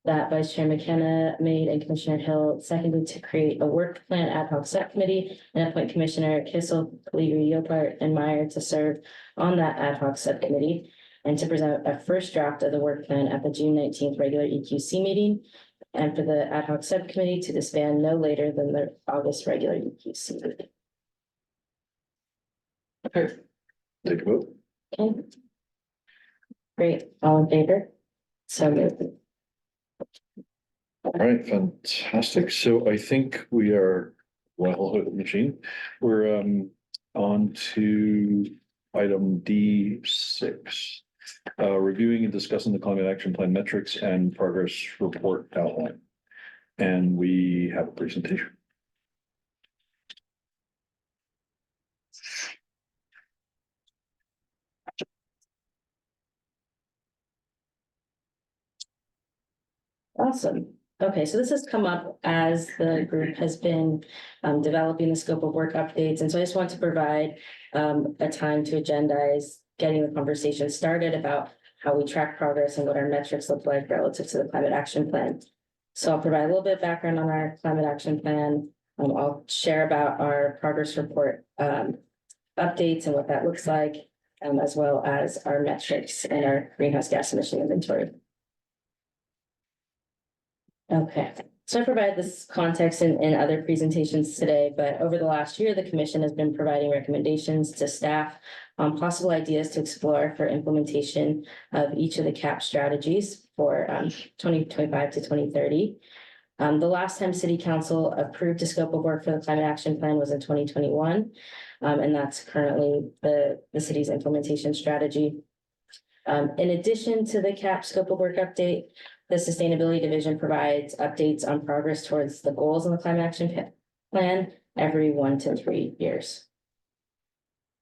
that Vice Chair McKenna made and Commissioner Hill seconded to create a work plan ad hoc subcommittee and appoint Commissioner Kissel, Cleary, Yopart, and Meyer to serve on that ad hoc subcommittee and to present a first draft of the work plan at the June 19th regular EQC meeting and for the ad hoc subcommittee to disband no later than the August regular EQC meeting. approved. Take a vote. Okay. Great, all in favor? So moved. All right, fantastic. So I think we are well, machine. We're on to item D6. Reviewing and discussing the climate action plan metrics and progress report outline. And we have a presentation. Awesome. Okay, so this has come up as the group has been developing the scope of work updates, and so I just want to provide a time to agendize getting the conversation started about how we track progress and what our metrics look like relative to the climate action plan. So I'll provide a little bit of background on our climate action plan. I'll share about our progress report updates and what that looks like, as well as our metrics and our greenhouse gas emission inventory. Okay, so I provided this context in other presentations today, but over the last year, the commission has been providing recommendations to staff on possible ideas to explore for implementation of each of the CAP strategies for 2025 to 2030. The last time City Council approved a scope of work for the climate action plan was in 2021. And that's currently the city's implementation strategy. In addition to the CAP scope of work update, the Sustainability Division provides updates on progress towards the goals in the climate action plan every 1 to 3 years.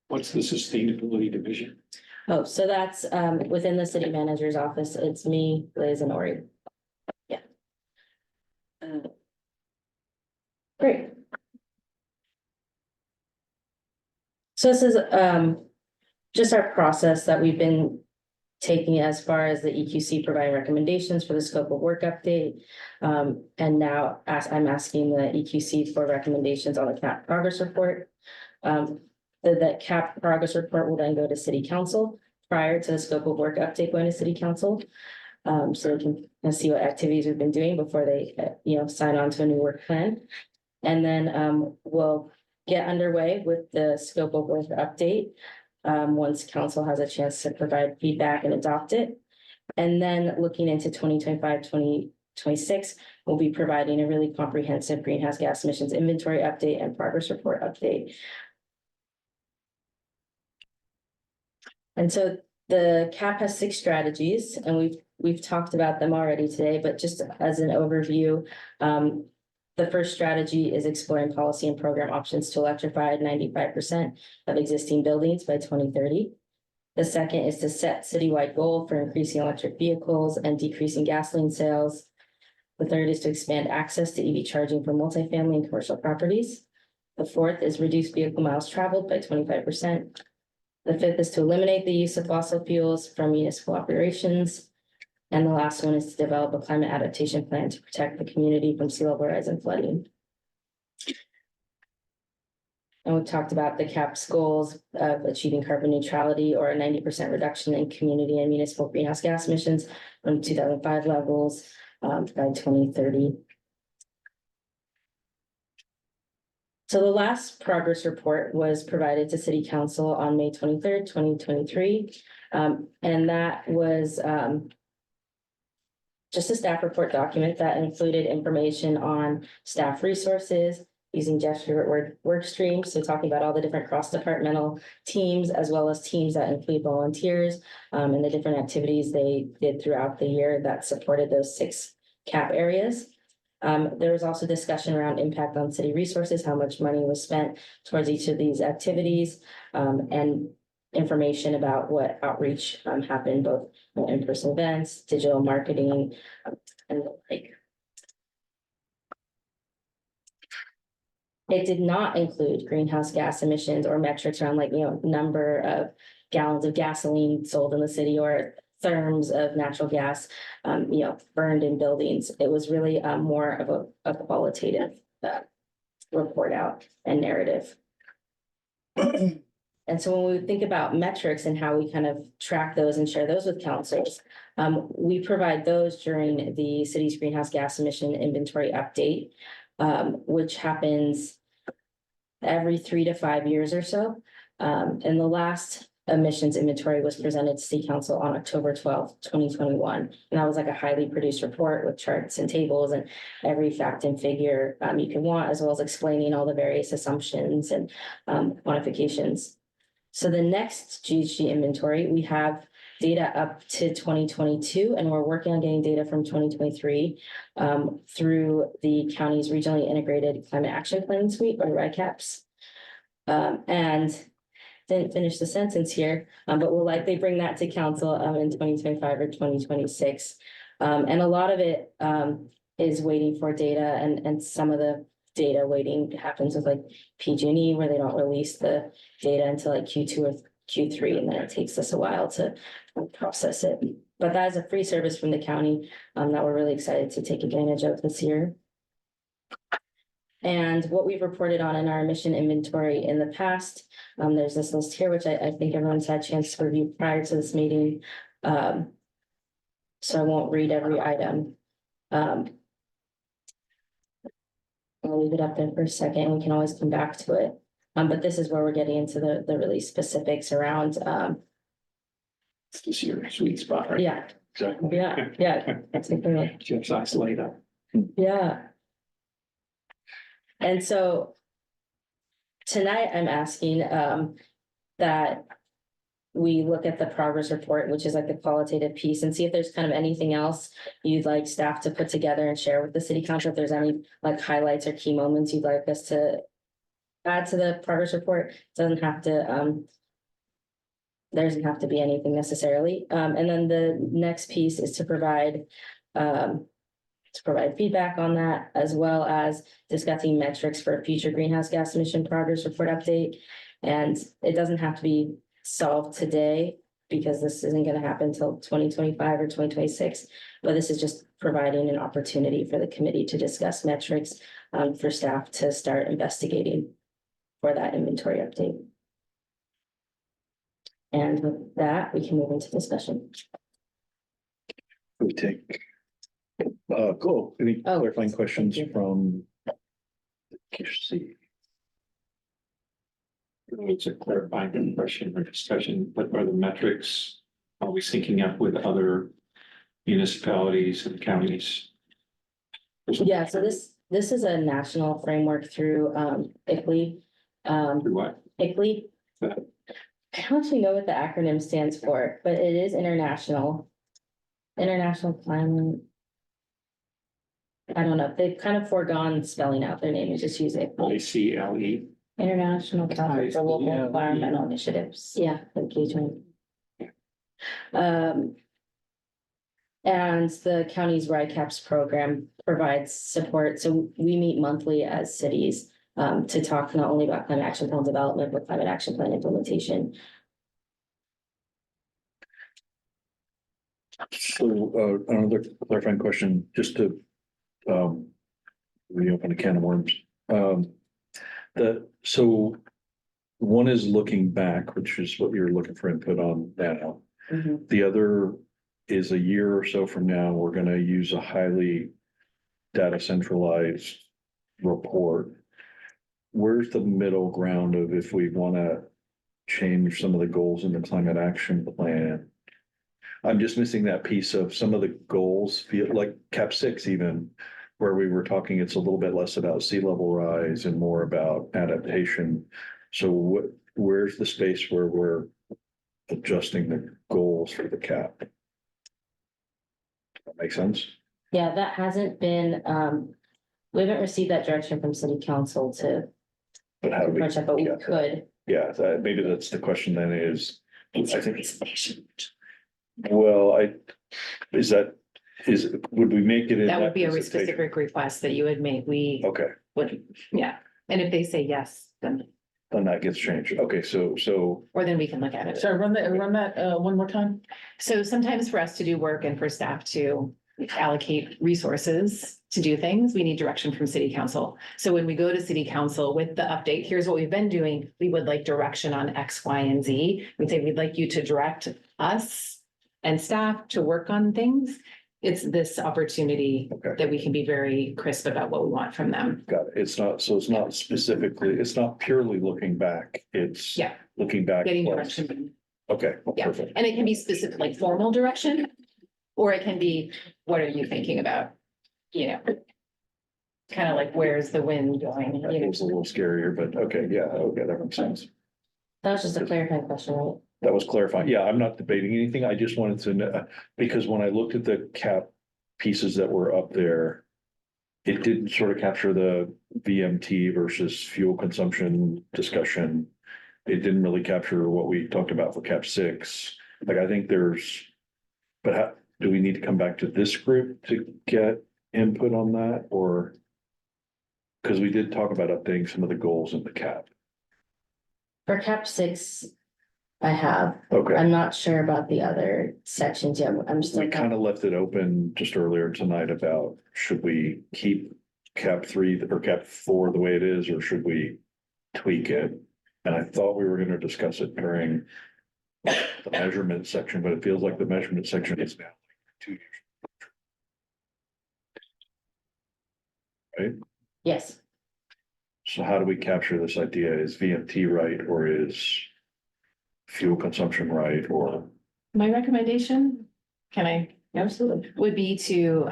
What's the sustainability division? Oh, so that's within the city manager's office. It's me, Liz, and Ori. Yeah. Great. So this is just our process that we've been taking as far as the EQC providing recommendations for the scope of work update. And now I'm asking the EQC for recommendations on the CAP progress report. The CAP progress report will then go to City Council prior to the scope of work update going to City Council. So we can see what activities we've been doing before they, sign on to a new work plan. And then we'll get underway with the scope of work update once council has a chance to provide feedback and adopt it. And then looking into 2025, 2026, we'll be providing a really comprehensive greenhouse gas emissions inventory update and progress report update. And so the CAP has 6 strategies, and we've talked about them already today, but just as an overview, the first strategy is exploring policy and program options to electrify 95% of existing buildings by 2030. The second is to set citywide goal for increasing electric vehicles and decreasing gasoline sales. The third is to expand access to EV charging for multifamily and commercial properties. The fourth is reduce vehicle miles traveled by 25%. The fifth is to eliminate the use of fossil fuels from municipal operations. And the last one is to develop a climate adaptation plan to protect the community from sea level rise and flooding. And we've talked about the CAP's goals of achieving carbon neutrality or a 90% reduction in community and municipal greenhouse gas emissions from 2005 levels by 2030. So the last progress report was provided to City Council on May 23rd, 2023. And that was just a staff report document that included information on staff resources using Jeff's favorite work streams. So talking about all the different cross-departmental teams, as well as teams that include volunteers and the different activities they did throughout the year that supported those 6 CAP areas. There was also discussion around impact on city resources, how much money was spent towards each of these activities, and information about what outreach happened, both in-person events, digital marketing, and the like. It did not include greenhouse gas emissions or metrics around number of gallons of gasoline sold in the city or therms of natural gas, burned in buildings. It was really more of a qualitative report out and narrative. And so when we think about metrics and how we kind of track those and share those with councils, we provide those during the city's greenhouse gas emission inventory update, which happens every 3 to 5 years or so. And the last emissions inventory was presented to City Council on October 12th, 2021. And that was like a highly produced report with charts and tables and every fact and figure you can want, as well as explaining all the various assumptions and quantifications. So the next GHG inventory, we have data up to 2022, and we're working on getting data from 2023 through the county's regionally integrated climate action plan suite, or RICAPS. And didn't finish the sentence here, but we'll likely bring that to council in 2025 or 2026. And a lot of it is waiting for data, and some of the data waiting happens with like PG&E, where they don't release the data until like Q2 or Q3, and then it takes us a while to process it. But that is a free service from the county that we're really excited to take advantage of this year. And what we've reported on in our emission inventory in the past, there's this list here, which I think everyone's had a chance to review prior to this meeting. So I won't read every item. I'll leave it up there for a second. We can always come back to it. But this is where we're getting into the really specifics around, This is your sweet spot, right? yeah, Exactly. yeah. That's exactly. Jeff's eyes light up. Yeah. And so tonight I'm asking that we look at the progress report, which is like the qualitative piece, and see if there's kind of anything else you'd like staff to put together and share with the city council. If there's any like highlights or key moments you'd like us to add to the progress report, there doesn't have to be anything necessarily. And then the next piece is to provide feedback on that, as well as discussing metrics for a future greenhouse gas emission progress report update. And it doesn't have to be solved today, because this isn't going to happen until 2025 or 2026. But this is just providing an opportunity for the committee to discuss metrics for staff to start investigating for that inventory update. And with that, we can move into discussion. We take. Cool. Any Oh, clarifying questions thank you. from? QC? It's a clarifying question or discussion. What are the metrics? Are we syncing up with other municipalities and counties? Yeah, so this is a national framework through ICLEI. Through what? ICLEI. I don't actually know what the acronym stands for, but it is international. International Climate. I don't know. They've kind of foregone spelling out their name and just use it. ICLE. International Council for Local ICLE. Environmental Initiatives. Yeah, engagement. And the county's RICAPS program provides support. So we meet monthly as cities to talk not only about climate action plan development, but climate action plan implementation. So, another clarifying question, just to, reopen a can of worms. So one is looking back, which is what you're looking for input on now. The other is a year or so from now, we're gonna use a highly data centralized report. Where's the middle ground of if we wanna change some of the goals in the climate action plan? I'm just missing that piece of some of the goals, feel like CAP 6 even, where we were talking, it's a little bit less about sea level rise and more about adaptation. So where's the space where we're adjusting the goals for the CAP? That makes sense? Yeah, that hasn't been, we haven't received that direction from city council to But how do we? approach that, but we yeah, could. Yeah, maybe that's the question then is, I think. Well, would we make it in? That would be a presentation? specific request that you would make. We Okay, would, yeah. And if they say yes, then, then that gets changed. Okay, so, or then we can look at it. Sorry, run that one more time. So sometimes for us to do work and for staff to allocate resources to do things, we need direction from city council. So when we go to city council with the update, here's what we've been doing. We would like direction on X, Y, and Z. We'd say we'd like you to direct us and staff to work on things. It's this opportunity Okay. that we can be very crisp about what we want from them. got it. It's not specifically, it's not purely looking back. It's Yeah. looking back. Getting plus. direction. Okay. Yeah, Perfect. and it can be specific, like formal direction, or it can be, what are you thinking about? You know, kind of like, where's the wind going? That You know? was a little scarier, but okay, yeah, okay, that makes sense. That was just a clarifying question, right? That was clarifying. Yeah, I'm not debating anything. I just wanted to know, because when I looked at the CAP pieces that were up there, it didn't sort of capture the VMT versus fuel consumption discussion. It didn't really capture what we talked about for CAP 6. Like, I think there's, but do we need to come back to this group to get input on that, or? Because we did talk about updating some of the goals in the cap. For cap 6, I have, Okay, I'm not sure about the other sections yet, I'm we still. kind of left it open just earlier tonight about should we keep cap 3 or cap 4 the way it is, or should we tweak it? And I thought we were gonna discuss it during the measurement section, but it feels like the measurement section is now like 2 years. Yes, So how do we capture this idea? Is VMT right, or is fuel consumption right, or? My recommendation, can I, absolutely. would be to,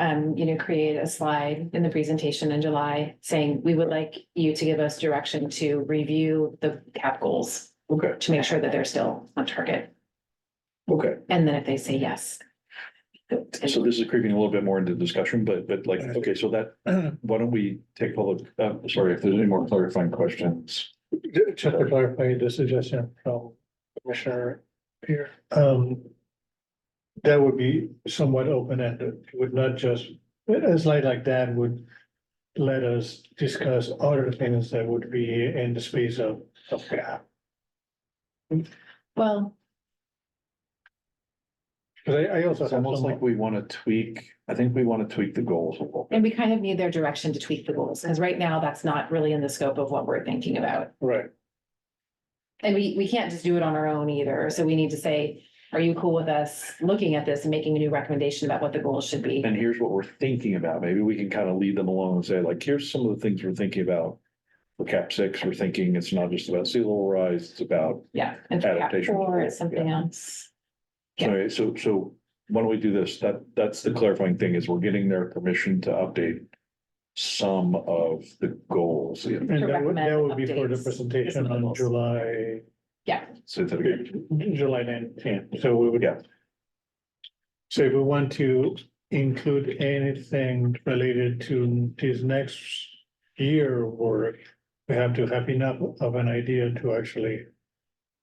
create a slide in the presentation in July saying we would like you to give us direction to review the cap goals Okay, to make sure that they're still on target. okay. And then if they say yes. So this is creeping a little bit more into discussion, but like, okay, so that, why don't we take public, sorry, if there's any more clarifying questions. Just to clarify the suggestion from Commissioner here, that would be somewhat open-ended, it would not just, a slide like that would let us discuss other things that would be in the space of gap. Well, Because I also It's have almost like some, we want to tweak, I think we want to tweak the goals a little and bit. we kind of need their direction to tweak the goals, because right now that's not really in the scope of what we're thinking about. right, And we can't just do it on our own either, so we need to say, are you cool with us looking at this and making a new recommendation about what the goals should be? And here's what we're thinking about. Maybe we can kind of lead them along and say, like, here's some of the things we're thinking about. For cap 6, we're thinking it's not just about sea level rise, it's about. Yeah, and for cap Adaptation. 4, it's something else. Yeah. So why don't we do this? That's the clarifying thing is we're getting their permission to update some of the goals. and that recommend would be for the updates. presentation on July, Say that again. July 19th, so we would. Yeah. So if we want to include anything related to this next year work, we have to have enough of an idea to actually.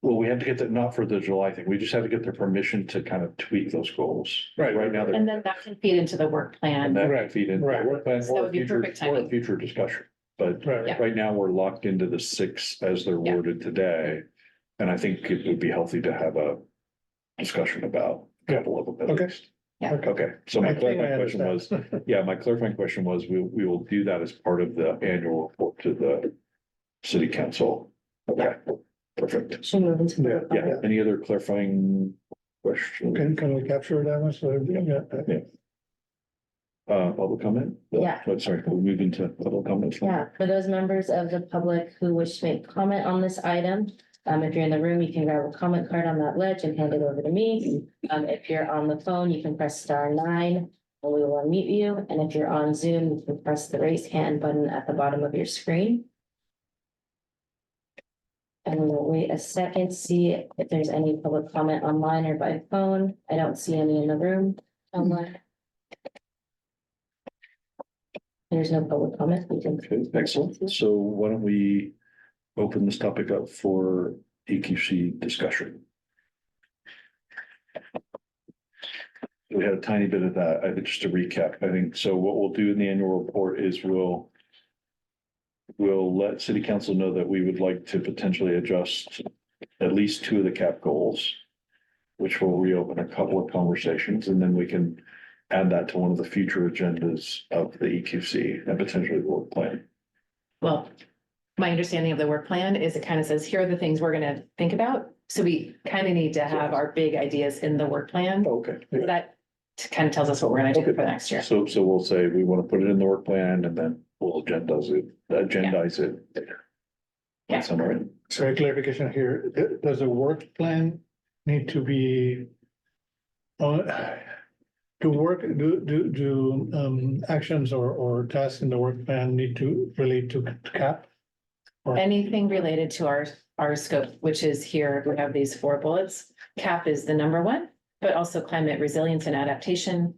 Well, we have to get that, not for the July thing. We just have to get their permission to kind of tweak those goals. Right. Right now, they're. And then that can feed into the work And plan. that can Right, feed into right. the work plan So that or would be future, perfect or a timing. future discussion. But Right, Yeah. right now, we're locked into the 6 as they're Yeah. worded today. And I think it would be healthy to have a discussion about a couple of them at Okay. least. Yeah. Okay, so my I think I clarifying question was, understand. yeah, my clarifying question was, we will do that as part of the annual report to the city council. Okay, perfect. Should we move into. Yeah, the- Yeah, any other clarifying questions? Can we capture that one? So, yeah. Public comment? Yeah. Oh, sorry, we'll move into public comments. now. Yeah, for those members of the public who wish to make comment on this item, if you're in the room, you can grab a comment card on that ledge and hand it over to me. If you're on the phone, you can press *9 and we will unmute you. And if you're on Zoom, you can press the raise hand button at the bottom of your screen. And we'll wait a second, see if there's any public comment online or by phone. I don't see any in the room online. There's no public comment. We can. Okay, excellent. So why don't we open this topic up for EQC discussion? We had a tiny bit of that, I think, just to recap, I think, so what we'll do in the annual report is we'll let city council know that we would like to potentially adjust at least 2 of the cap goals, which will reopen a couple of conversations, and then we can add that to one of the future agendas of the EQC and potentially the work plan. Well, my understanding of the work plan is it kind of says, here are the things we're gonna think about. So we kind of need to have our big ideas in the work plan. Okay. That kind of tells us what we're gonna do for the next year. So we'll say we want to put it in the work plan and then we'll agendize it later. Yeah. Somewhere in. So a clarification here, does the work plan need to be on, to work, do actions or tasks in the work plan need to relate to cap? Anything related to our scope, which is here, we have these 4 bullets. CAP is the number 1, but also climate resilience and adaptation.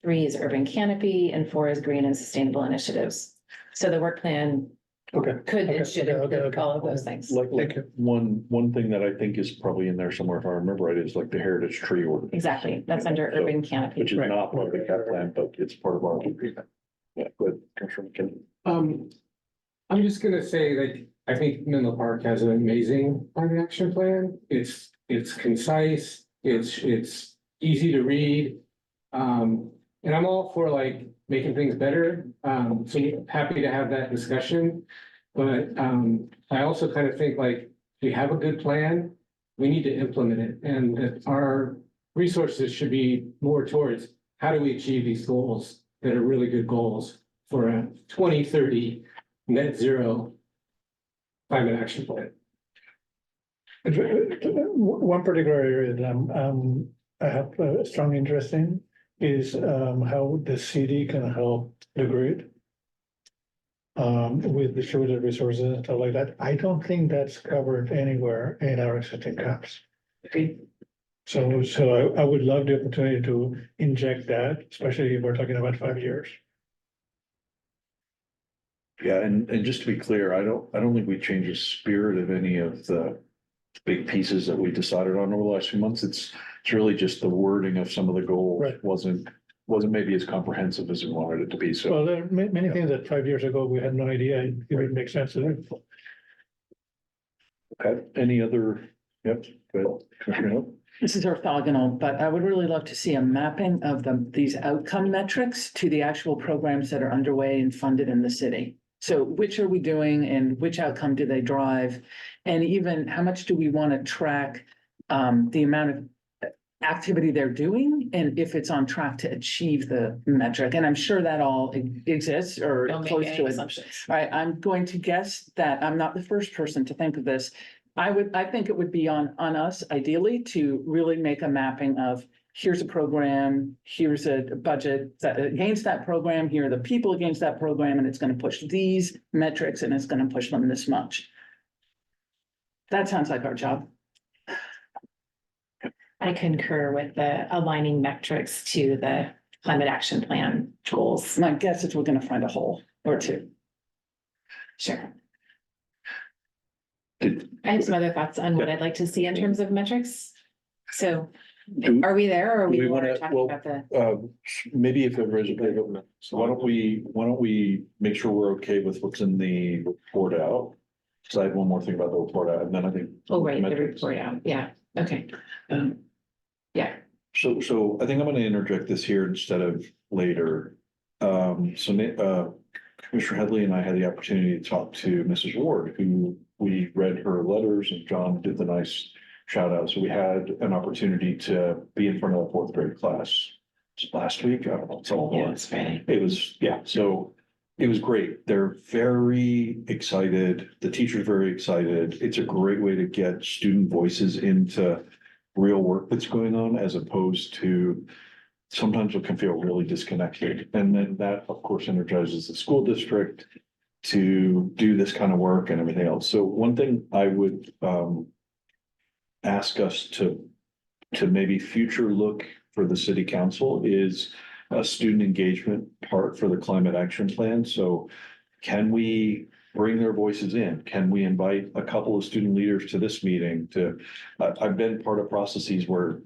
3 is urban canopy and 4 is green and sustainable initiatives. So the work plan Okay. could Okay, and should okay, include okay. all of those things. Like one thing that I think is probably in there somewhere, if I remember right, is like the heritage tree ordinance. Exactly, that's under So- urban canopy. Which is Right. not part of the cap plan, but it's part of our agreement. Yeah, good, Commissioner McKinney. I'm just gonna say, like, I think Menlo Park has an amazing climate action plan. It's concise, it's easy to read. And I'm all for like making things better. So happy to have that discussion. But, I also kind of think like, we have a good plan, we need to implement it, and that our resources should be more towards how do we achieve these goals that are really good goals for a 2030 net zero climate action plan. One particular area that I have a strong interest in is how the city can help the grid. With distributed resources and stuff like that. I don't think that's covered anywhere in our existing caps. So I would love the opportunity to inject that, especially if we're talking about 5 years. Yeah, and just to be clear, I don't think we changed the spirit of any of the big pieces that we decided on over the last few months. It's really just the wording of some of the goals Right. wasn't maybe as comprehensive as we wanted it to be, so. Well, there are many things that 5 years ago, we had no idea it would make sense to do. Okay, any other, yep, good, Commissioner Hill? This is orthogonal, but I would really love to see a mapping of these outcome metrics to the actual programs that are underway and funded in the city. So which are we doing and which outcome do they drive? And even how much do we want to track the amount of activity they're doing and if it's on track to achieve the metric? And I'm sure that all exists or Don't make close any to it. assumptions. All right, I'm going to guess that I'm not the first person to think of this. I think it would be on us ideally to really make a mapping of, here's a program, here's a budget that against that program, here are the people against that program, and it's gonna push these metrics and it's gonna push them this much. That sounds like our job. I concur with the aligning metrics to the climate action plan goals. My guess is we're gonna find a hole or two. Sure. Did- I have some other thoughts on what I'd like to see in terms of metrics. So Do- are we there or are do we we wanna- more talking well, about the? Maybe if everybody's okay, so why don't we make sure we're okay with what's in the report out? Cause I had one more thing about the report out, and then I think. Oh, right, the metrics. report out. Yeah, okay. Yeah, So I think I'm gonna interject this here instead of later. Commissioner Headley and I had the opportunity to talk to Mrs. Ward, who we read her letters and John did the nice shout out. So we had an opportunity to be in front of the fourth grade class last week. I don't know, it's all. yeah, it's Friday. It was, yeah, so it was great. They're very excited. The teacher's very excited. It's a great way to get student voices into real work that's going on as opposed to sometimes it can feel really disconnected. And then that, of course, energizes the school district to do this kind of work and everything else. So one thing I would ask us to maybe future look for the city council is a student engagement part for the climate action plan. So can we bring their voices in? Can we invite a couple of student leaders to this meeting to, I've been part of processes where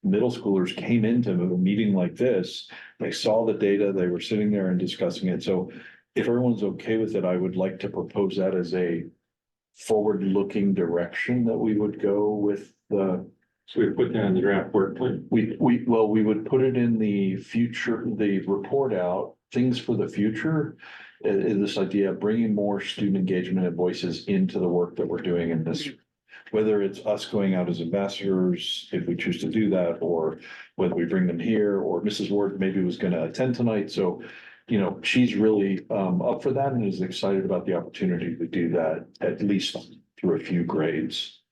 middle schoolers came into a meeting like this, they saw the data, they were sitting there and discussing it. So if everyone's okay with it, I would like to propose that as a forward-looking direction that we would go with the. So we put that in the draft work plan. We would put it in the future, the report out, things for the future. Is this idea of bringing more student engagement and voices into the work that we're doing in this. Whether it's us going out as ambassadors, if we choose to do that, or whether we bring them here, or Mrs. Ward maybe was gonna attend tonight, so. You know, she's really up for that and is excited about the opportunity to do that, at least through a few grades.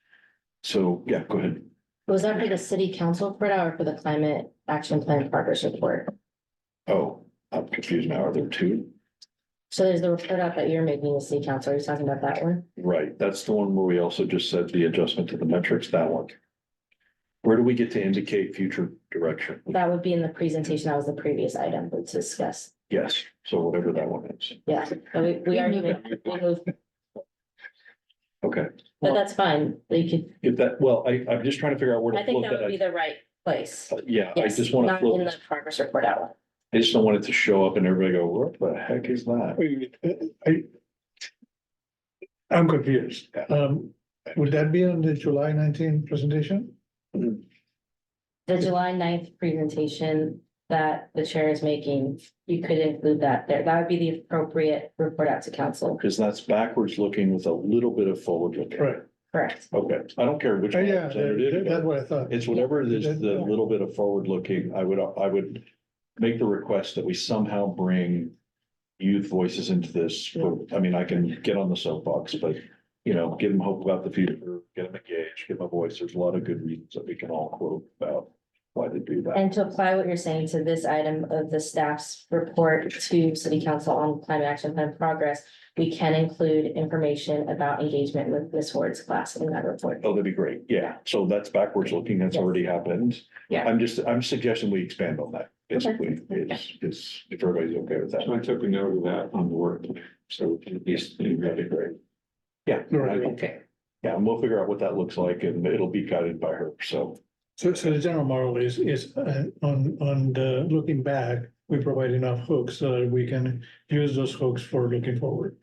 So, yeah, go ahead. Was that for the city council report out or for the climate action plan progress report? Oh, I'm confused now. Are there two? So there's the report out that you're making the city council. Are you talking about that one? Right, that's the one where we also just said the adjustment to the metrics, that one. Where do we get to indicate future direction? That would be in the presentation. That was the previous item we discussed. Yes, so whatever that one is. Yeah, so we already, we moved, Okay, but that's fine. You could, if that, well, I'm just trying to figure out where I to think float that would be that. the right place. Yeah, I Yes, just want to not in float, the progress report outline. I just don't want it to show up and everybody go, what the heck is that? Wait, I'm confused. Would that be on the July 19 presentation? The July 9th presentation that the chair is making, you could include that there. That would be the appropriate report out to council. Because that's backwards looking with a little bit of forward looking. Right, Correct. Okay, I don't care which one. yeah, it is, that's what I thought. It's whatever it is, the Yeah. little bit of forward looking, I would make the request that we somehow bring youth voices into this. I mean, I can get on the soapbox, but, you know, give them hope about the future, get them engaged, give them a voice. There's a lot of good reasons that we can all quote about why they do that. And to apply what you're saying to this item of the staff's report to city council on climate action plan progress, we can include information about engagement with Ms. Ward's class in that report. Oh, that'd be great. Yeah, so that's backwards looking. That's Yes. already happened. Yeah. I'm suggesting we expand on that, basically, is if everybody's okay with that. So I took a note of that on the work, so at least really great. Yeah. Right. Okay. Yeah, and we'll figure out what that looks like and it'll be guided by her, so. So the general model is on the looking back, we provide enough hooks so that we can use those hooks for looking forward.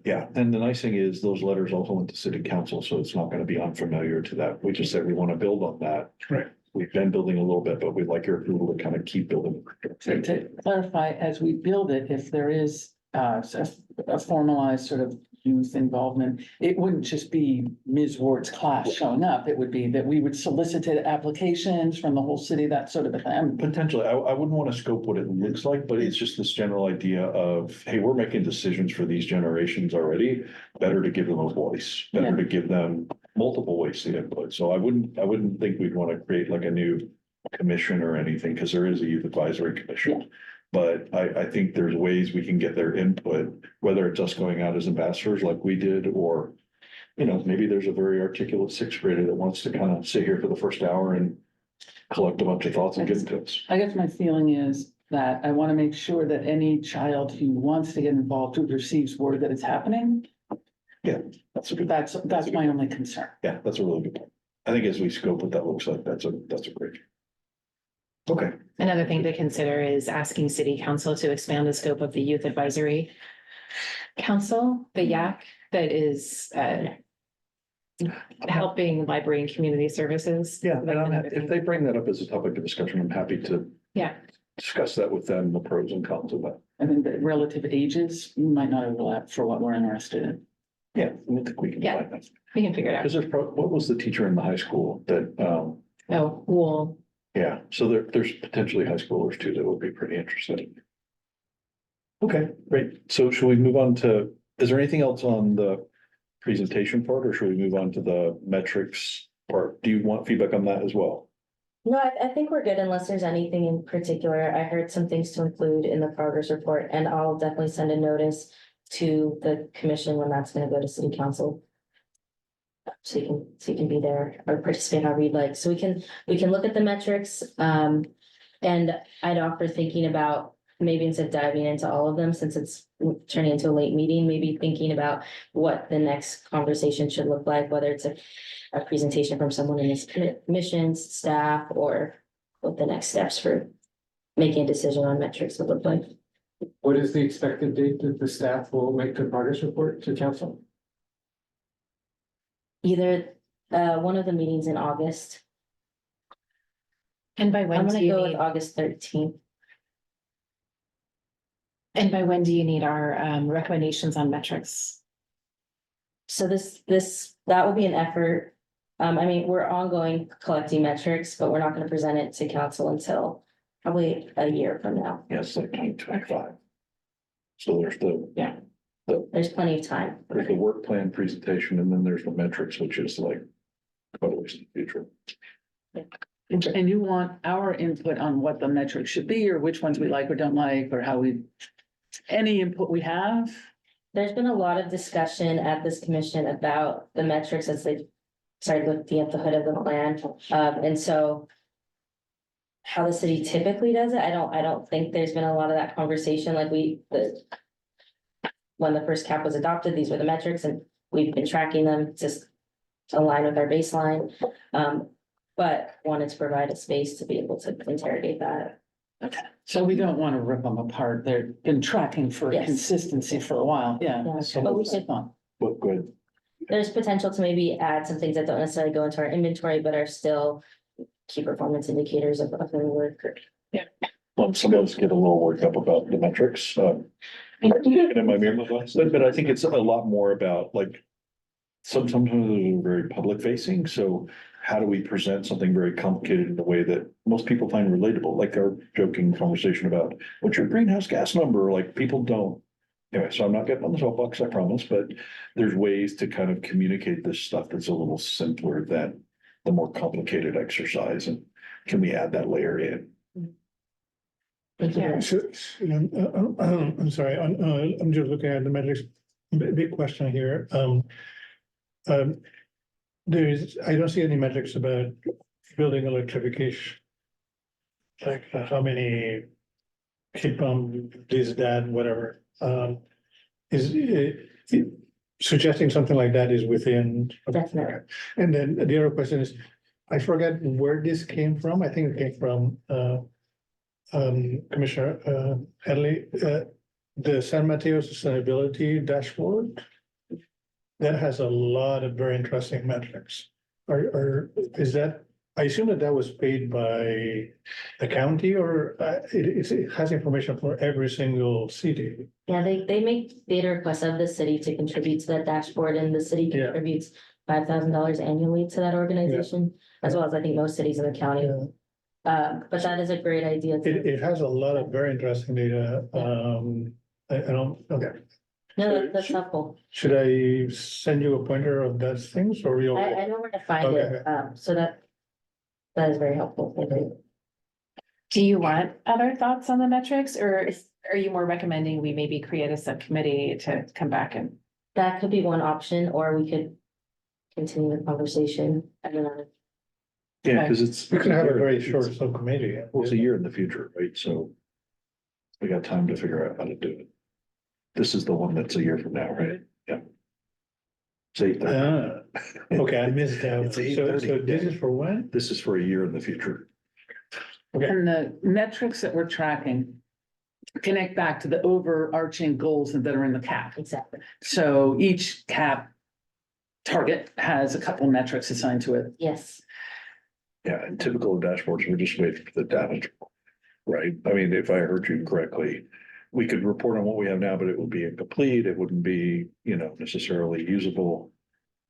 Yeah, and the nice thing is those letters also went to city council, so it's not gonna be unfamiliar to that. We just said we wanna build on that. Right. We've been building a little bit, but we'd like your approval to kind of keep building. To clarify, as we build it, if there is a formalized sort of youth involvement, it wouldn't just be Ms. Ward's class showing up. It would be that we would solicit applications from the whole city, that sort of a thing. Potentially, I wouldn't want to scope what it looks like, but it's just this general idea of, hey, we're making decisions for these generations already. Better to give them a voice, better to give them multiple ways to input. So I wouldn't think we'd want to create like a new commission or anything, because there is a youth advisory commission. But I think there's ways we can get their input, whether it's us going out as ambassadors like we did, or, you know, maybe there's a very articulate sixth grader that wants to kind of sit here for the first hour and collect a bunch of thoughts and give them to us. I guess my feeling is that I want to make sure that any child who wants to get involved, who receives word that it's happening, That's a good, that's my only concern. yeah, that's a really good point. I think as we scope what that looks like, that's a great. Okay, Another thing to consider is asking city council to expand the scope of the youth advisory council, the YAC, that is helping library and community services. yeah, and if they bring that up as a topic of discussion, I'm happy to Yeah, discuss that with them, the pros and cons of that. I think that relative ages might not overlap for what we're interested in. Yeah, I think we can Yeah. find that. we can figure it out. Because what was the teacher in the high school that, Oh, well, yeah, so there's potentially high schoolers too that would be pretty interesting. Okay, great. So should we move on to, is there anything else on the presentation part, or should we move on to the metrics part? Do you want feedback on that as well? No, I think we're good unless there's anything in particular. I heard some things to include in the progress report, and I'll definitely send a notice to the commission when that's gonna go to city council. So you can be there or participate however you'd like. So we can look at the metrics. And I'd offer thinking about maybe instead of diving into all of them, since it's turning into a late meeting, maybe thinking about what the next conversation should look like, whether it's a presentation from someone in this commission's staff, or what the next steps for making a decision on metrics would look like. What is the expected date that the staff will make the progress report to council? Either one of the meetings in August. and by I'm when do gonna you go with need, August 13th. and by when do you need our recommendations on metrics? So that will be an effort. I mean, we're ongoing collecting metrics, but we're not gonna present it to council until probably a year from now. Yes, like 2025. So there's There's plenty of time. there's the work plan presentation, and then there's the metrics, which is like totally in the future. And you want our input on what the metrics should be, or which ones we like or don't like, or how we, any input we have? There's been a lot of discussion at this commission about the metrics as they started looking at the hood of the plan. And so how the city typically does it. I don't think there's been a lot of that conversation, like when the first cap was adopted, these were the metrics, and we've been tracking them just to align with our baseline. But wanted to provide a space to be able to interrogate that. So we don't want to rip them apart. They've been tracking for Yes. consistency for a while, yeah. Yeah, So but we what's could- fun? But good. There's potential to maybe add some things that don't necessarily go into our inventory, but are still key performance indicators of the work. Some of us get a little worked up about the metrics, in my mirror. But I think it's a lot more about like, sometimes they're very public facing, so how do we present something very complicated in a way that most people find relatable, like our joking conversation about what's your greenhouse gas number, like people don't. Anyway, so I'm not getting on the soapbox, I promise, but there's ways to kind of communicate this stuff that's a little simpler than the more complicated exercise, and can we add that layer in? Yeah. I'm sorry, I'm just looking at the metrics, big question here. I don't see any metrics about building electrification. Like how many heat pump, this, that, whatever, is suggesting something like that is within. Definitely. And then the other question is, I forget where this came from. I think it came from Commissioner Hadley, the San Mateo Sustainability Dashboard. That has a lot of very interesting metrics. Is that, I assume that was paid by the county, or it has information for every single city. Yeah, they make data requests of the city to contribute to that dashboard, and the city Yeah. contributes $5,000 annually to that organization, as well as I think most cities in the county. Yeah. But that is a great idea. It has a lot of very interesting data. I don't, okay. No, that's helpful. Should I send you a pointer of those things, or you'll? I know where to find it, so that is very helpful. Thank you. Do you want other thoughts on the metrics, or are you more recommending we maybe create a subcommittee to come back and? That could be one option, or we could continue the conversation. I don't know. Yeah, because it's. We could have a very short subcommittee. Well, it's a year in the future, right? So we got time to figure out how to do it. This is the one that's a year from now, right? Yeah. It's 8:30. Okay, I missed that. It's So 8:30. this is for when? This is for a year in the future. And the metrics that we're tracking connect back to the overarching goals that are in the cap. Exactly. So each cap target has a couple metrics assigned to it. Yes. Yeah, and typical dashboards, we're just waiting for the data, right? I mean, if I heard you correctly, we could report on what we have now, but it would be incomplete. It wouldn't be, necessarily usable.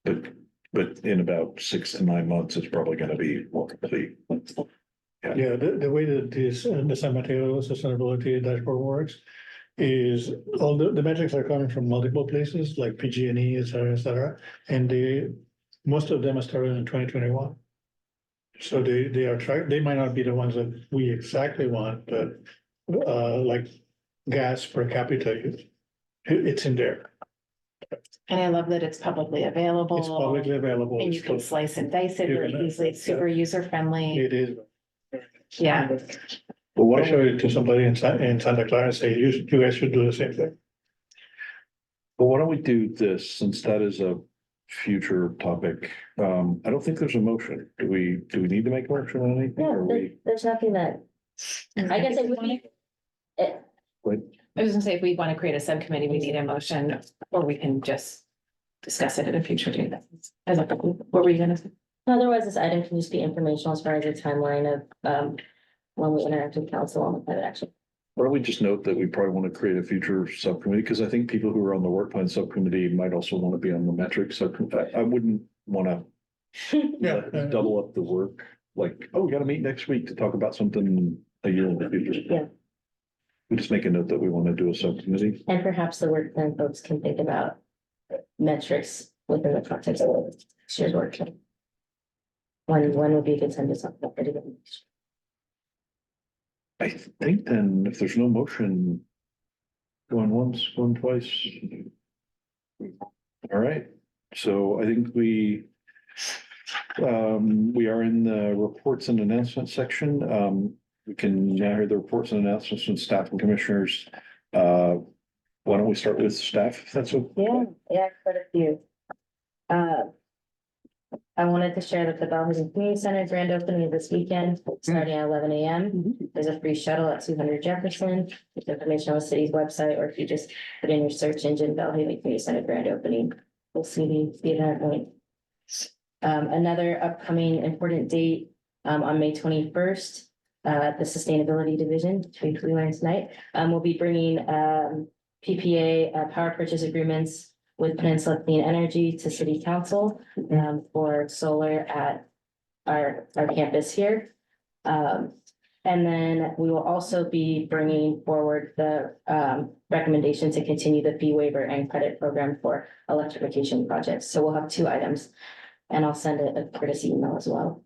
But in about 6 to 9 months, it's probably gonna be more complete. Yeah, the way that this, the San Mateo Sustainability Dashboard works is all the metrics are coming from multiple places, like PG&E, et cetera, et cetera. And most of them are started in 2021. So they might not be the ones that we exactly want, but like gas per capita, it's in there. And I love that it's publicly available. It's publicly available. And you can slice and dice it You really can- easily. It's super user friendly. It is. Yeah. But I show it to somebody in Santa Clara and say, you guys should do the same thing. But why don't we do this, since that is a future topic? I don't think there's a motion. Do we need to make a motion on anything? Yeah, Or we? there's nothing that, I guess it would be. I was gonna say, if we want to create a subcommittee, we need a motion, or we can just discuss it at a future date. As a, what were you gonna say? Otherwise, this item can just be informational as far as the timeline of, when we interact with council on the private action. Why don't we just note that we probably want to create a future subcommittee, because I think people who are on the work plan subcommittee might also want to be on the metrics subcommittee. I wouldn't want to double up the work, like, oh, we got to meet next week to talk about something a year in the future. Yeah. We just make a note that we want to do a subcommittee. And perhaps the work plan folks can think about metrics within the context of the shared work. When would be a good time to talk about it? I think then if there's no motion, going once, going twice. All right, so I think we are in the reports and announcements section. we can now hear the reports and announcements from staff and commissioners. Why don't we start with staff, if that's what? Yeah, quite a few. I wanted to share that the Bellhaven Community Center grand opening this weekend, starting at 11 a.m. There's a free shuttle at 200 Jefferson. There's information on the city's website, or if you just put in your search engine, Bellhaven Community Center grand opening, we'll see the event link. Another upcoming important date, on May 21st, the Sustainability Division, which we learned tonight, we'll be bringing, PPA, power purchase agreements with Peninsula Clean Energy to City Council, for solar at our campus here. And then we will also be bringing forward the, recommendation to continue the fee waiver and credit program for electrification projects. So we'll have 2 items, and I'll send a courtesy email as well.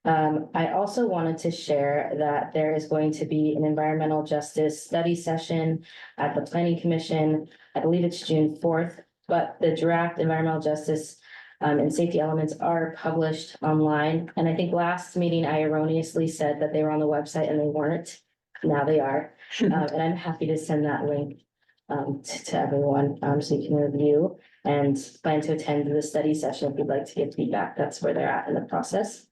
I also wanted to share that there is going to be an environmental justice study session at the Planning Commission. I believe it's June 4th, but the draft environmental justice and safety elements are published online. And I think last meeting I erroneously said that they were on the website and they weren't. Now they are. And I'm happy to send that link to everyone, so you can review and plan to attend the study session if you'd like to give feedback. That's where they're at in the process.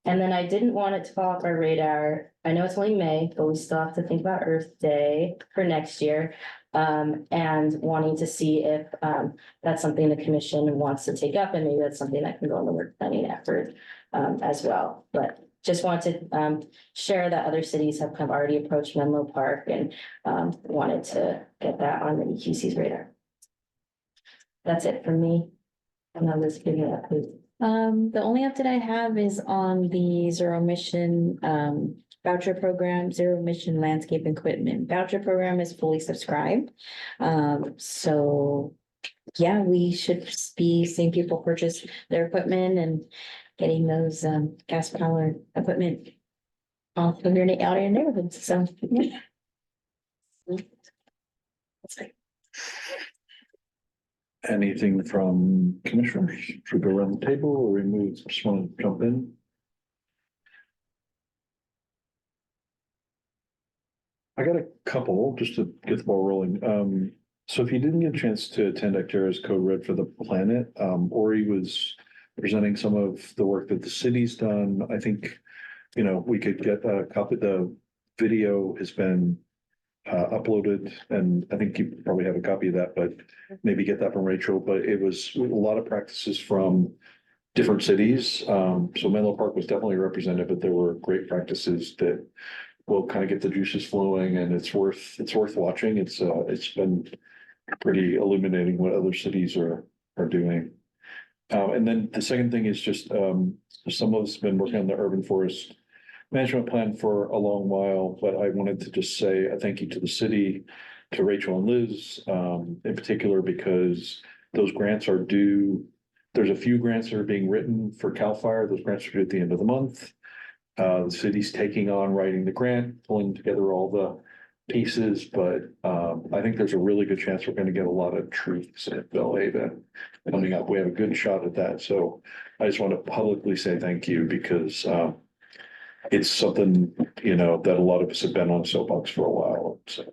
And then I didn't want it to fall off our radar. I know it's only May, but we still have to think about Earth Day for next year. And wanting to see if that's something the commission wants to take up, and maybe that's something that can go in the work planning effort as well. But just wanted to share that other cities have kind of already approached Menlo Park, and wanted to get that on the EQC's radar. That's it for me. And I was giving it up. The only update I have is on the zero emission voucher program. Zero emission landscape equipment voucher program is fully subscribed. So yeah, we should be seeing people purchase their equipment and getting those gas powered equipment off of out of your neighborhoods. So yeah. That's great. Anything from commissioners? Should we go around the table, or we move, just want to jump in? I got a couple, just to get the ball rolling. So if you didn't get a chance to attend Actera's Code Red for the Planet, Ori was presenting some of the work that the city's done. I think, you know, we could get a copy. The video has been uploaded, and I think you probably have a copy of that, but maybe get that from Rachel. But it was a lot of practices from different cities. So Menlo Park was definitely represented, but there were great practices that will kind of get the juices flowing, and it's worth watching. It's been pretty illuminating what other cities are doing. And then the second thing is just some of us have been working on the urban forest management plan for a long while, but I wanted to just say a thank you to the city, to Rachel and Liz, in particular, because those grants are due. There's a few grants that are being written for CAL FIRE. Those grants are due at the end of the month. The city's taking on writing the grant, pulling together all the pieces, but I think there's a really good chance we're going to get a lot of trees at Bellhaven coming up. We have a good shot at that. So I just want to publicly say thank you, because it's something, you know, that a lot of us have been on soapbox for a while. So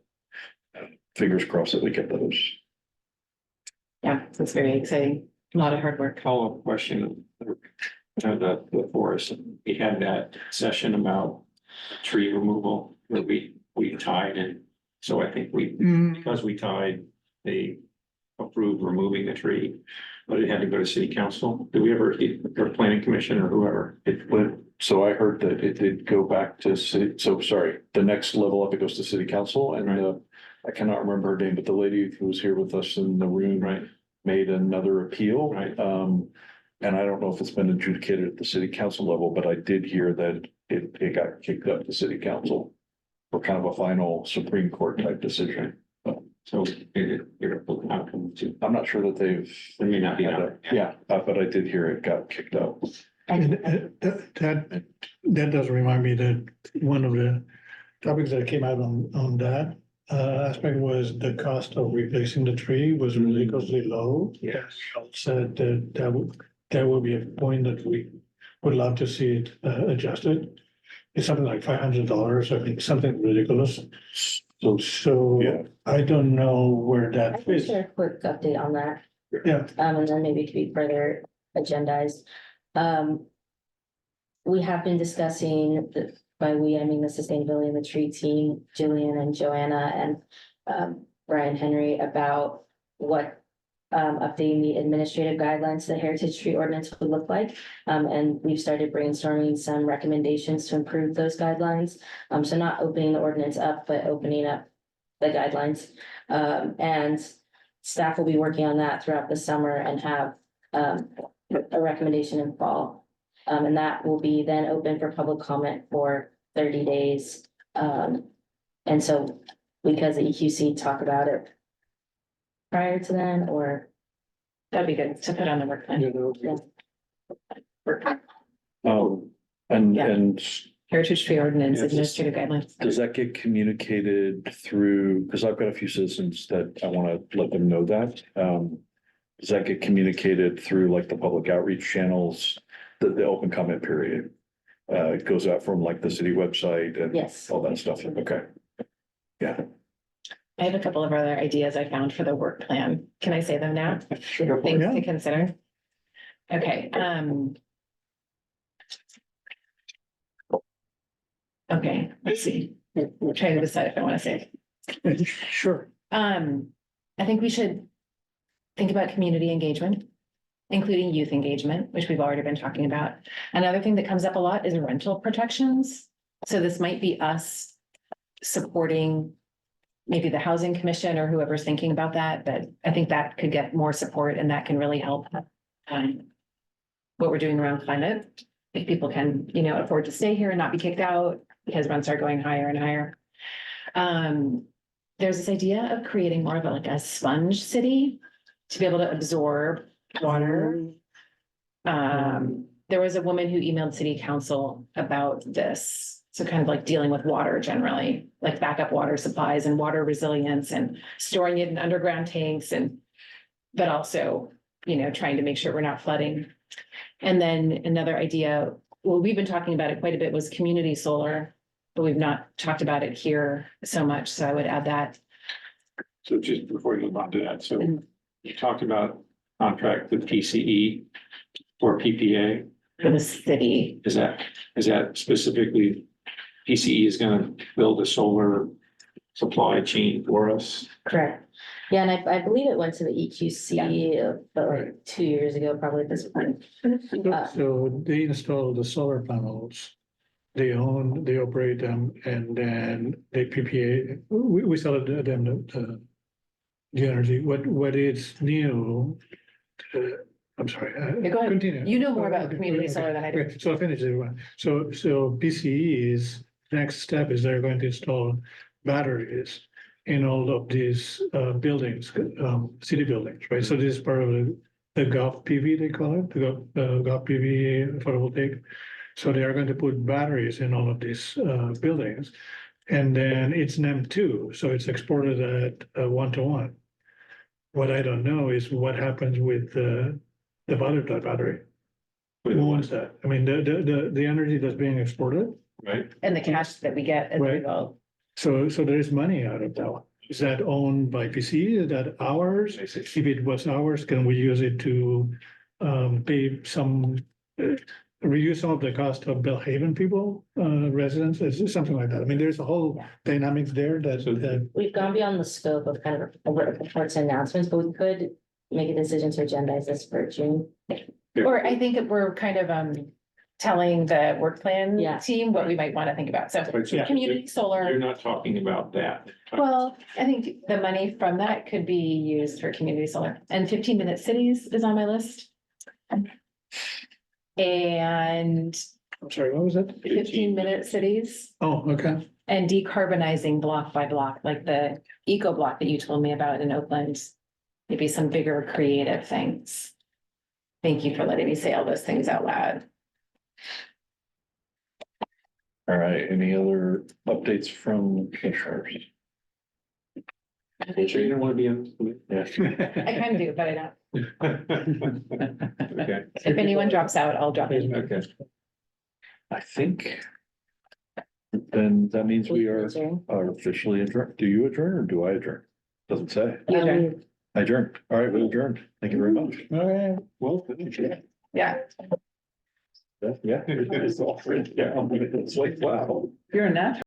fingers crossed that we get those. Yeah, it's very exciting. A lot of hard work. Follow-up question. The forest, we had that session about tree removal that we tied, and so I think because we tied, they approved removing the tree, but it had to go to city council. Did we ever, or planning commission or whoever? It went, so I heard that it did go back to city, so sorry, the next level up, it goes to city council, and I cannot remember her name, but the lady who was here with us in the room made another appeal. And I don't know if it's been adjudicated at the city council level, but I did hear that it got kicked up to city council for kind of a final Supreme Court type decision. So you're looking out to. I'm not sure that There may not be. but I did hear it got kicked up. And that does remind me that one of the topics that came out on that aspect was the cost of replacing the tree was ridiculously low. Yes. Said that would be a point that we would love to see it adjusted. it's something like $500, I think, something ridiculous. So Yeah. I don't know where I that can fits. share a quick update on that. Yeah. And then maybe it could be further agendized. We have been discussing by we, I mean, the sustainability and the tree team, Jillian and Joanna and Brian Henry about what updating the administrative guidelines to the heritage tree ordinance would look like. And we've started brainstorming some recommendations to improve those guidelines. So not opening the ordinance up, but opening up the guidelines. And staff will be working on that throughout the summer and have a recommendation in fall. And that will be then open for public comment for 30 days. And so because the EQC talk about it prior to then, or That'd be good to put on the work plan. And, Yeah. and Heritage tree ordinance, Yes. administrative guidelines. does that get communicated through, because I've got a few citizens that I want to let them know that. Does that get communicated through like the public outreach channels, the open comment period? It goes out from like the city website and yes. all that stuff. Okay. Yeah. I have a couple of other ideas I found for the work plan. Can I say them now? Things Yeah. to consider. Okay, okay, let's see. We're trying to decide if I want to say. Sure. I think we should think about community engagement, including youth engagement, which we've already been talking about. Another thing that comes up a lot is rental protections. So this might be us supporting maybe the housing commission or whoever's thinking about that, but I think that could get more support and that can really help what we're doing around climate. If people can, afford to stay here and not be kicked out because rents are going higher and higher. There's this idea of creating more of a sponge city to be able to absorb water. There was a woman who emailed city council about this. So kind of like dealing with water generally, like backup water supplies and water resilience and storing it in underground tanks but also, trying to make sure we're not flooding. And then another idea, well, we've been talking about it quite a bit, was community solar, but we've not talked about it here so much. So I would add that. So just before you move on to that, so you talked about contract with PCE or PPA. For the city. Is that specifically PCE is gonna build a solar supply chain for us? Correct. Yeah, and I believe it went to the EQC, but like 2 years ago, probably at this point. So they install the solar panels. They own, they operate them, and then they PPA, we sell it to them, the energy. What is new? I'm sorry. Yeah, go ahead. Continue. You know more about community solar than I do. Okay, so I'll finish it one. So PCE is, next step is they're going to install batteries in all of these buildings, city buildings, right? So this is part of the GOV PV, they call it, the GOV PV photovoltaic. So they are going to put batteries in all of these buildings. And then it's NEM2, so it's exported at 1-to-1. What I don't know is what happens with the value of that battery. Who owns that? I mean, the energy that's being exported, Right. And the cash that we get as a Right. result. so there is money out of that one. Is that owned by PC? Is that ours? If it was ours, can we use it to pay some, reduce some of the cost of Bellhaven people, residents? It's just something like that. I mean, there's a whole dynamics there that We've gone beyond the scope of kind of reports and announcements, but we could make a decision to agendize this for June. Or I think we're kind of telling the work plan Yeah. team what we might want to think about. So Right, so community You're solar. not talking about that. Well, I think the money from that could be used for community solar, and 15-minute cities is on my list. And I'm sorry, what was that? 15-minute cities Oh, okay. and decarbonizing block by block, like the eco block that you told me about in Oakland. Maybe some bigger creative things. Thank you for letting me say all those things out loud. All right, any other updates from commissioners? Sure you don't want to be on. Yeah. I kind of do, but I don't. Okay. If anyone drops out, I'll drop in. Okay. I think then that means we are Adjourn. officially adjourned. Do you adjourn or do I adjourn? Doesn't say. You adjourn. I adjourned. All right, we adjourned. Thank you very much. Okay. Well, finished. Yeah, Yeah. It's all written down. It's like, wow. you're a natural.